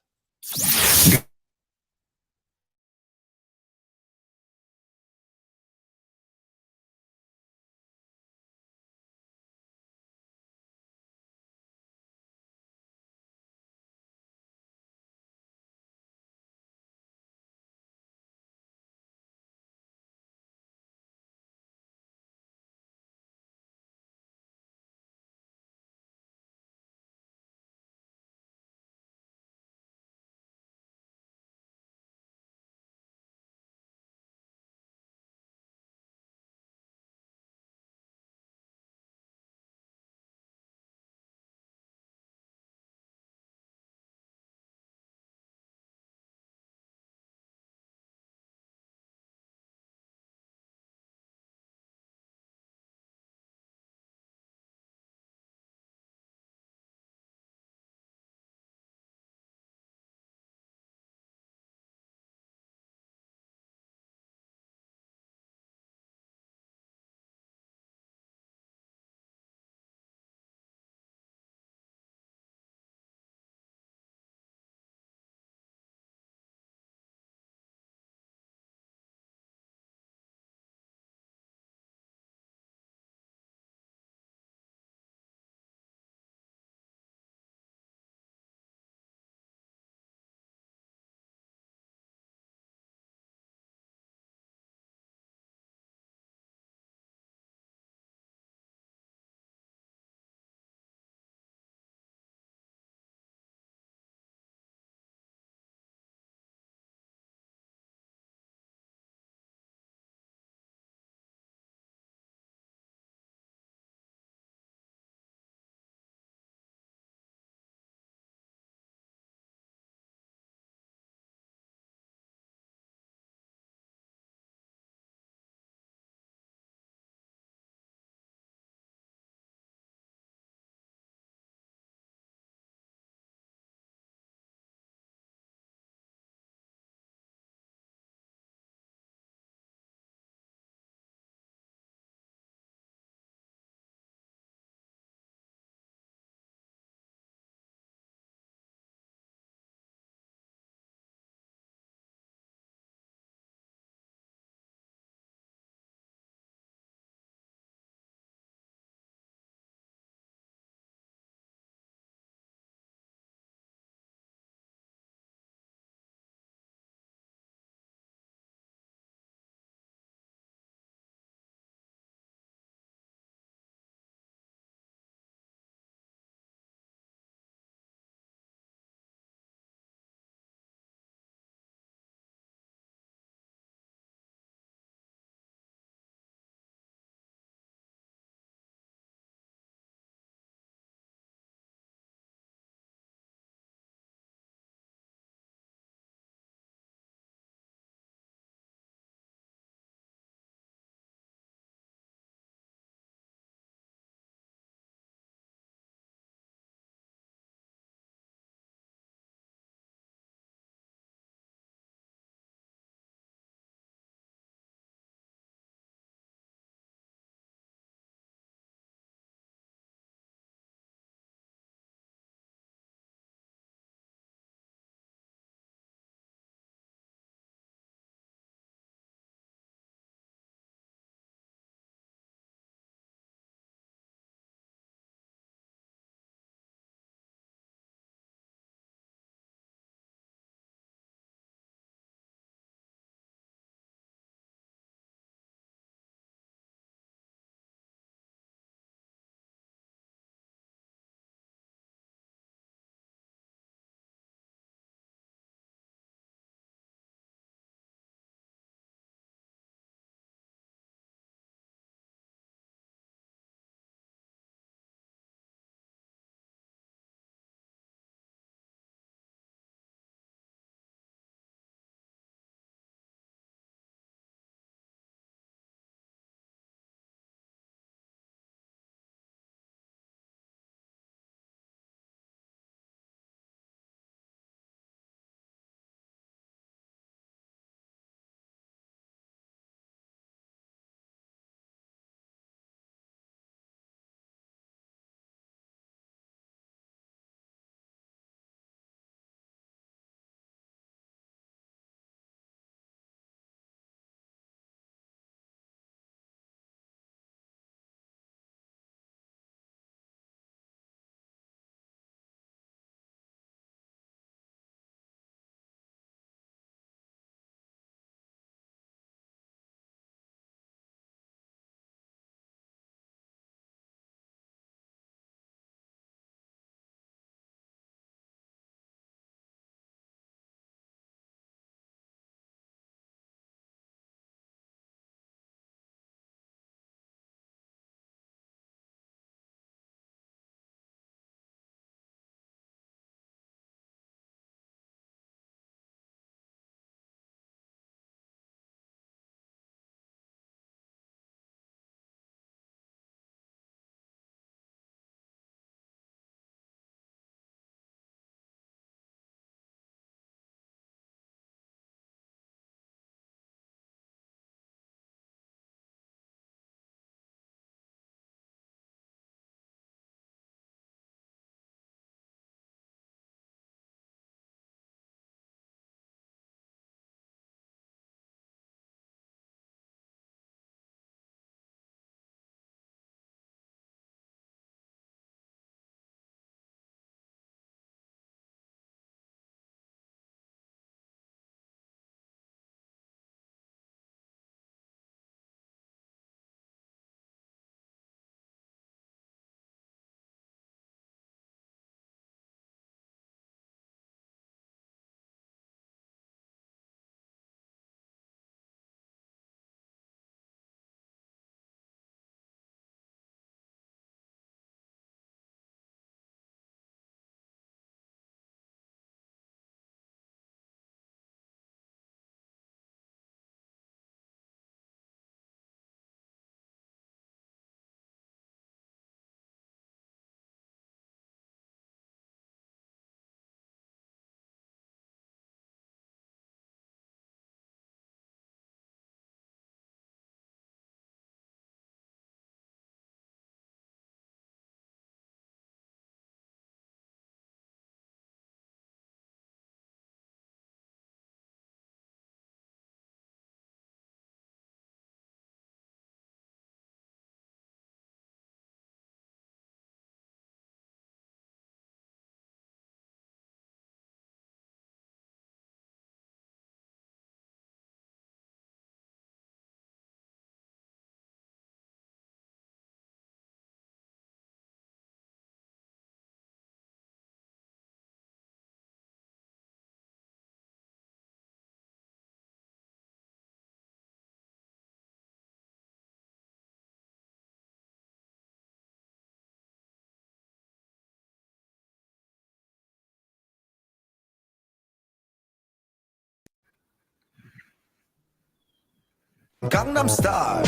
Gangnam Style.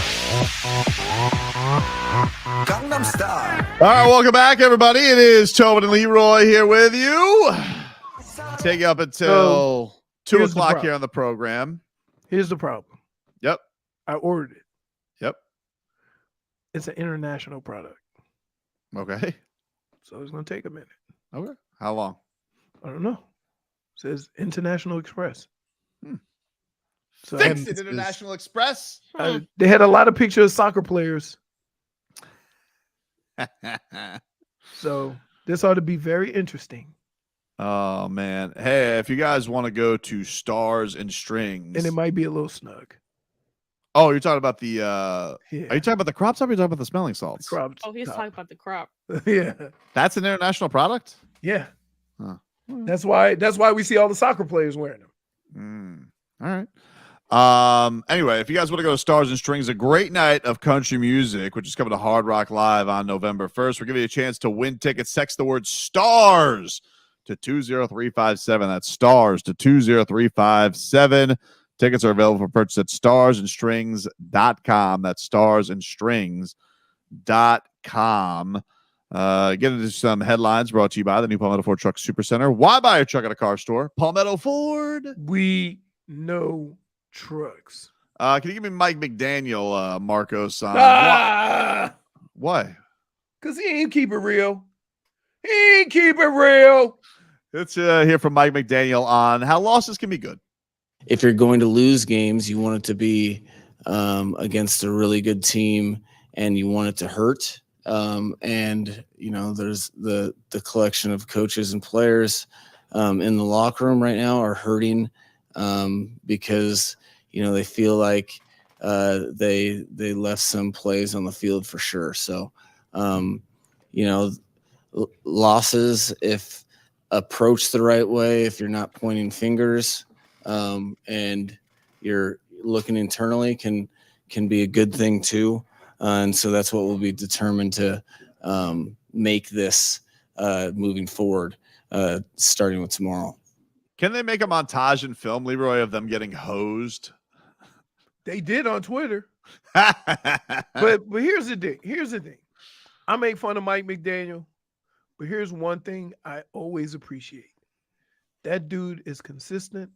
Gangnam Style. All right, welcome back, everybody. It is Tobin and Leroy here with you. Take you up until 2 o'clock here on the program. Here's the problem. Yep. I ordered it. Yep. It's an international product. Okay. So it's going to take a minute. Okay. How long? I don't know. It says International Express. So Fix it, International Express. they had a lot of pictures of soccer players. So this ought to be very interesting. Oh, man. Hey, if you guys want to go to Stars and Strings. And it might be a little snug. Oh, you're talking about the Yeah. Are you talking about the crop top or are you talking about the smelling salts? Crops. Oh, he's talking about the crop. Yeah. That's an international product? Yeah. Huh. That's why we see all the soccer players wearing them. All right. Anyway, if you guys want to go to Stars and Strings, a great night of country music, which is coming to Hard Rock Live on November 1st. We're giving you a chance to win tickets. Text the word STARS to 20357. That's STARS to 20357. Tickets are available for purchase at starsandstrings.com. That's starsandstrings.com. Get into some headlines brought to you by the new Palmetto Ford Truck Supercenter. Why buy a truck at a car store? Palmetto Ford. We know trucks. Can you give me Mike McDaniel, Marcos? Why? Because he ain't keep it real. He ain't keep it real. Let's hear from Mike McDaniel on how losses can be good. If you're going to lose games, you want it to be against a really good team, and you want it to hurt. And there's the collection of coaches and players in the locker room right now are hurting because they feel like they left some plays on the field for sure. So losses, if approached the right way, if you're not pointing fingers and you're looking internally, can be a good thing too. And so that's what will be determined to make this moving forward, starting with tomorrow. Can they make a montage and film, Leroy, of them getting hosed? They did on Twitter. but here's the thing. I make fun of Mike McDaniel, but here's one thing I always appreciate. That dude is consistent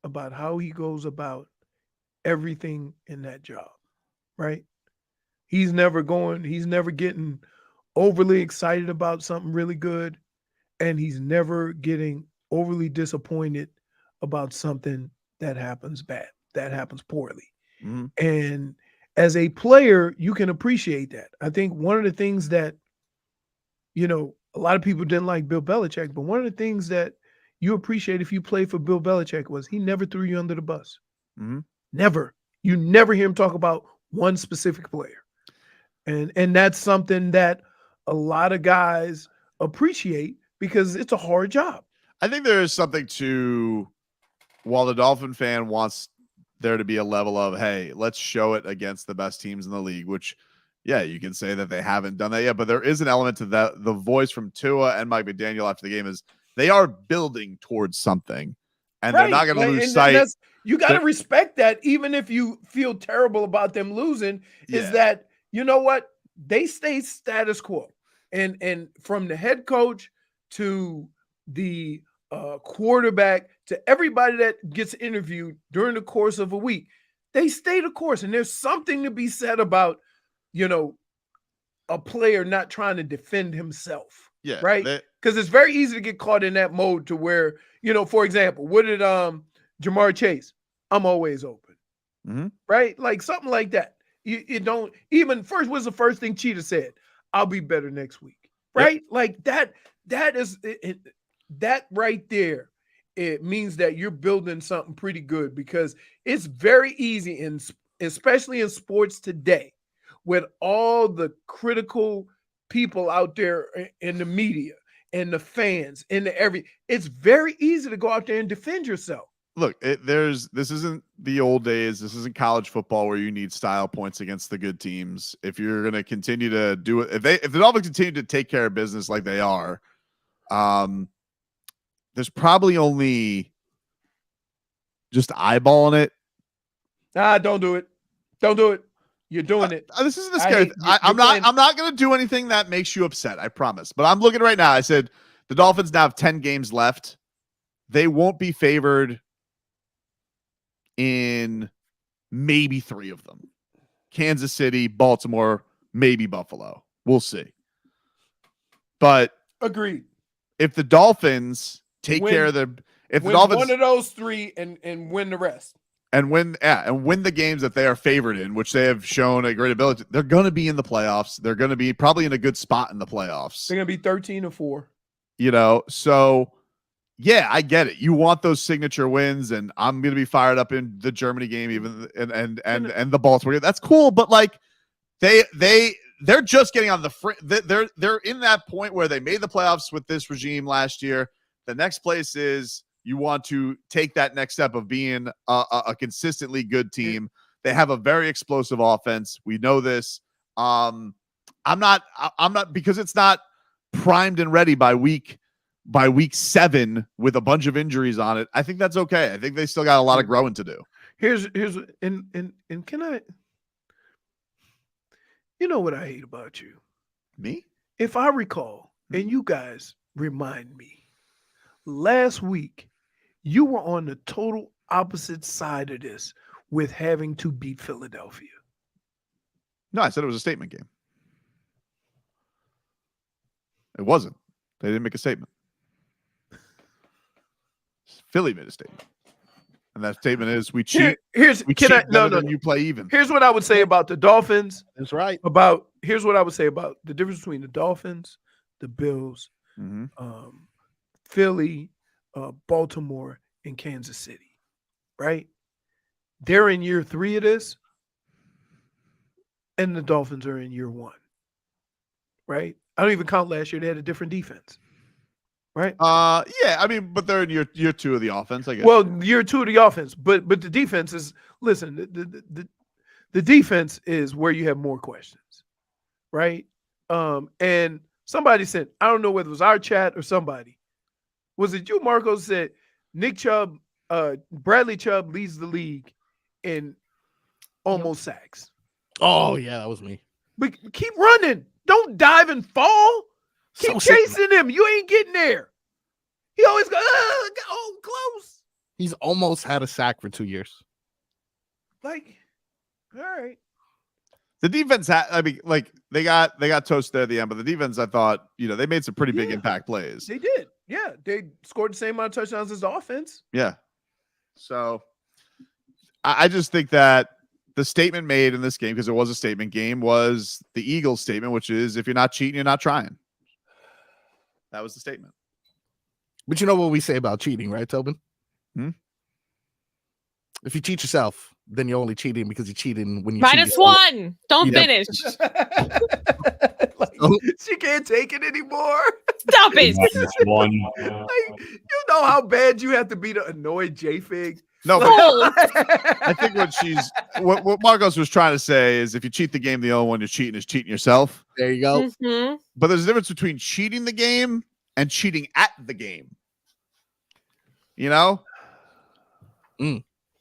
about how he goes about everything in that job, right? He's never getting overly excited about something really good, and he's never getting overly disappointed about something that happens bad, that happens poorly. Mm-hmm. And as a player, you can appreciate that. I think one of the things that, a lot of people didn't like Bill Belichick, but one of the things that you appreciate if you played for Bill Belichick was he never threw you under the bus. Mm-hmm. Never. You never hear him talk about one specific player. And that's something that a lot of guys appreciate because it's a hard job. I think there is something to, while the Dolphin fan wants there to be a level of, hey, let's show it against the best teams in the league, which, yeah, you can say that they haven't done that yet, but there is an element to that. The voice from Tua and Mike McDaniel after the game is they are building towards something, and they're not going to lose sight. You got to respect that, even if you feel terrible about them losing, is that, you know what? They stay status quo. And from the head coach to the quarterback to everybody that gets interviewed during the course of a week, they stay the course. And there's something to be said about, a player not trying to defend himself. Yeah. Right? Because it's very easy to get caught in that mode to where, for example, what did Jamar Chase? I'm always open. Mm-hmm. Right? Like something like that. You don't even first was the first thing Cheetah said. I'll be better next week. Right? Yep. Like that is that right there. It means that you're building something pretty good because it's very easy, especially in sports today, with all the critical people out there in the media and the fans and it's very easy to go out there and defend yourself. Look, this isn't the old days. This isn't college football where you need style points against the good teams. If you're going to continue to do it, if the Dolphins continue to take care of business like they are, there's probably only just eyeballing it. Don't do it. Don't do it. You're doing it. This isn't a scary. I'm not going to do anything that makes you upset. I promise. But I'm looking right now. I said the Dolphins now have 10 games left. They won't be favored in maybe 3 of them. Kansas City, Baltimore, maybe Buffalo. We'll see. But agreed. If the Dolphins take care of their, if the Dolphins one of those 3 and win the rest. And win the games that they are favored in, which they have shown a great ability. They're going to be in the playoffs. They're going to be probably in a good spot in the playoffs. They're going to be 13-4. So yeah, I get it. You want those signature wins, and I'm going to be fired up in the Germany game, even and the Baltimore game. That's cool, but like they're just getting on the they're in that point where they made the playoffs with this regime last year. The next place is. You want to take that next step of being a consistently good team. They have a very explosive offense. We know this. I'm not because it's not primed and ready by week 7 with a bunch of injuries on it. I think that's okay. I think they still got a lot of growing to do. Here's and can I? You know what I hate about you? Me? If I recall, and you guys remind me, last week. You were on the total opposite side of this with having to beat Philadelphia. No, I said it was a statement game. It wasn't. They didn't make a statement. Philly made a statement. And that statement is we cheat. You play even. Here's what I would say about the Dolphins. That's right. Here's what I would say about the difference between the Dolphins, the Bills, Philly, Baltimore, and Kansas City, right? They're in year 3 of this, and the Dolphins are in year 1, right? I don't even count last year. They had a different defense, right? Yeah, I mean, but they're in year 2 of the offense, I guess. Well, year 2 of the offense, but the defense is, listen, the defense is where you have more questions, right? And somebody said, I don't know whether it was our chat or somebody. Was it you, Marco, said Nick Chubb, Bradley Chubb leads the league in almost sacks. Oh, yeah, that was me. But keep running. Don't dive and fall. Keep chasing him. You ain't getting there. He always goes, close. He's almost had a sack for 2 years. Like, all right. The defense they got toast there at the end, but the defense, I thought, they made some pretty big impact plays. They did. Yeah. They scored the same amount of touchdowns as the offense. Yeah. So I just think that the statement made in this game, because it was a statement game, was the Eagles statement, which is if you're not cheating, you're not trying. That was the statement. But you know what we say about cheating, right, Tobin? If you cheat yourself, then you're only cheating because you're cheating when you -1. Don't finish. She can't take it anymore. Stop it. -1. You know how bad you have to be to annoy JFig? No, I think what Marcos was trying to say is if you cheat the game, the only one you're cheating is cheating yourself. There you go. Mm-hmm. But there's a difference between cheating the game and cheating at the game.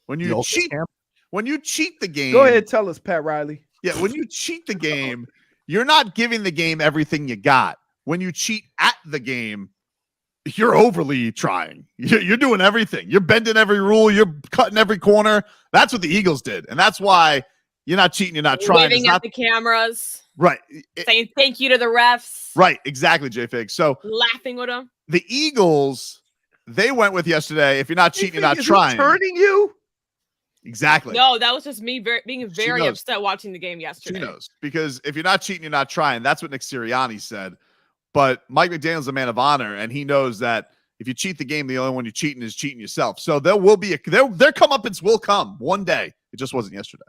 When you cheat the game. Go ahead, tell us, Pat Riley. Yeah, when you cheat the game, you're not giving the game everything you got. When you cheat at the game, you're overly trying. You're doing everything. You're bending every rule. You're cutting every corner. That's what the Eagles did. And that's why you're not cheating. You're not trying. Waving at the cameras. Right. Saying thank you to the refs. Right. Exactly, JFig. So laughing with them. The Eagles, they went with yesterday. If you're not cheating, you're not trying. Turning you? Exactly. No, that was just me being very upset watching the game yesterday. She knows. Because if you're not cheating, you're not trying. That's what Nick Sirianni said. But Mike McDaniel's a man of honor, and he knows that if you cheat the game, the only one you're cheating is cheating yourself. So there will be their comeuppance will come one day. It just wasn't yesterday.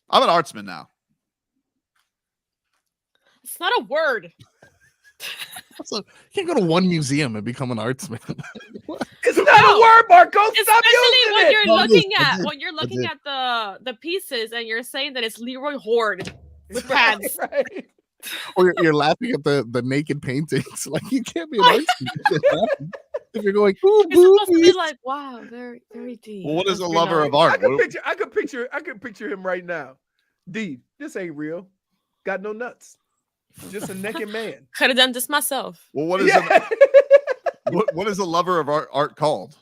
I'm an artsman now. It's not a word. Also, you can't go to one museum and become an artsman. It's not a word, Marco. Stop Especially when using you're it. when you're looking at the pieces and you're saying that it's Leroy Horde with pads. Right. Or you're laughing at the naked paintings. Like, you can't be an artsman. If you're going, You're supposed to be like, wow, very, very deep. Well, what is a You lover know? of art? I could picture him right now. D, this ain't real. Got no nuts. Just a naked man. Could have done this myself. Well, what is what is a lover of art called?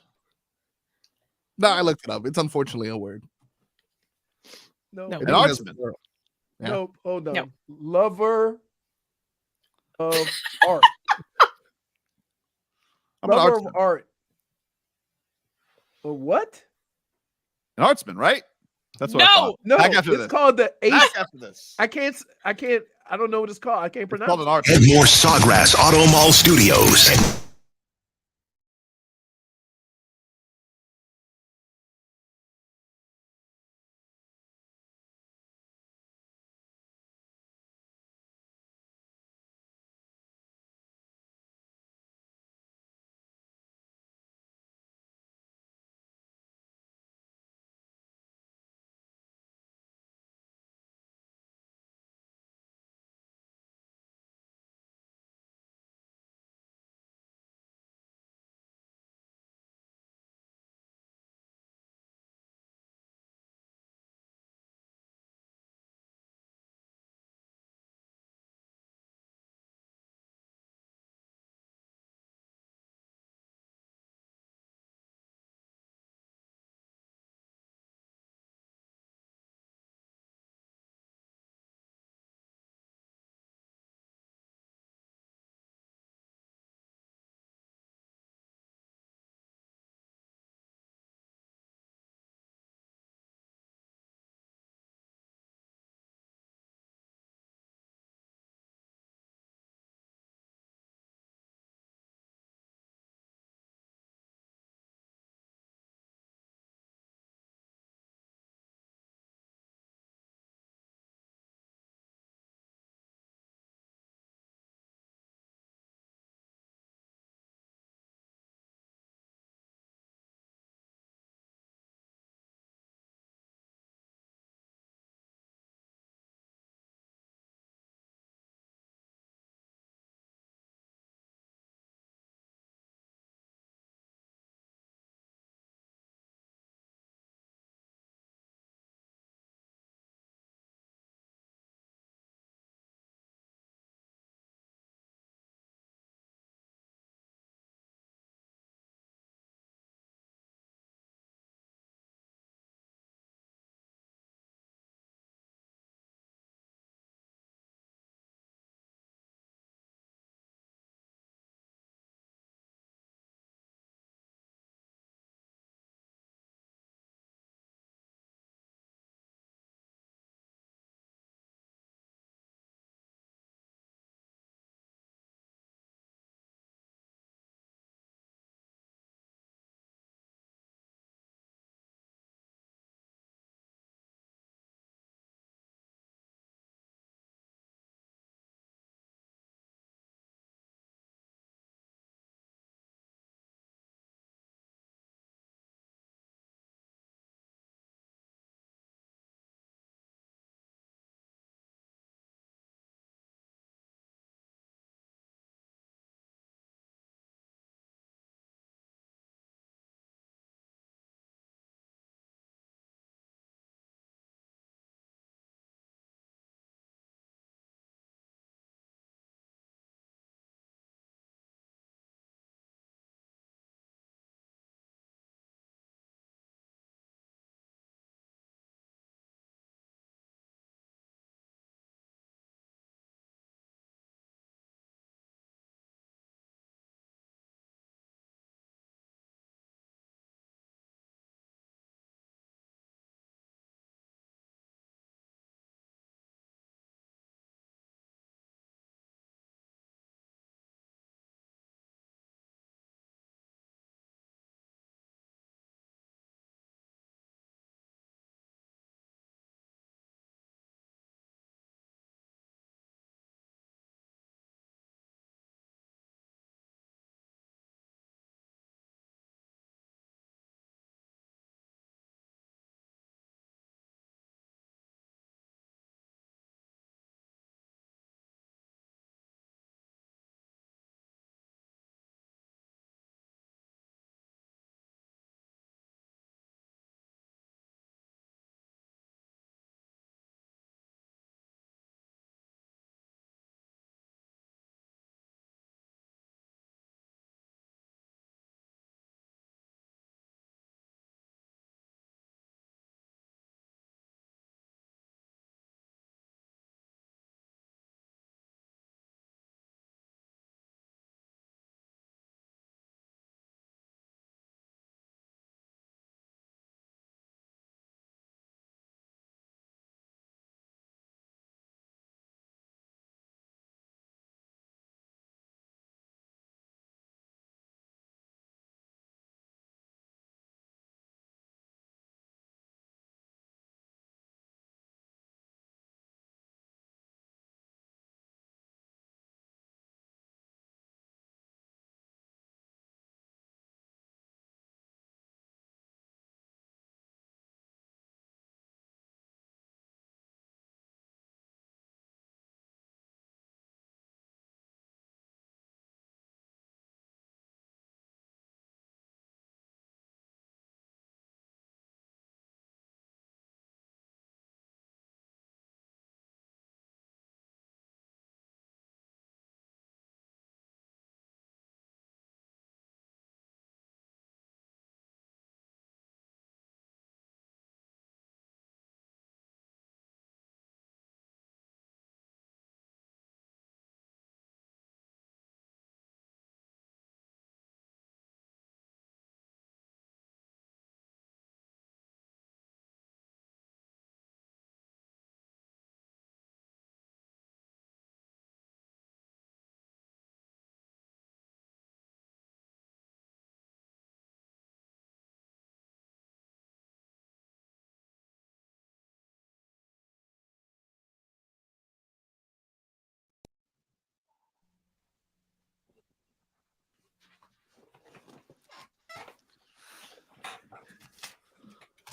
No, I looked it up. It's unfortunately a word. No, An artsman. Yeah. No, hold on. No. Lover of art. I'm an Lover of artsman. art. A what? An artsman, right? That's what I No! thought. No, Back after it's this. called the ace. Back after this. I don't know what it's called. I can't It's pronounce called it. an art. And more Sawgrass Auto Mall Studios.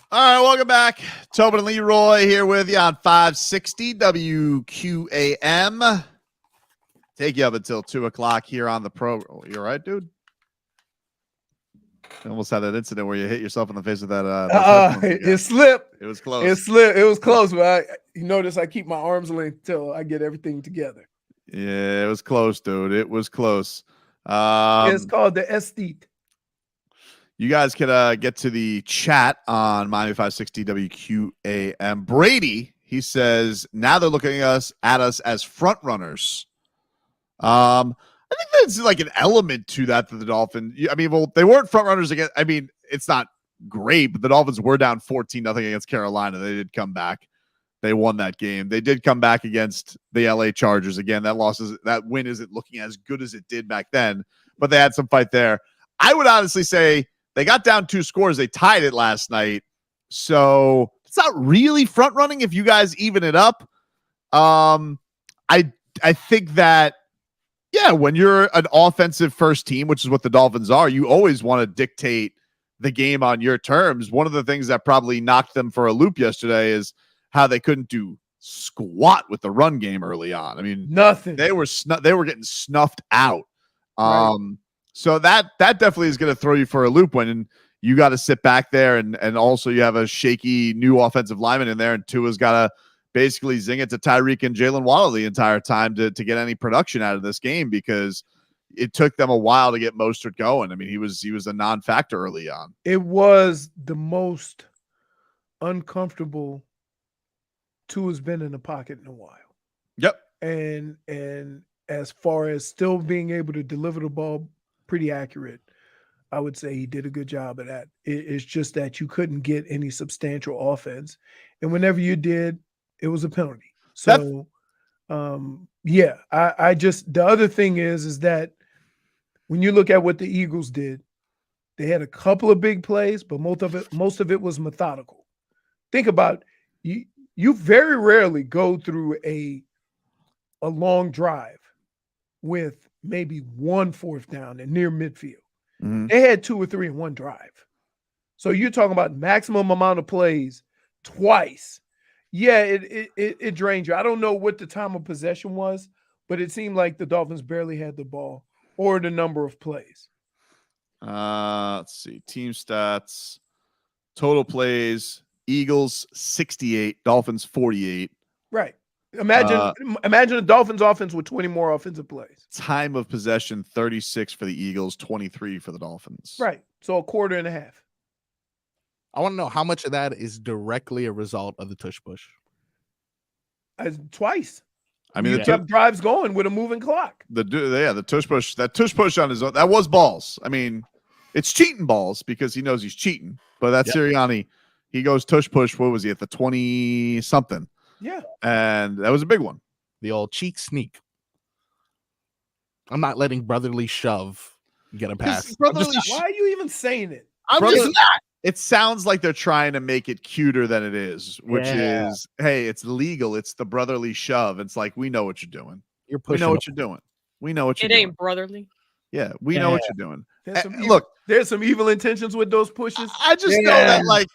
All right, welcome back. Tobin and Leroy here with you on 560 WQAM. Take you up until 2 o'clock here on the program. Oh, you all right, dude? You almost had that incident where you hit yourself in the face with that. It slipped. It was close. It slipped. It was close, but you notice I keep my arms length till I get everything together. Yeah, it was close, dude. It was close. It's called the estate. You guys can get to the chat on Miami 560 WQAM. Brady, he says, now they're looking at us as front runners. I think there's like an element to that the Dolphins. I mean, well, they weren't front runners against. I mean, it's not great, but the Dolphins were down 14-0 against Carolina. They did come back. They won that game. They did come back against the LA Chargers. Again, that win isn't looking as good as it did back then, but they had some fight there. I would honestly say they got down 2 scores. They tied it last night. So it's not really front running if you guys even it up. I think that, yeah, when you're an offensive first team, which is what the Dolphins are, you always want to dictate the game on your terms. One of the things that probably knocked them for a loop yesterday is how they couldn't do squat with the run game early on. I mean, nothing. They were getting snuffed out. So that definitely is going to throw you for a loop when you got to sit back there and also you have a shaky new offensive lineman in there, and Tua's got to basically zing it to Tyreek and Jalen Waddle the entire time to get any production out of this game, because it took them a while to get Mostert going. I mean, he was a non-factor early on. It was the most uncomfortable Tua's been in the pocket in a while. Yep. And as far as still being able to deliver the ball pretty accurate, I would say he did a good job of that. It's just that you couldn't get any substantial offense. And whenever you did, it was a penalty. So, I just, the other thing is that when you look at what the Eagles did, they had a couple of big plays, but most of it was methodical. Think about you very rarely go through a long drive with maybe 1 4th down and near midfield. Mm-hmm. They had 2 or 3 in one drive. So you're talking about maximum amount of plays twice. Yeah, it drained you. I don't know what the time of possession was, but it seemed like the Dolphins barely had the ball or the number of plays. Let's see. Team stats. Total plays. Eagles 68, Dolphins 48. Right. Imagine the Dolphins offense with 20 more offensive plays. Time of possession 36 for the Eagles, 23 for the Dolphins. Right. So a quarter and a half. I want to know how much of that is directly a result of the tush push. Twice. I mean, you kept drives going with a moving clock. The tush push. That tush push on his own, that was balls. I mean, it's cheating balls because he knows he's cheating. But that's Sirianni. He goes tush push. What was he at the 20 something? Yeah. And that was a big one. The old cheek sneak. I'm not letting brotherly shove get a pass. Why are you even saying it? I'm just not. It sounds like they're trying to make it cuter than it is, which is, hey, it's legal. It's the brotherly shove. It's like, we know what you're doing. We know what you're doing. We know what you're doing. It ain't brotherly. Yeah, we know what you're doing. Look, there's some evil intentions with those pushes. I just know that, like,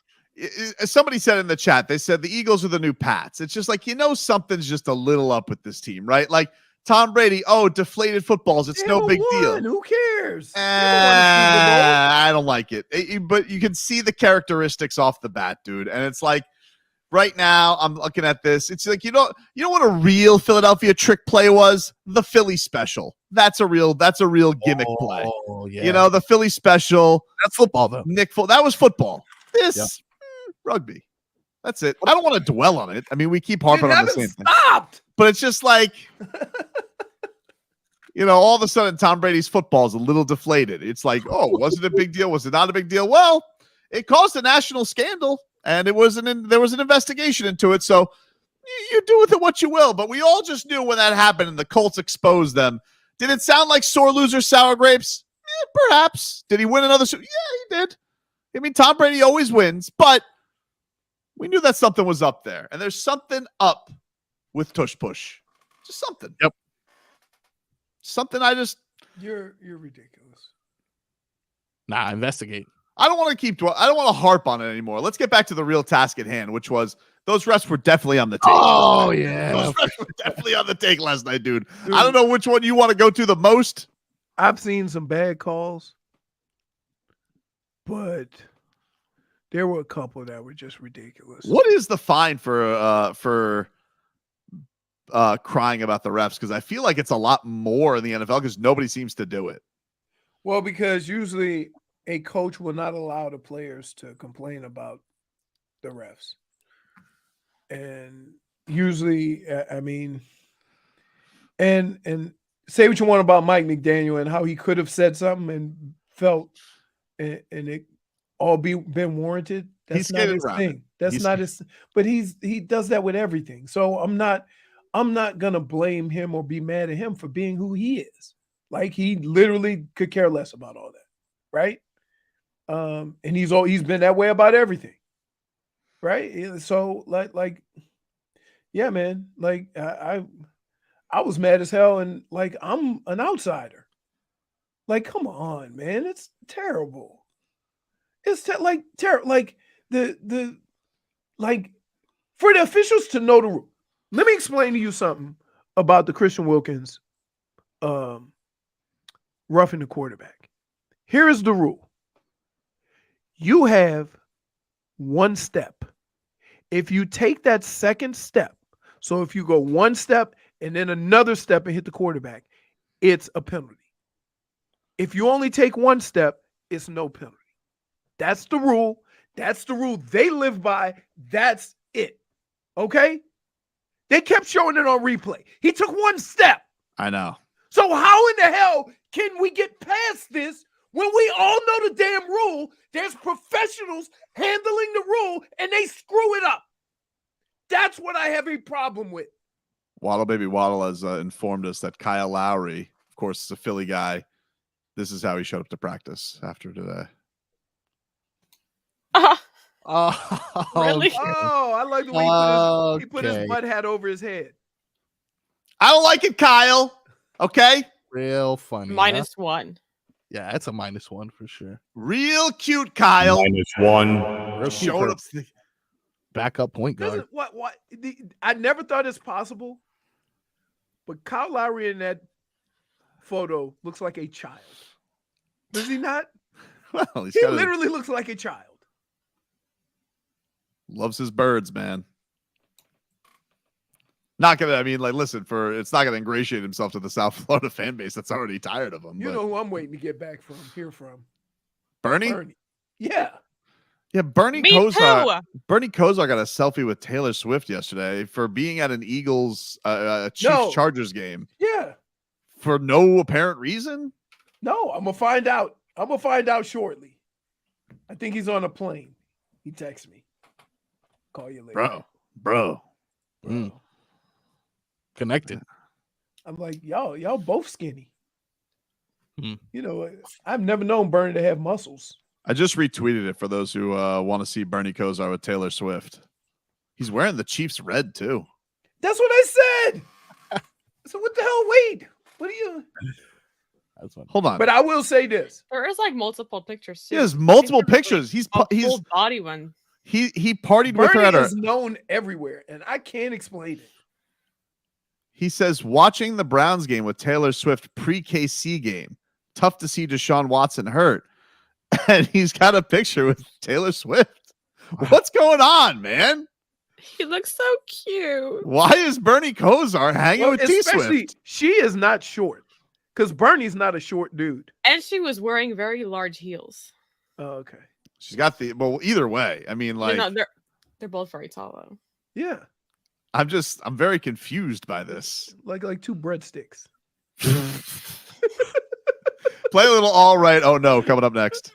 somebody said in the chat, they said the Eagles are the new Pats. It's just like, something's just a little up with this team, right? Like Tom Brady, deflated footballs. It's no big deal. Who cares? I don't like it. But you can see the characteristics off the bat, dude. And it's like, right now, I'm looking at this. It's like, you know what a real Philadelphia trick play was? The Philly special. That's a real gimmick play. Yeah. The Philly special. That's football, though. That was football. This rugby. That's it. I don't want to dwell on it. I mean, we keep harping on the same thing. But it's just like, all of a sudden Tom Brady's football is a little deflated. It's like, was it a big deal? Was it not a big deal? Well, it caused a national scandal, and there was an investigation into it. So you do with it what you will. But we all just knew when that happened and the Colts exposed them. Did it sound like sore loser sour grapes? Perhaps. Did he win another? Yeah, he did. I mean, Tom Brady always wins, but we knew that something was up there. And there's something up with Tush Push. Just something. Yep. You're ridiculous. Nah, investigate. I don't want to harp on it anymore. Let's get back to the real task at hand, which was those refs were definitely on the take. Oh, yeah. Those refs were definitely on the take last night, dude. I don't know which one you want to go to the most. I've seen some bad calls, but there were a couple that were just ridiculous. What is the fine for crying about the refs? Because I feel like it's a lot more in the NFL because nobody seems to do it. Well, because usually a coach will not allow the players to complain about the refs. And usually, I mean, and say what you want about Mike McDaniel and how he could have said something and felt and it all been warranted. That's not his thing. That's not his, but he does that with everything. So I'm not gonna blame him or be mad at him for being who he is. Like he literally could care less about all that, right? And he's been that way about everything, right? So like, yeah, man. Like I was mad as hell, and like I'm an outsider. Like, come on, man, it's terrible. It's terrible. Like the like for the officials to know the rule. Let me explain to you something about the Christian Wilkins roughing the quarterback. Here is the rule. You have one step. If you take that second step, so if you go one step and then another step and hit the quarterback, it's a penalty. If you only take one step, it's no penalty. That's the rule. That's the rule they live by. That's it. Okay? They kept showing it on replay. He took one step. I know. So how in the hell can we get past this when we all know the damn rule? There's professionals handling the rule and they screw it up. That's what I have a problem with. Waddle Baby Waddle has informed us that Kyle Lowry, of course, is a Philly guy. This is how he showed up to practice after today. Oh, Really? okay. Oh, I like the way he put his Okay. butt hat over his head. I don't like it, Kyle. Okay? Real funny. -1. Yeah, it's a -1 for sure. Real cute, Kyle. -1. Real cute Showed up. backup point guard. Doesn't what I never thought it's possible, but Kyle Lowry in that photo looks like a child. Does he not? Well, He literally looks like a child. Loves his birds, man. Not gonna. I mean, like, listen, it's not gonna ingratiate himself to the South Florida fan base that's already tired of him. You know who I'm waiting to get back from? Hear from Bernie. Yeah. Yeah, Bernie Me Kosar. too. Bernie Kosar got a selfie with Taylor Swift yesterday for being at an Eagles Chiefs Chargers game Yeah. for no apparent reason. No, I'm gonna find out. I'm gonna find out shortly. I think he's on a plane. He texts me. Call you later. Bro. Connected. I'm like, y'all both skinny. Hmm. You know, I've never known Bernie to have muscles. I just retweeted it for those who want to see Bernie Kosar with Taylor Swift. He's wearing the Chiefs red too. That's what I said. So what the hell? Wait, what are you? That's funny. Hold on. But I will say this. There is like multiple pictures too. There's multiple I think there's, pictures. He's like, a full body one. He partied with her Bernie at her. is known everywhere, and I can't explain it. He says, watching the Browns game with Taylor Swift pre-KC game. Tough to see Deshaun Watson hurt. And he's got a picture with Taylor Swift. What's going on, man? He looks so cute. Why is Bernie Kosar hanging with T Swift? She is not short, because Bernie's not a short dude. And she was wearing very large heels. Oh, okay. She's got well, either way. I mean, like, No, they're both very tall though. Yeah. I'm very confused by this. Like 2 breadsticks. Play a little All Right. Oh no, coming up next.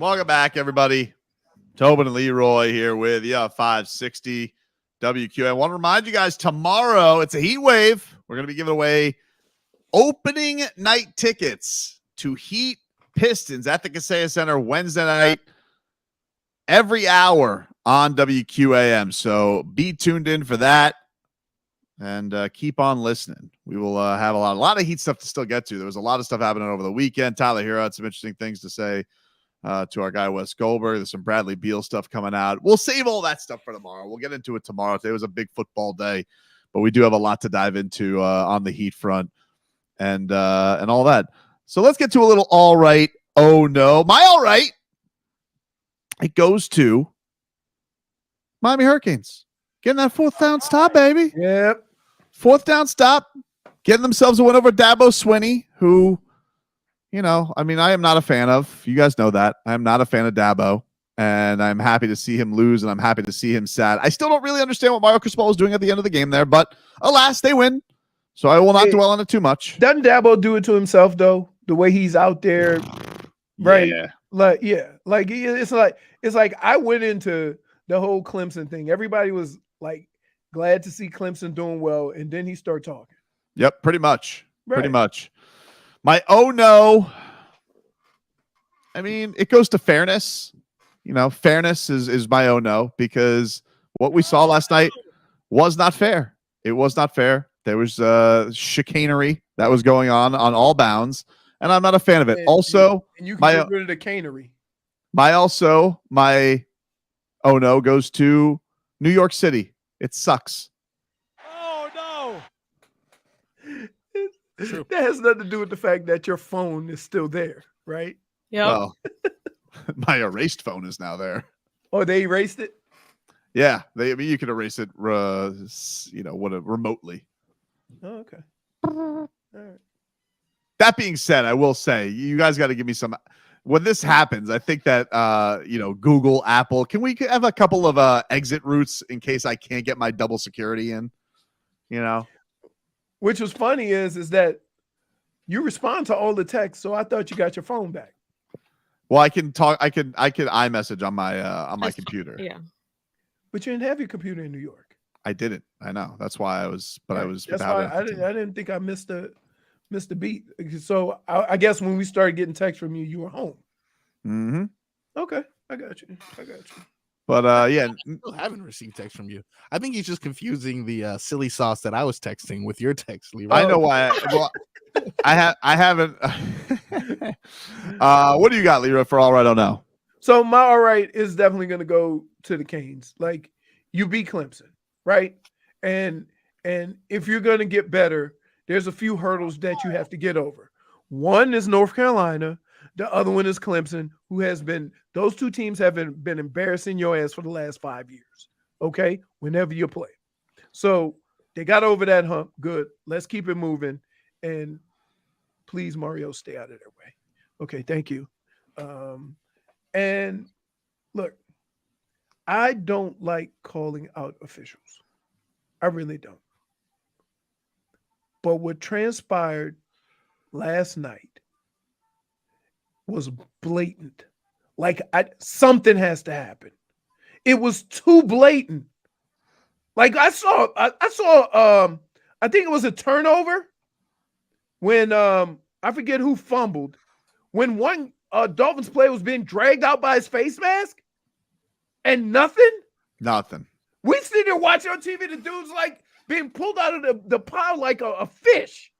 Welcome back, everybody. Tobin and Leroy here with you, 560 WQ. I want to remind you guys, tomorrow it's a heat wave. We're going to be giving away opening night tickets to Heat Pistons at the Kaseya Center Wednesday night, every hour on WQAM. So be tuned in for that and keep on listening. We will have a lot of Heat stuff to still get to. There was a lot of stuff happening over the weekend. Tyler Herro had some interesting things to say to our guy Wes Goldberg. There's some Bradley Beal stuff coming out. We'll save all that stuff for tomorrow. We'll get into it tomorrow. Today was a big football day, but we do have a lot to dive into on the Heat front and all that. So let's get to a little all right. Oh no, my all right. It goes to Miami Hurricanes getting that 4th down stop, baby. Yep, 4th down stop, getting themselves a win over Dabo Swinney, who. You know, I mean, I am not a fan of. You guys know that. I am not a fan of Dabo, and I'm happy to see him lose, and I'm happy to see him sad. I still don't really understand what Mario Cristobal was doing at the end of the game there, but alas, they win. So I will not dwell on it too much. Doesn't Dabo do it to himself, though? The way he's out there, right? Yeah. Like it's like I went into the whole Clemson thing. Everybody was like glad to see Clemson doing well, and then he started talking. Yep, pretty much. Right. Pretty much. My oh no, I mean, it goes to fairness. You know, fairness is my oh no, because what we saw last night was not fair. It was not fair. There was chicanery that was going on all bounds, and I'm not a fan of it. And you can get rid of the canery. My oh no goes to New York City. It sucks. Oh no. That has nothing to do with the fact that your phone is still there, right? Yeah. Well, my erased phone is now there. Oh, they erased it? Yeah, I mean, you can erase it, remotely. Oh, okay. All right. That being said, I will say you guys got to give me some. When this happens, I think that Google, Apple, can we have a couple of exit routes in case I can't get my double security in? You know. Which was funny is that you respond to all the texts, so I thought you got your phone back. Well, I can talk. I can iMessage on my computer. Yeah, but you didn't have your computer in New York. I didn't. I know. That's why I was. But right. I was. That's why I didn't think I missed the beat. So I guess when we started getting texts from you, you were home. Mm-hmm. Okay, I got you. But yeah, I still haven't received text from you. I think he's just confusing the silly sauce that I was texting with your text, Leroy. I know why. I haven't. What do you got, Leroy, for all right? Oh no. So my all right is definitely going to go to the Canes. Like, you beat Clemson, right? And if you're going to get better, there's a few hurdles that you have to get over. One is North Carolina. The other one is Clemson, those two teams have been embarrassing your ass for the last 5 years, okay, whenever you play. So they got over that hump. Good. Let's keep it moving. And please, Mario, stay out of their way. Okay, thank you. And look, I don't like calling out officials. I really don't. But what transpired last night was blatant. Like, something has to happen. It was too blatant. Like, I saw I think it was a turnover when I forget who fumbled, when one Dolphins player was being dragged out by his face mask and nothing. We sit there watching on TV, the dude's like being pulled out of the pile like a fish.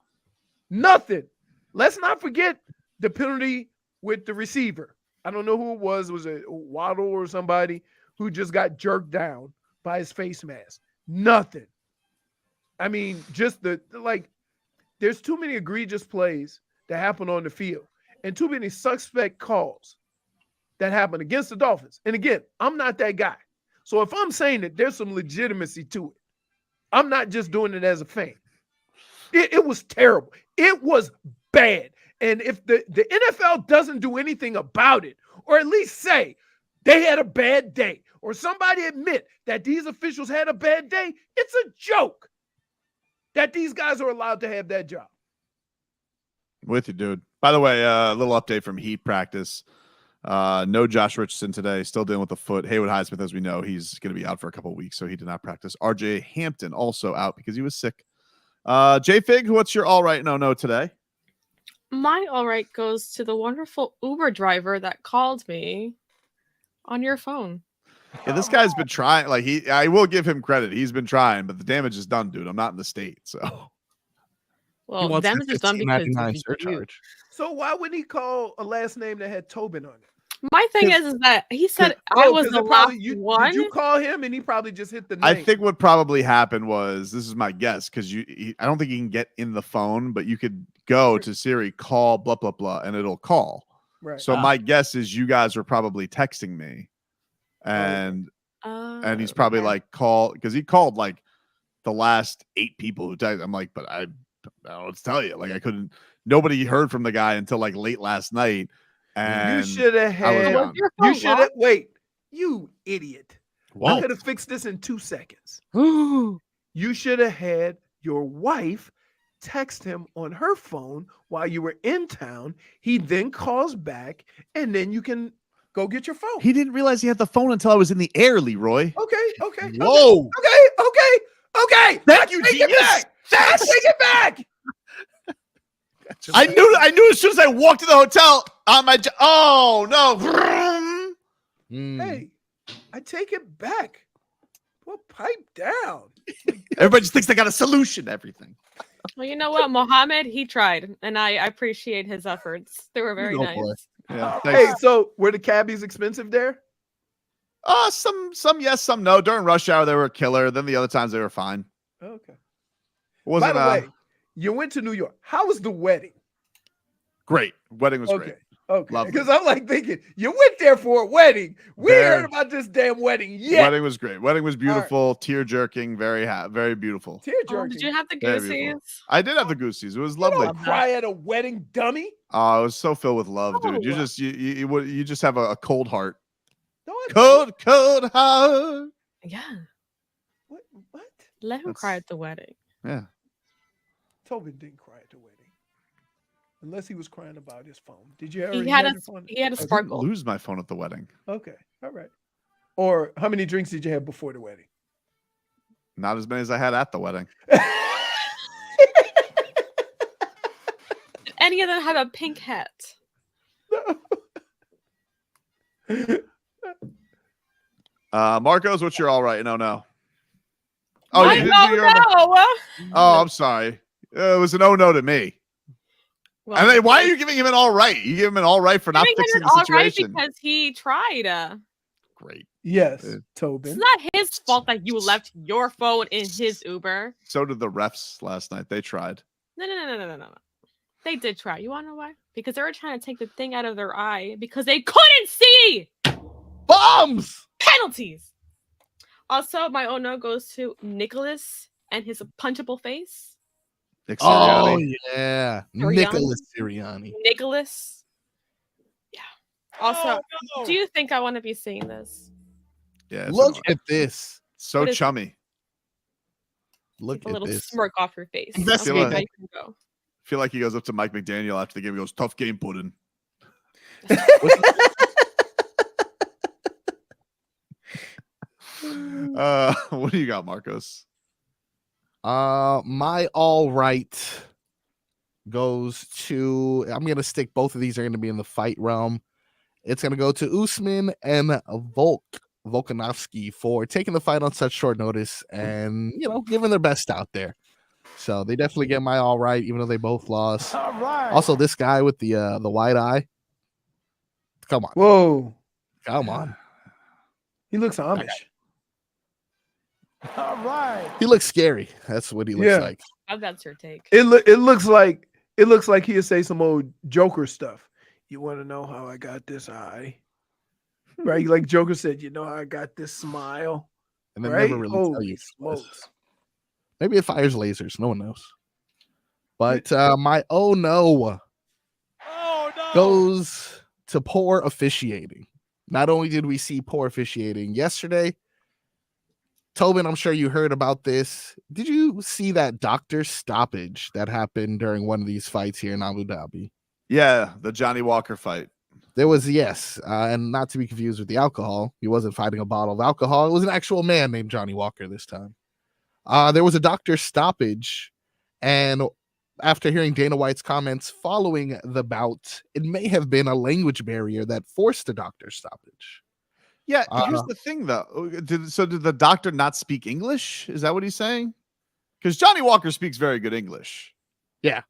Nothing. Let's not forget the penalty with the receiver. I don't know who it was. It was a Waddle or somebody who just got jerked down by his face mask. Nothing. I mean, just there's too many egregious plays that happen on the field and too many suspect calls that happen against the Dolphins. And again, I'm not that guy. So if I'm saying that there's some legitimacy to it, I'm not just doing it as a fan. It was terrible. It was bad. And if the NFL doesn't do anything about it, or at least say they had a bad day, or somebody admit that these officials had a bad day, it's a joke that these guys are allowed to have that job. With you, dude. By the way, a little update from Heat practice. No Josh Richardson today. Still dealing with the foot. Haywood Highsmith, as we know, he's going to be out for a couple of weeks, so he did not practice. RJ Hampton also out because he was sick. JFig, what's your all right no today? My all right goes to the wonderful Uber driver that called me on your phone. Yeah, this guy's been trying. Like I will give him credit. He's been trying, but the damage is done, dude. I'm not in the state, so. Well, damage is done because of surcharge. So why wouldn't he call a last name that had Tobin on it? My thing is that he said I was the last one. Did you call him and he probably just hit the name? I think what probably happened was, this is my guess, because I don't think he can get in the phone, but you could go to Siri, call blah blah blah, and it'll call. Right. So my guess is you guys were probably texting me, and he's probably like call, because he called like the last 8 people who texted. I'm like, but I don't know what to tell you. Like I couldn't. Nobody heard from the guy until like late last night. And you should have had. You should have. Wait, you idiot! Whoa. I could have fixed this in 2 seconds. You should have had your wife text him on her phone while you were in town. He then calls back, and then you can go get your phone. He didn't realize he had the phone until I was in the air, Leroy. Okay. Whoa. Okay. Thank you, Take it genius. back. Take it back. I knew as soon as I walked to the hotel on my. Oh no! Hey, I take it back. Well, pipe down. Everybody just thinks they got a solution to everything. Well, you know what, Mohammed, he tried, and I appreciate his efforts. They were very nice. Yeah. Hey, so were the cabbies expensive there? Some yes, some no. During rush hour, they were a killer. Then the other times they were fine. Okay. Wasn't By the way, you went to New York. How was the wedding? great. Wedding was great. Okay. Because I'm like thinking, you went there for a wedding. We heard about this damn wedding. Yeah. Wedding was great. Wedding was beautiful. Tear jerking. Very beautiful. Tear jerking. Did you have the goosies? I did have the goosies. It was lovely. You don't cry at a wedding, dummy. Oh, it was so filled with love, dude. You just you just have a cold heart. Cold heart. Yeah. What? Let him cry at the wedding. Yeah. Tobin didn't cry at the wedding. Unless he was crying about his phone. Did you ever? He had a I sparkle. didn't lose my phone at the wedding. Okay. All right. Or how many drinks did you have before the wedding? Not as many as I had at the wedding. Did any of them have a pink hat? Marcos, what's your all right? No. Oh, I'm sorry. It was an no to me. Well, and then why are you giving him an all right? You give him an all right for not fixing the situation. Because he tried. Great. Yes, Tobin. It's not his fault that you left your phone in his Uber. So did the refs last night. They tried. No. They did try. You want to know why? Because they were trying to take the thing out of their eye because they couldn't see. Bombs! Penalties. Also, my oh no goes to Nicholas and his punchable face. Oh, yeah. Nicholas Sirianni. Nicholas. Yeah. Also, do you think I want to be seeing this? Yeah. Look at this. So chummy. Look a at little this. smirk off your face. Investigate. Okay, now you can go. I feel like he goes up to Mike McDaniel after the game. He goes, "Tough game, Puddin." What do you got, Marcos? My all right goes to, I'm gonna stick, both of these are gonna be in the fight realm. It's gonna go to Usman and Volkanovski for taking the fight on such short notice and giving their best out there. So they definitely get my all right, even though they both lost. All right. Also, this guy with the wide eye. Come on. Whoa. Come on. He looks Amish. All right. He looks scary. That's what he looks like. That's your take. It looks like he'll say some old Joker stuff. You want to know how I got this eye? Right? Like Joker said, you know how I got this smile? And then right? never really tell you. Smokes. Maybe it fires lasers. No one knows. But my oh no goes to poor officiating. Not only did we see poor officiating yesterday, Tobin, I'm sure you heard about this. Did you see that doctor stoppage that happened during one of these fights here in Abu Dhabi? Yeah, the Johnny Walker fight. There was, yes, and not to be confused with the alcohol. He wasn't fighting a bottle of alcohol. It was an actual man named Johnny Walker this time. There was a doctor's stoppage, and after hearing Dana White's comments following the bout, it may have been a language barrier that forced the doctor's stoppage. Yeah, here's the thing, though. Did the doctor not speak English? Is that what he's saying? Because Johnny Walker speaks very good English. Yeah.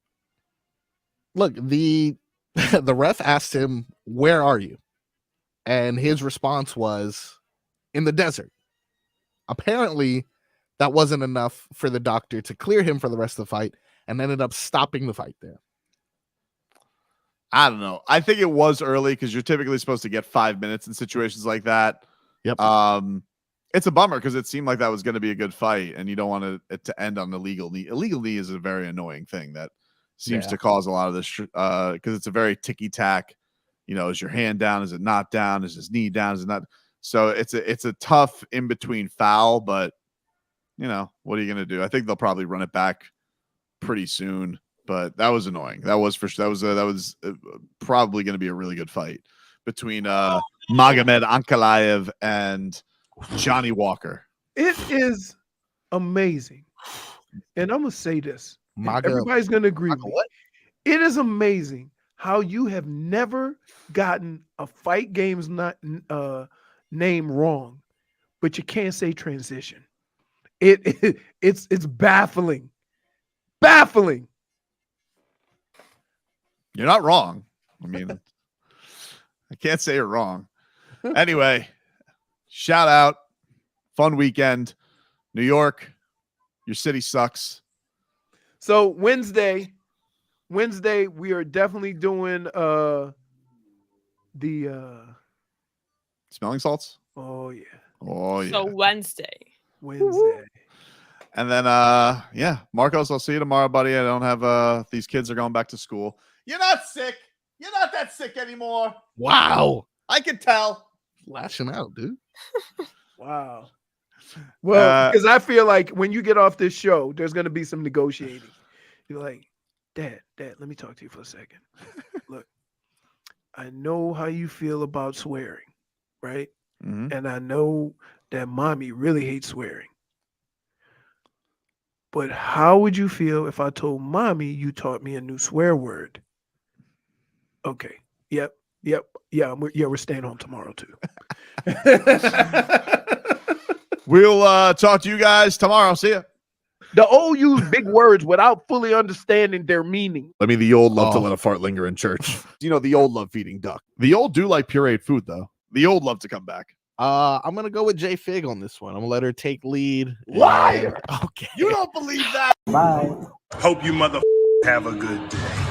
Look, the ref asked him, "Where are you?" And his response was, "In the desert." Apparently, that wasn't enough for the doctor to clear him for the rest of the fight and ended up stopping the fight there. I don't know. I think it was early because you're typically supposed to get 5 minutes in situations like that. Yep. It's a bummer because it seemed like that was going to be a good fight, and you don't want it to end on illegal knee. Illegal knee is a very annoying thing that seems to cause a lot of this because it's a very ticky-tack. You know, is your hand down? Is it not down? Is his knee down? Is it not? So it's a tough in-between foul, but you know, what are you going to do? I think they'll probably run it back pretty soon. But that was annoying. That was probably going to be a really good fight between Magomed Ankalaev and Johnny Walker. It is amazing, and I'm gonna say this. Everybody's gonna agree with me. It is amazing how you have never gotten a fight game's name wrong, but you can't say transition. It's baffling, baffling. You're not wrong. I mean, I can't say you're wrong. Anyway, shout out. Fun weekend. New York, your city sucks. So Wednesday, we are definitely doing the smelling salts. Oh yeah. Oh yeah. So Wednesday. And then yeah, Marcos, I'll see you tomorrow, buddy. I don't have these kids are going back to school. You're not sick. You're not that sick anymore. Wow. I can tell. Lashing out, dude. Wow. Well, because I feel like when you get off this show, there's going to be some negotiating. You're like, Dad, let me talk to you for a second. Look, I know how you feel about swearing, right? Mm-hmm. And I know that mommy really hates swearing. But how would you feel if I told mommy you taught me a new swear word? Okay. Yep. Yeah, we're staying home tomorrow too. We'll talk to you guys tomorrow. See ya. The old use big words without fully understanding their meaning. I mean, the old love to let a fart linger in church. You know, the old love feeding duck. The old do like pureed food, though. The old love to come back. I'm gonna go with JFig on this one. I'm gonna let her take lead. Liar! Okay. You don't believe that? Bye. Hope you mother have a good day.